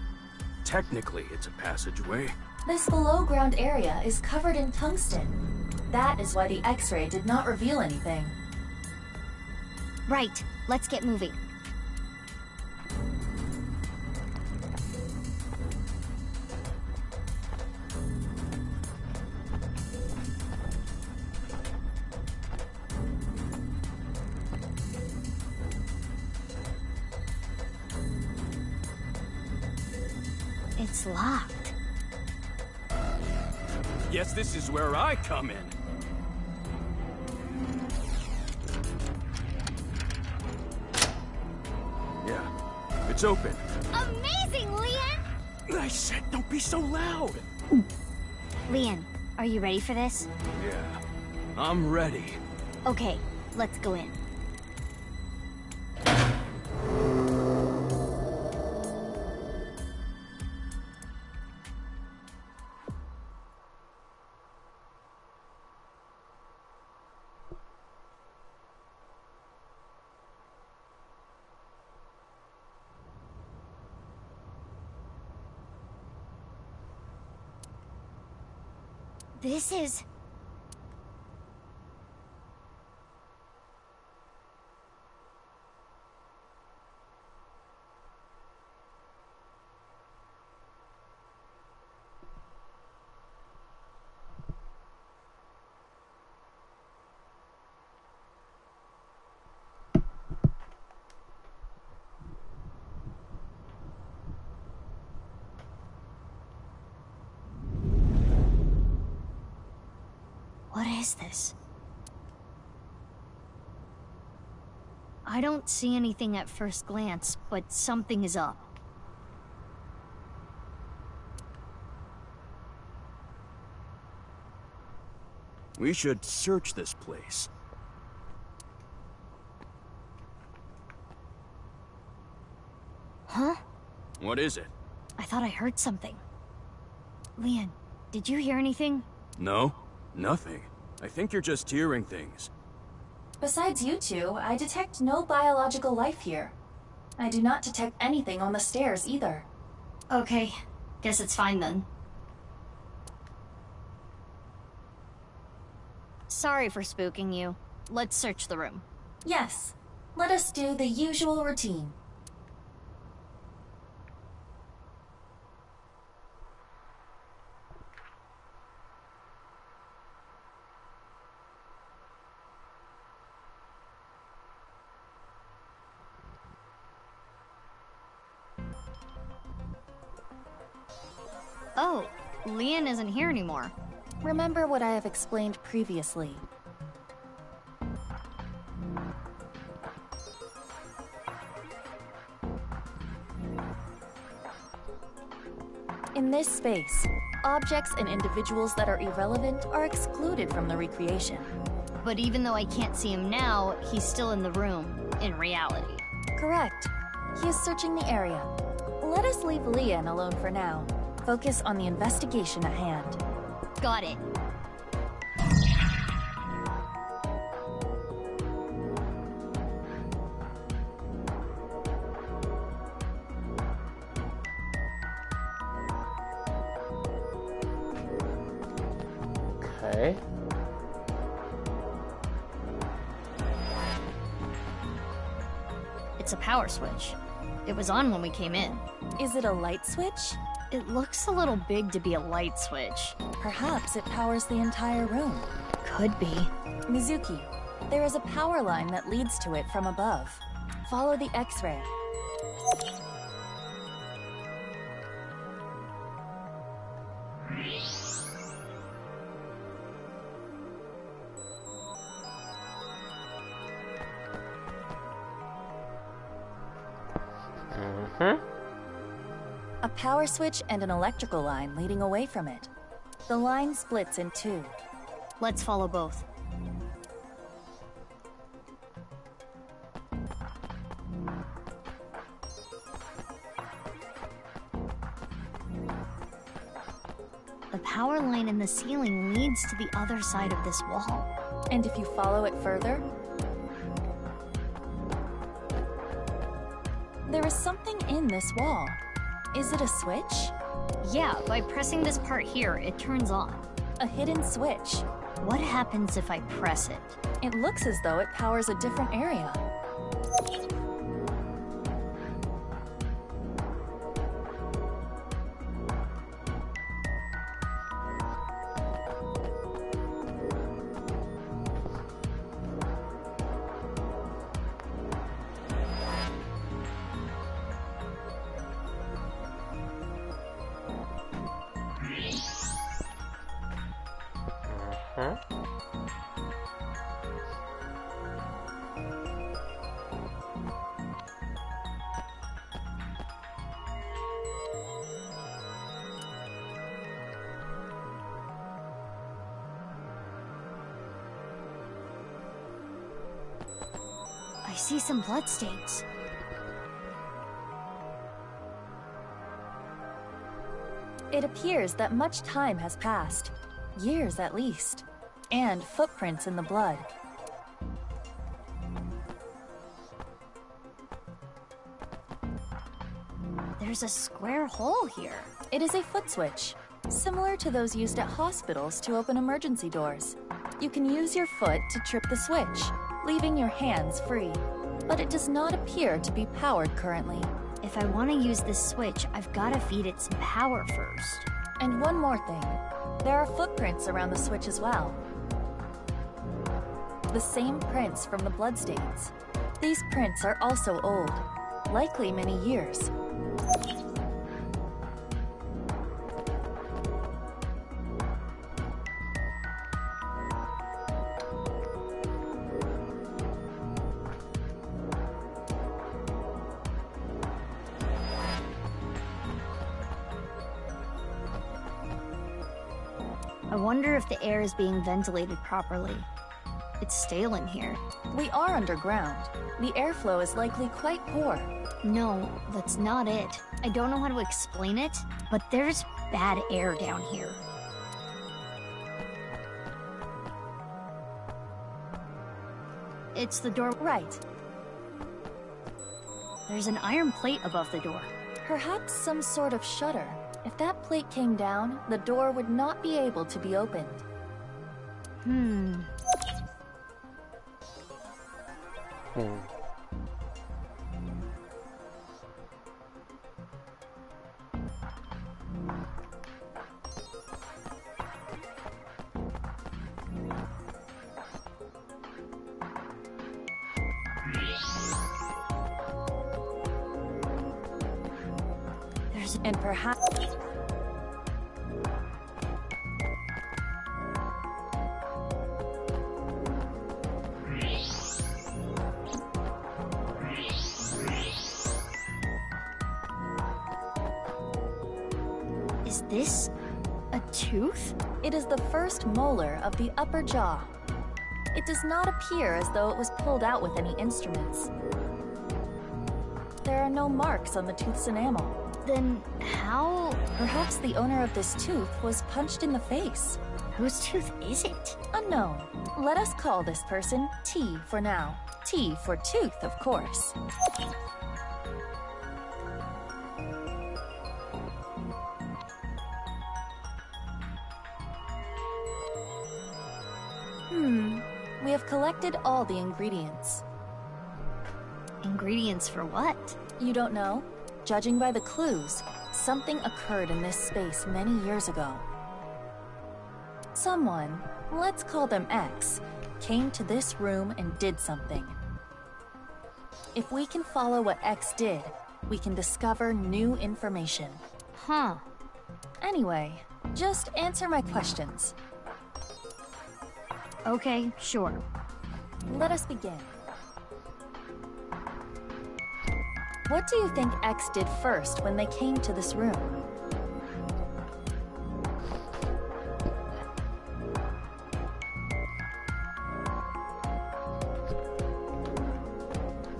Speaker 11: technically it's a passageway.
Speaker 2: This below-ground area is covered in tungsten. That is why the X-ray did not reveal anything.
Speaker 3: Right, let's get moving. It's locked.
Speaker 11: Guess this is where I come in. Yeah, it's open.
Speaker 3: Amazing, Leon!
Speaker 11: I said don't be so loud.
Speaker 3: Leon, are you ready for this?
Speaker 11: Yeah, I'm ready.
Speaker 3: Okay, let's go in. This is... What is this? I don't see anything at first glance, but something is up.
Speaker 11: We should search this place.
Speaker 3: Huh?
Speaker 11: What is it?
Speaker 3: I thought I heard something. Leon, did you hear anything?
Speaker 11: No, nothing. I think you're just hearing things.
Speaker 2: Besides you two, I detect no biological life here. I do not detect anything on the stairs either.
Speaker 3: Okay, guess it's fine then. Sorry for spooking you. Let's search the room.
Speaker 2: Yes, let us do the usual routine.
Speaker 3: Oh, Leon isn't here anymore.
Speaker 2: Remember what I have explained previously. In this space, objects and individuals that are irrelevant are excluded from the recreation.
Speaker 3: But even though I can't see him now, he's still in the room, in reality.
Speaker 2: Correct. He is searching the area. Let us leave Leon alone for now. Focus on the investigation at hand.
Speaker 3: Got it.
Speaker 1: Okay.
Speaker 3: It's a power switch. It was on when we came in.
Speaker 2: Is it a light switch?
Speaker 3: It looks a little big to be a light switch.
Speaker 2: Perhaps it powers the entire room.
Speaker 3: Could be.
Speaker 2: Mizuki, there is a power line that leads to it from above. Follow the X-ray. A power switch and an electrical line leading away from it. The line splits in two.
Speaker 3: Let's follow both. The power line in the ceiling leads to the other side of this wall.
Speaker 2: And if you follow it further, there is something in this wall. Is it a switch?
Speaker 3: Yeah, by pressing this part here, it turns on.
Speaker 2: A hidden switch.
Speaker 3: What happens if I press it?
Speaker 2: It looks as though it powers a different area.
Speaker 3: I see some bloodstains.
Speaker 2: It appears that much time has passed. Years at least. And footprints in the blood.
Speaker 3: There's a square hole here.
Speaker 2: It is a foot switch, similar to those used at hospitals to open emergency doors. You can use your foot to trip the switch, leaving your hands free. But it does not appear to be powered currently.
Speaker 3: If I want to use this switch, I've got to feed it some power first.
Speaker 2: And one more thing. There are footprints around the switch as well. The same prints from the bloodstains. These prints are also old, likely many years.
Speaker 3: I wonder if the air is being ventilated properly. It's stale in here.
Speaker 2: We are underground. The airflow is likely quite poor.
Speaker 3: No, that's not it. I don't know how to explain it, but there's bad air down here. It's the door.
Speaker 2: Right.
Speaker 3: There's an iron plate above the door.
Speaker 2: Perhaps some sort of shutter. If that plate came down, the door would not be able to be opened. And perhaps...
Speaker 3: this a tooth?
Speaker 2: It is the first molar of the upper jaw. It does not appear as though it was pulled out with any instruments. There are no marks on the tooth's enamel.
Speaker 3: Then how?
Speaker 2: Perhaps the owner of this tooth was punched in the face.
Speaker 3: Whose tooth is it?
Speaker 2: Unknown. Let us call this person T for now. T for tooth, of course. We have collected all the ingredients.
Speaker 3: Ingredients for what?
Speaker 2: You don't know? Judging by the clues, something occurred in this space many years ago. Someone, let's call them X, came to this room and did something. If we can follow what X did, we can discover new information.
Speaker 3: Huh.
Speaker 2: Anyway, just answer my questions.
Speaker 3: Okay, sure.
Speaker 2: Let us begin. What do you think X did first when they came to this room?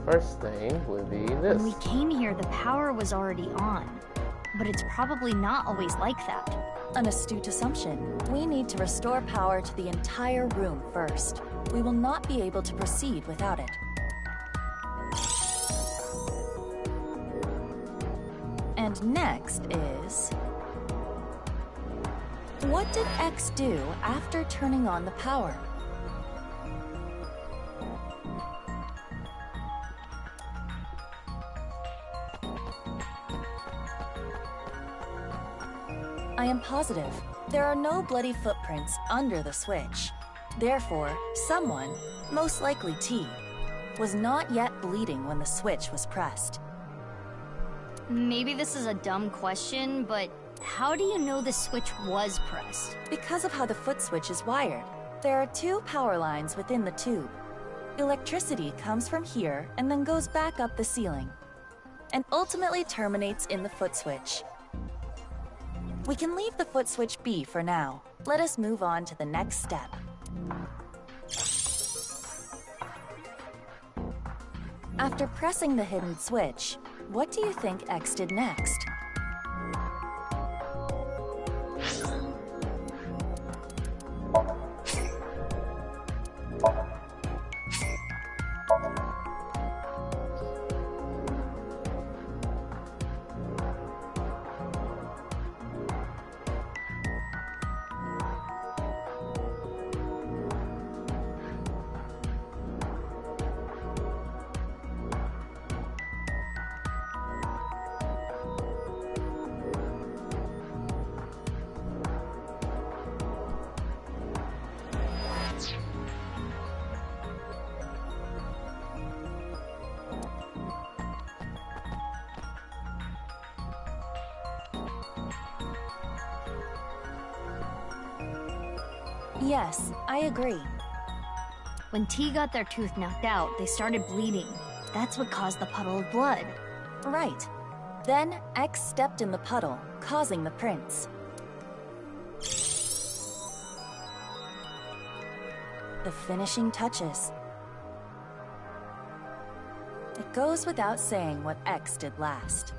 Speaker 1: First thing would be this.
Speaker 3: When we came here, the power was already on. But it's probably not always like that.
Speaker 2: An astute assumption. We need to restore power to the entire room first. We will not be able to proceed without it. And next is... what did X do after turning on the power? I am positive. There are no bloody footprints under the switch. Therefore, someone, most likely T, was not yet bleeding when the switch was pressed.
Speaker 3: Maybe this is a dumb question, but how do you know the switch was pressed?
Speaker 2: Because of how the foot switch is wired. There are two power lines within the tube. Electricity comes from here and then goes back up the ceiling, and ultimately terminates in the foot switch. We can leave the foot switch be for now. Let us move on to the next step. After pressing the hidden switch, what do you think X did next? Yes, I agree.
Speaker 3: When T got their tooth knocked out, they started bleeding. That's what caused the puddle of blood.
Speaker 2: Right. Then X stepped in the puddle, causing the prints. The finishing touches. It goes without saying what X did last.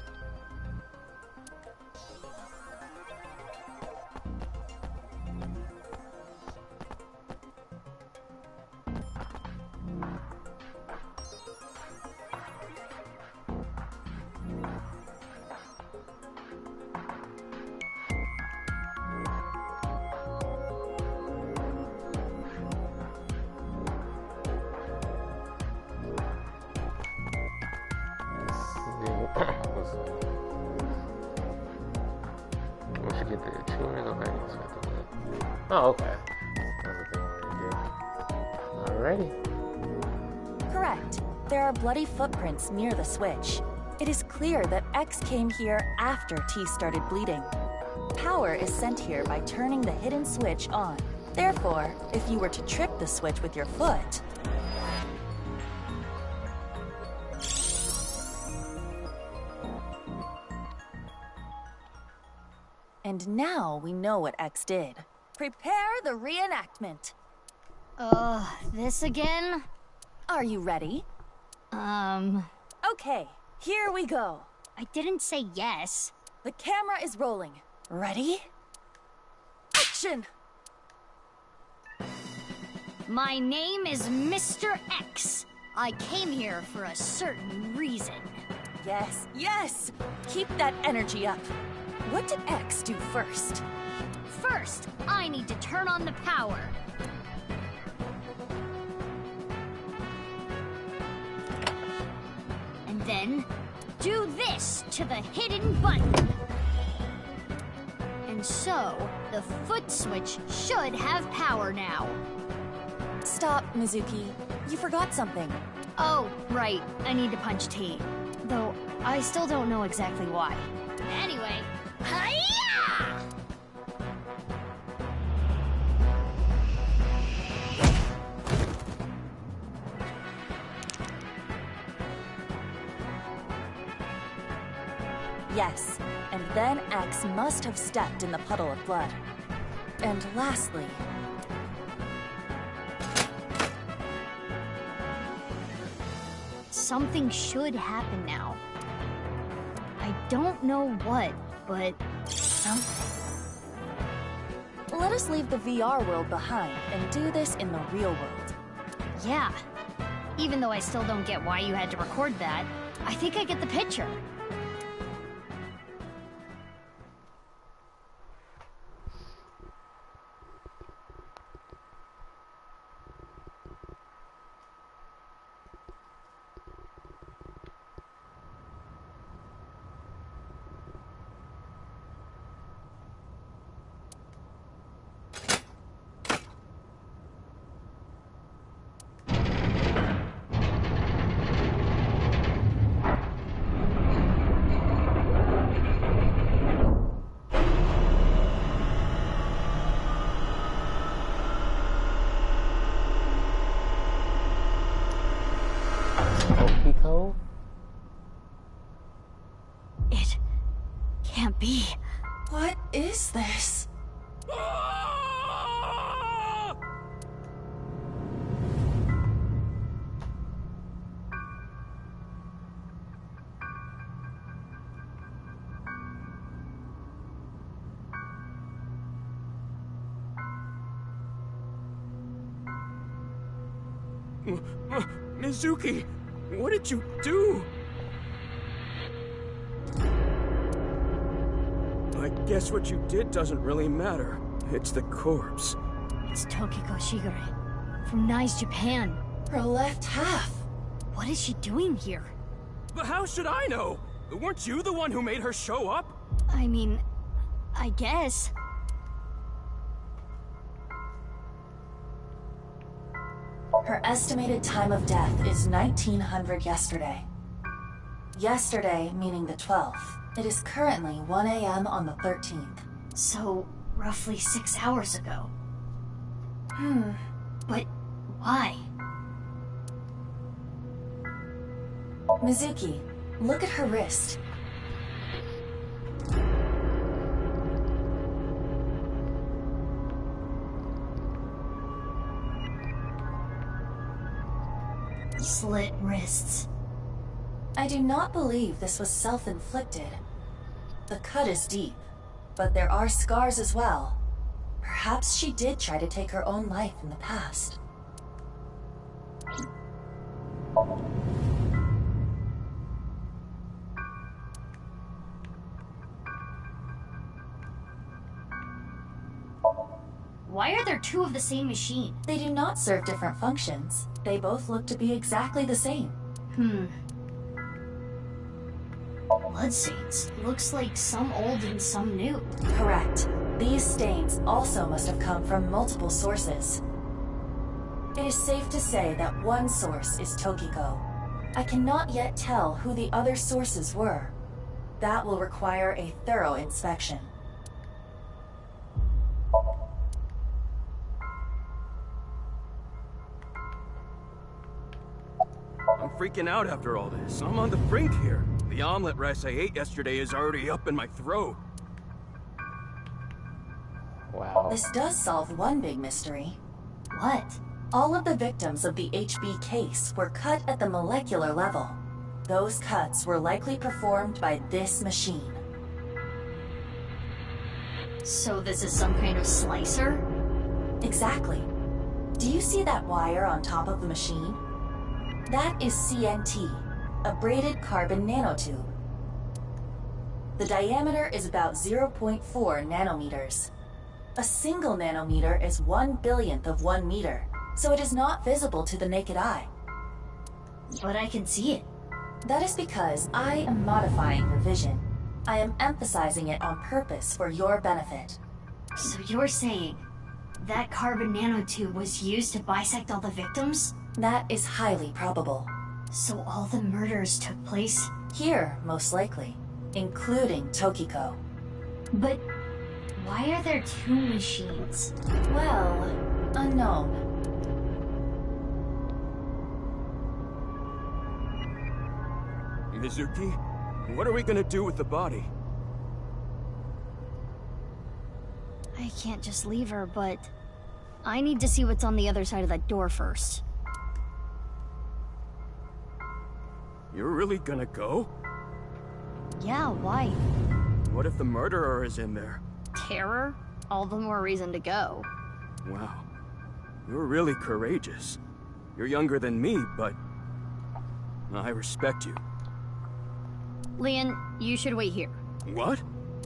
Speaker 1: Oh, okay. That's what they wanted to do. Alrighty.
Speaker 2: Correct. There are bloody footprints near the switch. It is clear that X came here after T started bleeding. Power is sent here by turning the hidden switch on. Therefore, if you were to trip the switch with your foot, And now we know what X did. Prepare the reenactment.
Speaker 3: This again?
Speaker 2: Are you ready? Okay, here we go.
Speaker 3: I didn't say yes.
Speaker 2: The camera is rolling. Ready? Action!
Speaker 3: My name is Mr. X. I came here for a certain reason.
Speaker 2: Yes, yes! Keep that energy up. What did X do first?
Speaker 3: First, I need to turn on the power. And then, do this to the hidden button. And so, the foot switch should have power now.
Speaker 2: Stop, Mizuki. You forgot something.
Speaker 3: Oh, right. I need to punch T. Though, I still don't know exactly why. Anyway, hi-ya!
Speaker 2: Yes, and then X must have stepped in the puddle of blood. And lastly...
Speaker 3: Something should happen now. I don't know what, but...
Speaker 2: something. Let us leave the VR world behind and do this in the real world.
Speaker 3: Yeah. Even though I still don't get why you had to record that, I think I get the picture. It can't be.
Speaker 2: What is this?
Speaker 19: Mizuki, what did you do? I guess what you did doesn't really matter. It's the corpse.
Speaker 3: It's Tokiko Shigure from Nice, Japan.
Speaker 2: Her left half.
Speaker 3: What is she doing here?
Speaker 19: But how should I know? Weren't you the one who made her show up?
Speaker 3: I mean, I guess.
Speaker 2: Her estimated time of death is 1900 yesterday. Yesterday meaning the 12th. It is currently 1 a.m. on the 13th.
Speaker 3: So, roughly 6 hours ago. But why?
Speaker 2: Mizuki, look at her wrist.
Speaker 3: Slit wrists.
Speaker 2: I do not believe this was self-inflicted. The cut is deep, but there are scars as well. Perhaps she did try to take her own life in the past.
Speaker 3: Why are there two of the same machine?
Speaker 2: They do not serve different functions. They both look to be exactly the same.
Speaker 3: Bloodstains. Looks like some old and some new.
Speaker 2: Correct. These stains also must have come from multiple sources. It is safe to say that one source is Tokiko. I cannot yet tell who the other sources were. That will require a thorough inspection.
Speaker 19: I'm freaking out after all this. I'm on the brink here. The omelet rice I ate yesterday is already up in my throat.
Speaker 1: Wow.
Speaker 2: This does solve one big mystery.
Speaker 3: What?
Speaker 2: All of the victims of the HB case were cut at the molecular level. Those cuts were likely performed by this machine.
Speaker 3: So this is some kind of slicer?
Speaker 2: Exactly. Do you see that wire on top of the machine? That is CNT, a braided carbon nanotube. The diameter is about 0.4 nanometers. A single nanometer is 1/1000th of 1 meter, so it is not visible to the naked eye.
Speaker 3: But I can see it.
Speaker 2: That is because I am modifying your vision. I am emphasizing it on purpose for your benefit.
Speaker 3: So you're saying that carbon nanotube was used to bisect all the victims?
Speaker 2: That is highly probable.
Speaker 3: So all the murders took place
Speaker 2: here, most likely, including Tokiko.
Speaker 3: But why are there 2 machines?
Speaker 2: Well, unknown.
Speaker 11: Mizuki, what are we gonna do with the body?
Speaker 3: I can't just leave her, but I need to see what's on the other side of that door first.
Speaker 11: You're really gonna go?
Speaker 3: Yeah, why?
Speaker 11: What if the murderer is in there?
Speaker 3: Terror? All the more reason to go.
Speaker 11: Wow. You're really courageous. You're younger than me, but I respect you.
Speaker 3: Leon, you should wait here.
Speaker 11: What?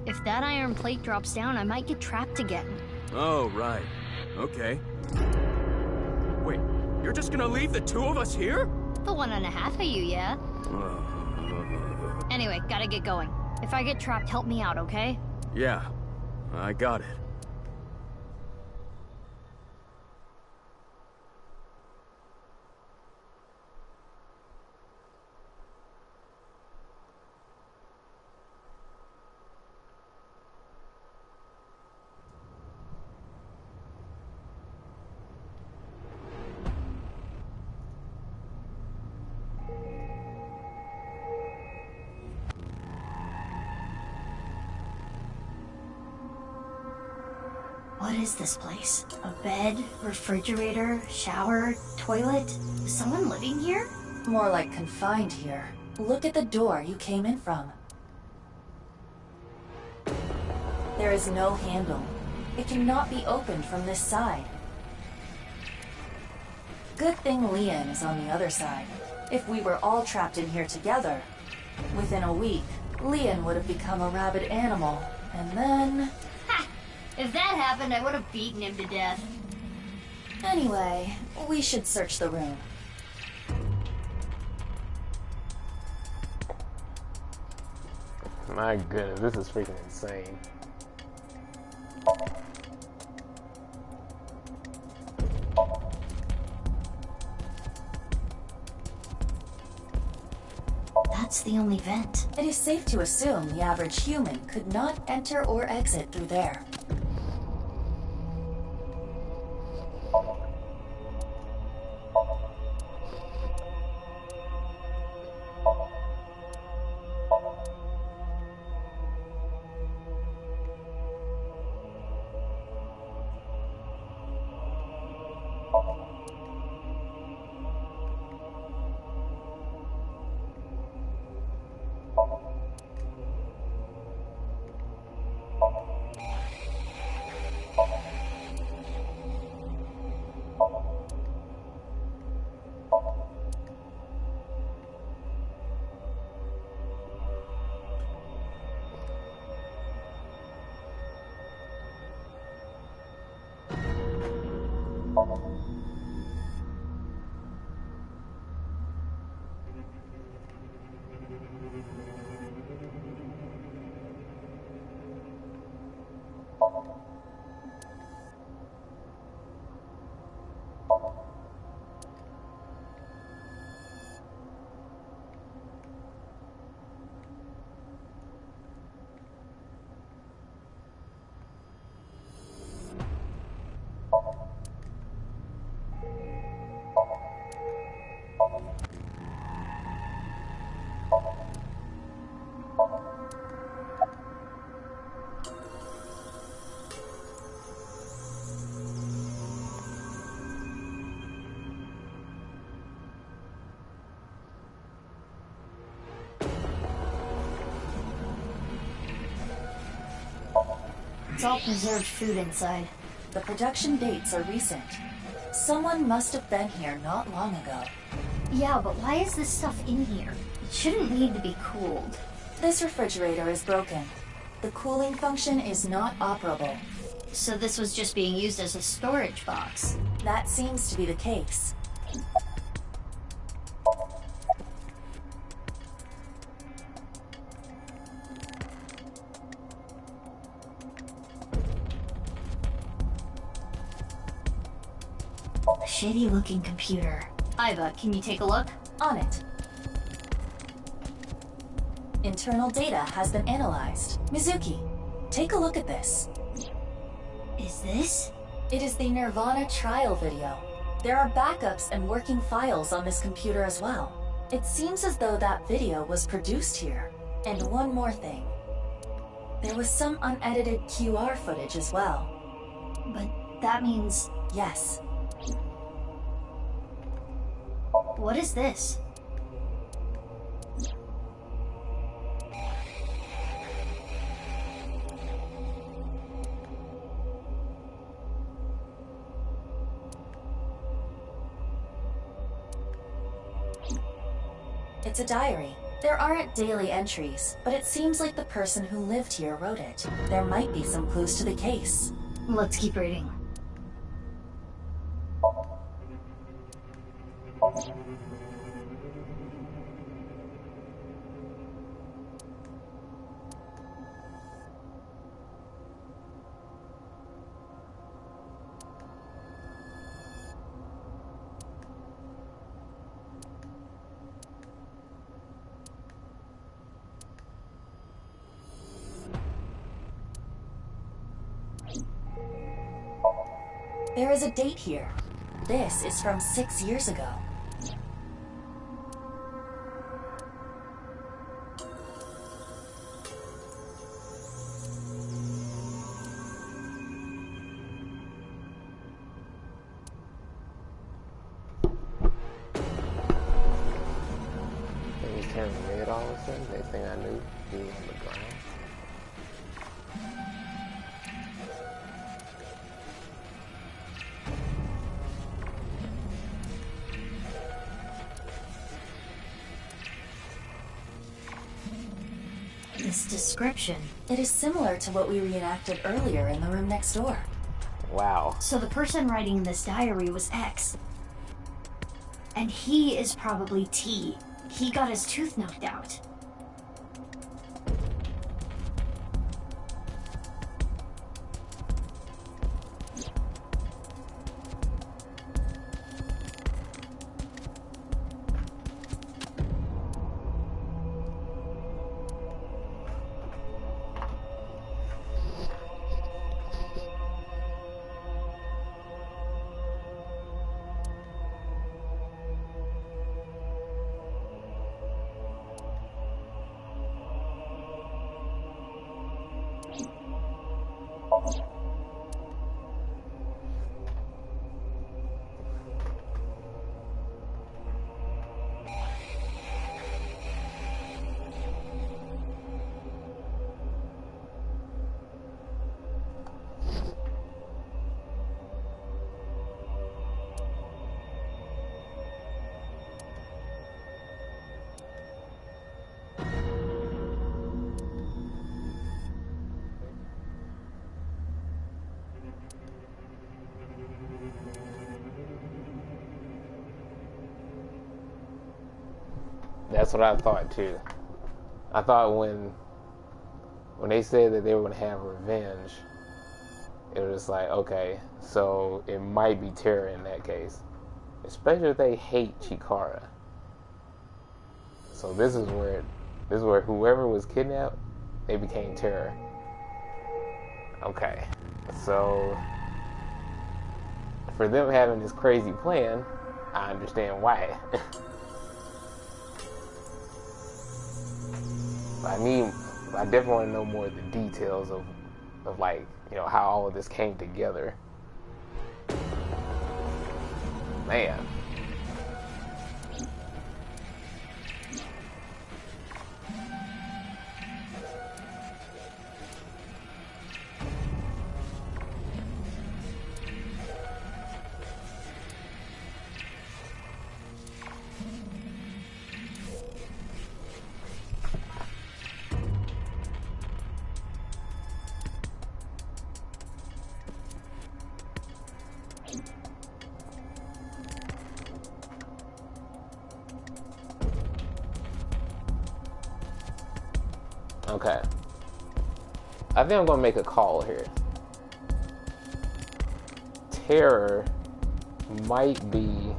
Speaker 3: If that iron plate drops down, I might get trapped again.
Speaker 11: Oh, right. Okay. Wait, you're just gonna leave the 2 of us here?
Speaker 3: The 1.5 of you, yeah? Anyway, gotta get going. If I get trapped, help me out, okay?
Speaker 11: Yeah, I got it.
Speaker 3: What is this place? A bed, refrigerator, shower, toilet? Is someone living here?
Speaker 2: More like confined here. Look at the door you came in from. There is no handle. It cannot be opened from this side. Good thing Leon is on the other side. If we were all trapped in here together, within a week, Leon would have become a rabid animal, and then...
Speaker 3: If that happened, I would have beaten him to death.
Speaker 2: Anyway, we should search the room.
Speaker 1: My goodness, this is freaking insane.
Speaker 3: That's the only vent.
Speaker 2: It is safe to assume the average human could not enter or exit through there. It's all preserved food inside. The production dates are recent. Someone must have been here not long ago.
Speaker 3: Yeah, but why is this stuff in here? It shouldn't need to be cooled.
Speaker 2: This refrigerator is broken. The cooling function is not operable.
Speaker 3: So this was just being used as a storage box.
Speaker 2: That seems to be the case.
Speaker 3: Shitty looking computer. Iva, can you take a look?
Speaker 2: On it. Internal data has been analyzed. Mizuki, take a look at this.
Speaker 3: Is this?
Speaker 2: It is the Nirvana trial video. There are backups and working files on this computer as well. It seems as though that video was produced here. And one more thing. There was some unedited QR footage as well.
Speaker 3: But that means...
Speaker 2: Yes.
Speaker 3: What is this?
Speaker 2: It's a diary. There aren't daily entries, but it seems like the person who lived here wrote it. There might be some clues to the case.
Speaker 3: Let's keep reading.
Speaker 2: There is a date here. This is from 6 years ago.
Speaker 1: Things turned red all of a sudden. Next thing I knew, he was on the ground.
Speaker 3: This description.
Speaker 2: It is similar to what we reenacted earlier in the room next door.
Speaker 1: Wow.
Speaker 3: So the person writing this diary was X. And he is probably T. He got his tooth knocked out.
Speaker 1: That's what I thought too. I thought when they said that they were gonna have revenge, it was like, okay, so it might be Terra in that case, especially if they hate Chikara. So this is where whoever was kidnapped, they became Terra. Okay, so for them having this crazy plan, I understand why. I definitely want to know more of the details of like, you know, how all of this came together. Man. Okay. I think I'm gonna make a call here. Terror might be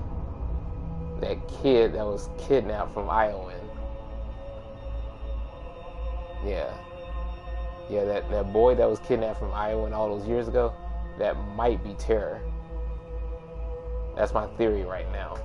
Speaker 1: that kid that was kidnapped from Iowa. Yeah. Yeah, that boy that was kidnapped from Iowa all those years ago, that might be Terror. That's my theory right now.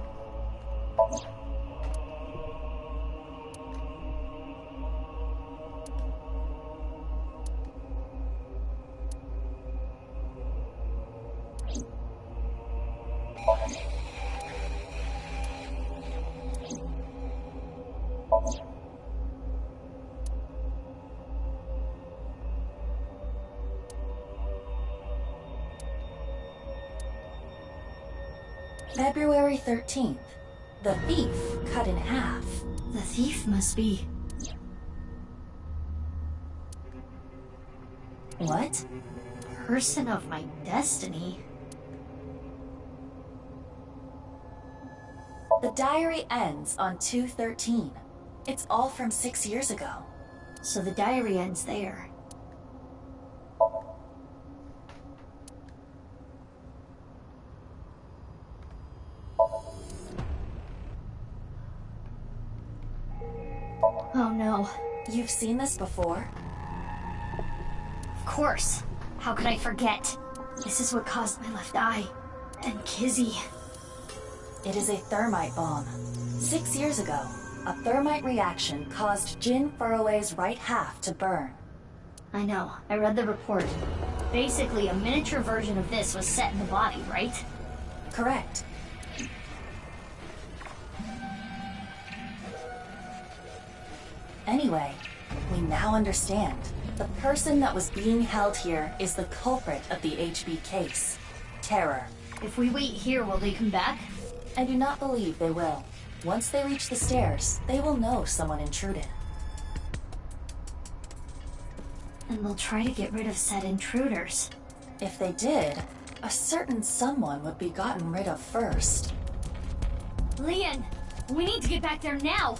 Speaker 2: February 13th. The thief cut in half.
Speaker 3: The thief must be...
Speaker 2: What?
Speaker 3: Person of my destiny.
Speaker 2: The diary ends on 2/13. It's all from 6 years ago.
Speaker 3: So the diary ends there. Oh no.
Speaker 2: You've seen this before?
Speaker 3: Of course. How could I forget? This is what caused my left eye. And Kizzy.
Speaker 2: It is a thermite bomb. 6 years ago, a thermite reaction caused Jin Furroway's right half to burn.
Speaker 3: I know. I read the report. Basically, a miniature version of this was set in the body, right?
Speaker 2: Correct. Anyway, we now understand. The person that was being held here is the culprit of the HB case. Terror.
Speaker 3: If we wait here, will they come back?
Speaker 2: I do not believe they will. Once they reach the stairs, they will know someone intruded.
Speaker 3: And they'll try to get rid of said intruders.
Speaker 2: If they did, a certain someone would be gotten rid of first.
Speaker 3: Leon! We need to get back there now!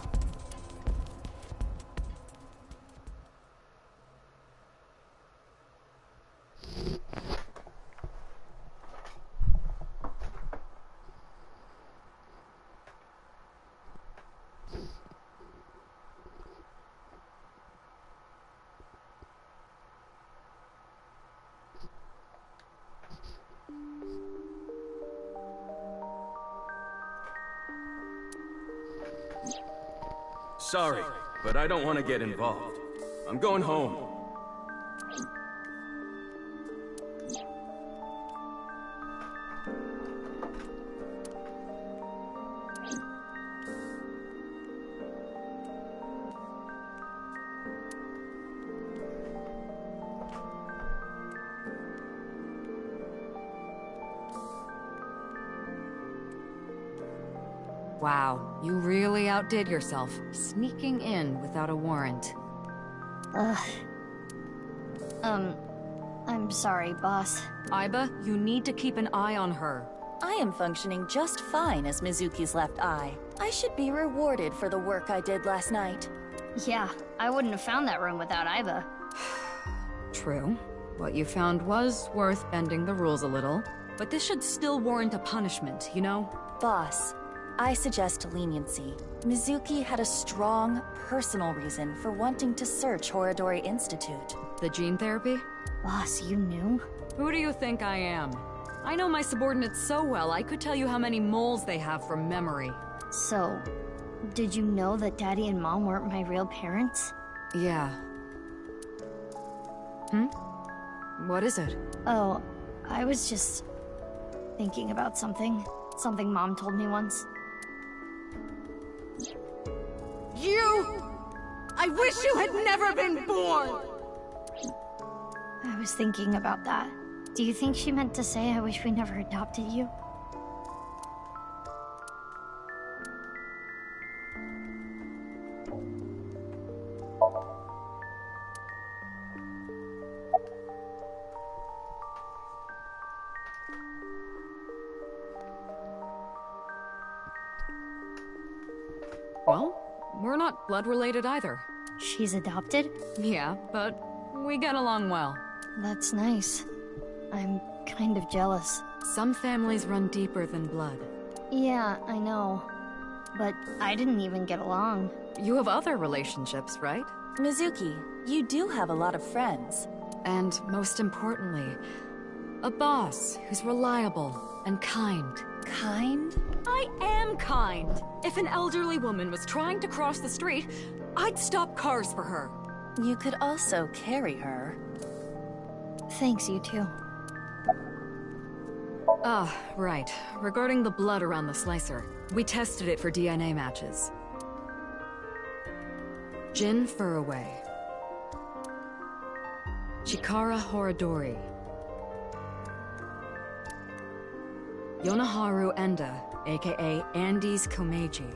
Speaker 11: Sorry, but I don't want to get involved. I'm going home.
Speaker 4: Wow, you really outdid yourself, sneaking in without a warrant.
Speaker 3: I'm sorry, boss.
Speaker 4: Aiba, you need to keep an eye on her.
Speaker 2: I am functioning just fine as Mizuki's left eye. I should be rewarded for the work I did last night.
Speaker 3: Yeah, I wouldn't have found that room without Aiba.
Speaker 4: True. What you found was worth bending the rules a little. But this should still warrant a punishment, you know?
Speaker 2: Boss, I suggest leniency. Mizuki had a strong, personal reason for wanting to search Horadori Institute.
Speaker 4: The gene therapy?
Speaker 3: Boss, you knew?
Speaker 4: Who do you think I am? I know my subordinates so well, I could tell you how many moles they have from memory.
Speaker 3: So, did you know that Daddy and Mom weren't my real parents?
Speaker 4: Yeah. What is it?
Speaker 3: Oh, I was just thinking about something. Something Mom told me once.
Speaker 14: You! I wish you had never been born!
Speaker 3: I was thinking about that. Do you think she meant to say I wish we never adopted you?
Speaker 4: Well, we're not not blood-related either.
Speaker 3: She's adopted?
Speaker 4: Yeah, but we get along well.
Speaker 3: That's nice. I'm kind of jealous.
Speaker 4: Some families run deeper than blood.
Speaker 3: Yeah, I know. But I didn't even get along.
Speaker 4: You have other relationships, right?
Speaker 2: Mizuki, you do have a lot of friends.
Speaker 4: And most importantly, a boss who's reliable and kind.
Speaker 2: Kind?
Speaker 4: I am kind. If an elderly woman was trying to cross the street, I'd stop cars for her.
Speaker 2: You could also carry her.
Speaker 3: Thanks, you too.
Speaker 4: Ah, right. Regarding the blood around the slicer, we tested it for DNA matches. Jin Furaway. Chikara Horadori. Yonaharu Enda, aka Andes Komeiji.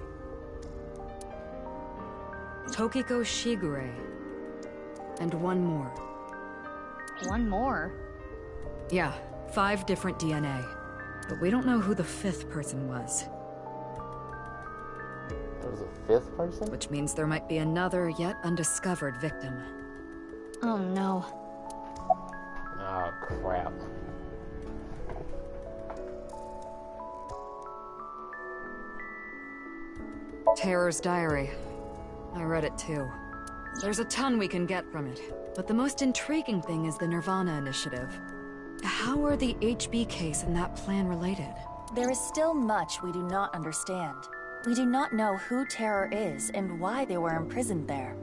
Speaker 4: Tokiko Shigure. And one more.
Speaker 3: One more?
Speaker 4: Yeah, 5 different DNA. But we don't know who the 5th person was.
Speaker 1: There was a 5th person?
Speaker 4: Which means there might be another yet undiscovered victim.
Speaker 3: Oh no.
Speaker 1: Oh crap.
Speaker 4: Terror's Diary. I read it too. There's a ton we can get from it, but the most intriguing thing is the Nirvana Initiative. How are the HB case and that plan related?
Speaker 2: There is still much we do not understand. We do not know who Terror is and why they were imprisoned there.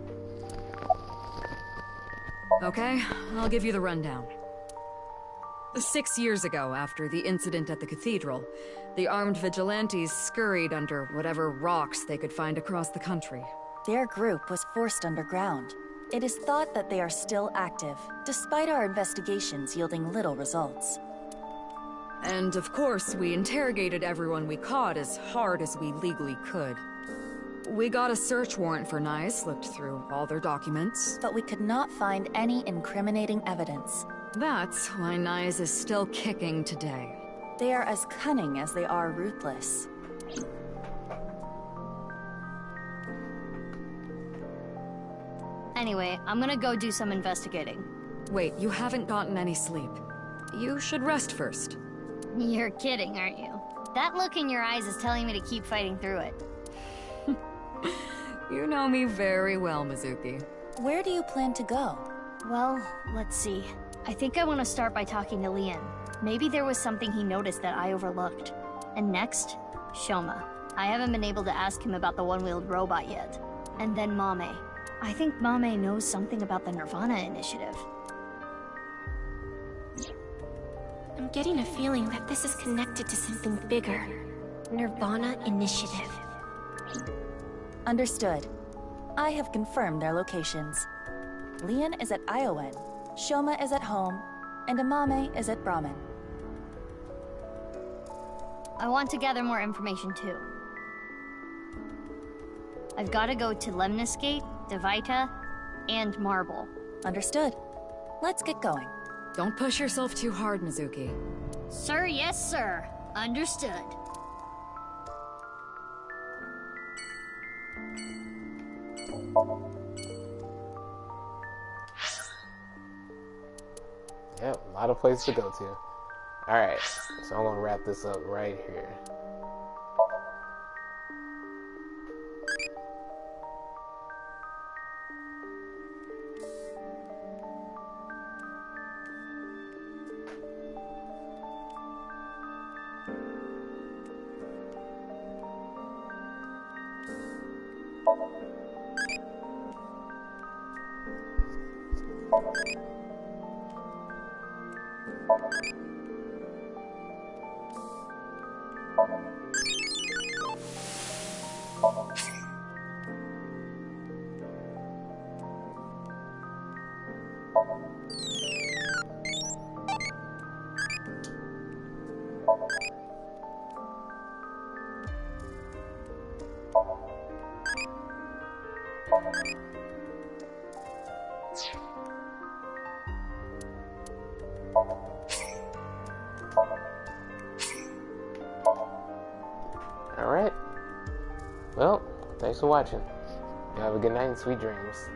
Speaker 4: Okay, I'll give you the rundown. 6 years ago, after the incident at the cathedral, the armed vigilantes scurried under whatever rocks they could find across the country.
Speaker 2: Their group was forced underground. It is thought that they are still active, despite our investigations yielding little results.
Speaker 4: And of course, we interrogated everyone we caught as hard as we legally could. We got a search warrant for Nyes, looked through all their documents.
Speaker 2: But we could not find any incriminating evidence.
Speaker 4: That's why Nyes is still kicking today.
Speaker 2: They are as cunning as they are ruthless.
Speaker 3: Anyway, I'm gonna go do some investigating.
Speaker 4: Wait, you haven't gotten any sleep. You should rest first.
Speaker 3: You're kidding, aren't you? That look in your eyes is telling me to keep fighting through it.
Speaker 4: You know me very well, Mizuki.
Speaker 2: Where do you plan to go?
Speaker 3: Well, let's see. I think I want to start by talking to Lian. Maybe there was something he noticed that I overlooked. And next, Shoma. I haven't been able to ask him about the one-wheeled robot yet. And then Mame. I think Mame knows something about the Nirvana Initiative.
Speaker 16: I'm getting a feeling that this is connected to something bigger. Nirvana Initiative.
Speaker 2: Understood. I have confirmed their locations. Lian is at Iowen, Shoma is at home, and Amame is at Brahmin.
Speaker 3: I want to gather more information too. I've got to go to Lemniscate, Devita, and Marble.
Speaker 2: Understood. Let's get going.
Speaker 4: Don't push yourself too hard, Mizuki.
Speaker 3: Sir, yes, sir. Understood.
Speaker 1: Yep, a lot of places to go to. Alright, so I'm gonna wrap this up right here. Alright. Well, thanks for watching. You have a good night and sweet dreams.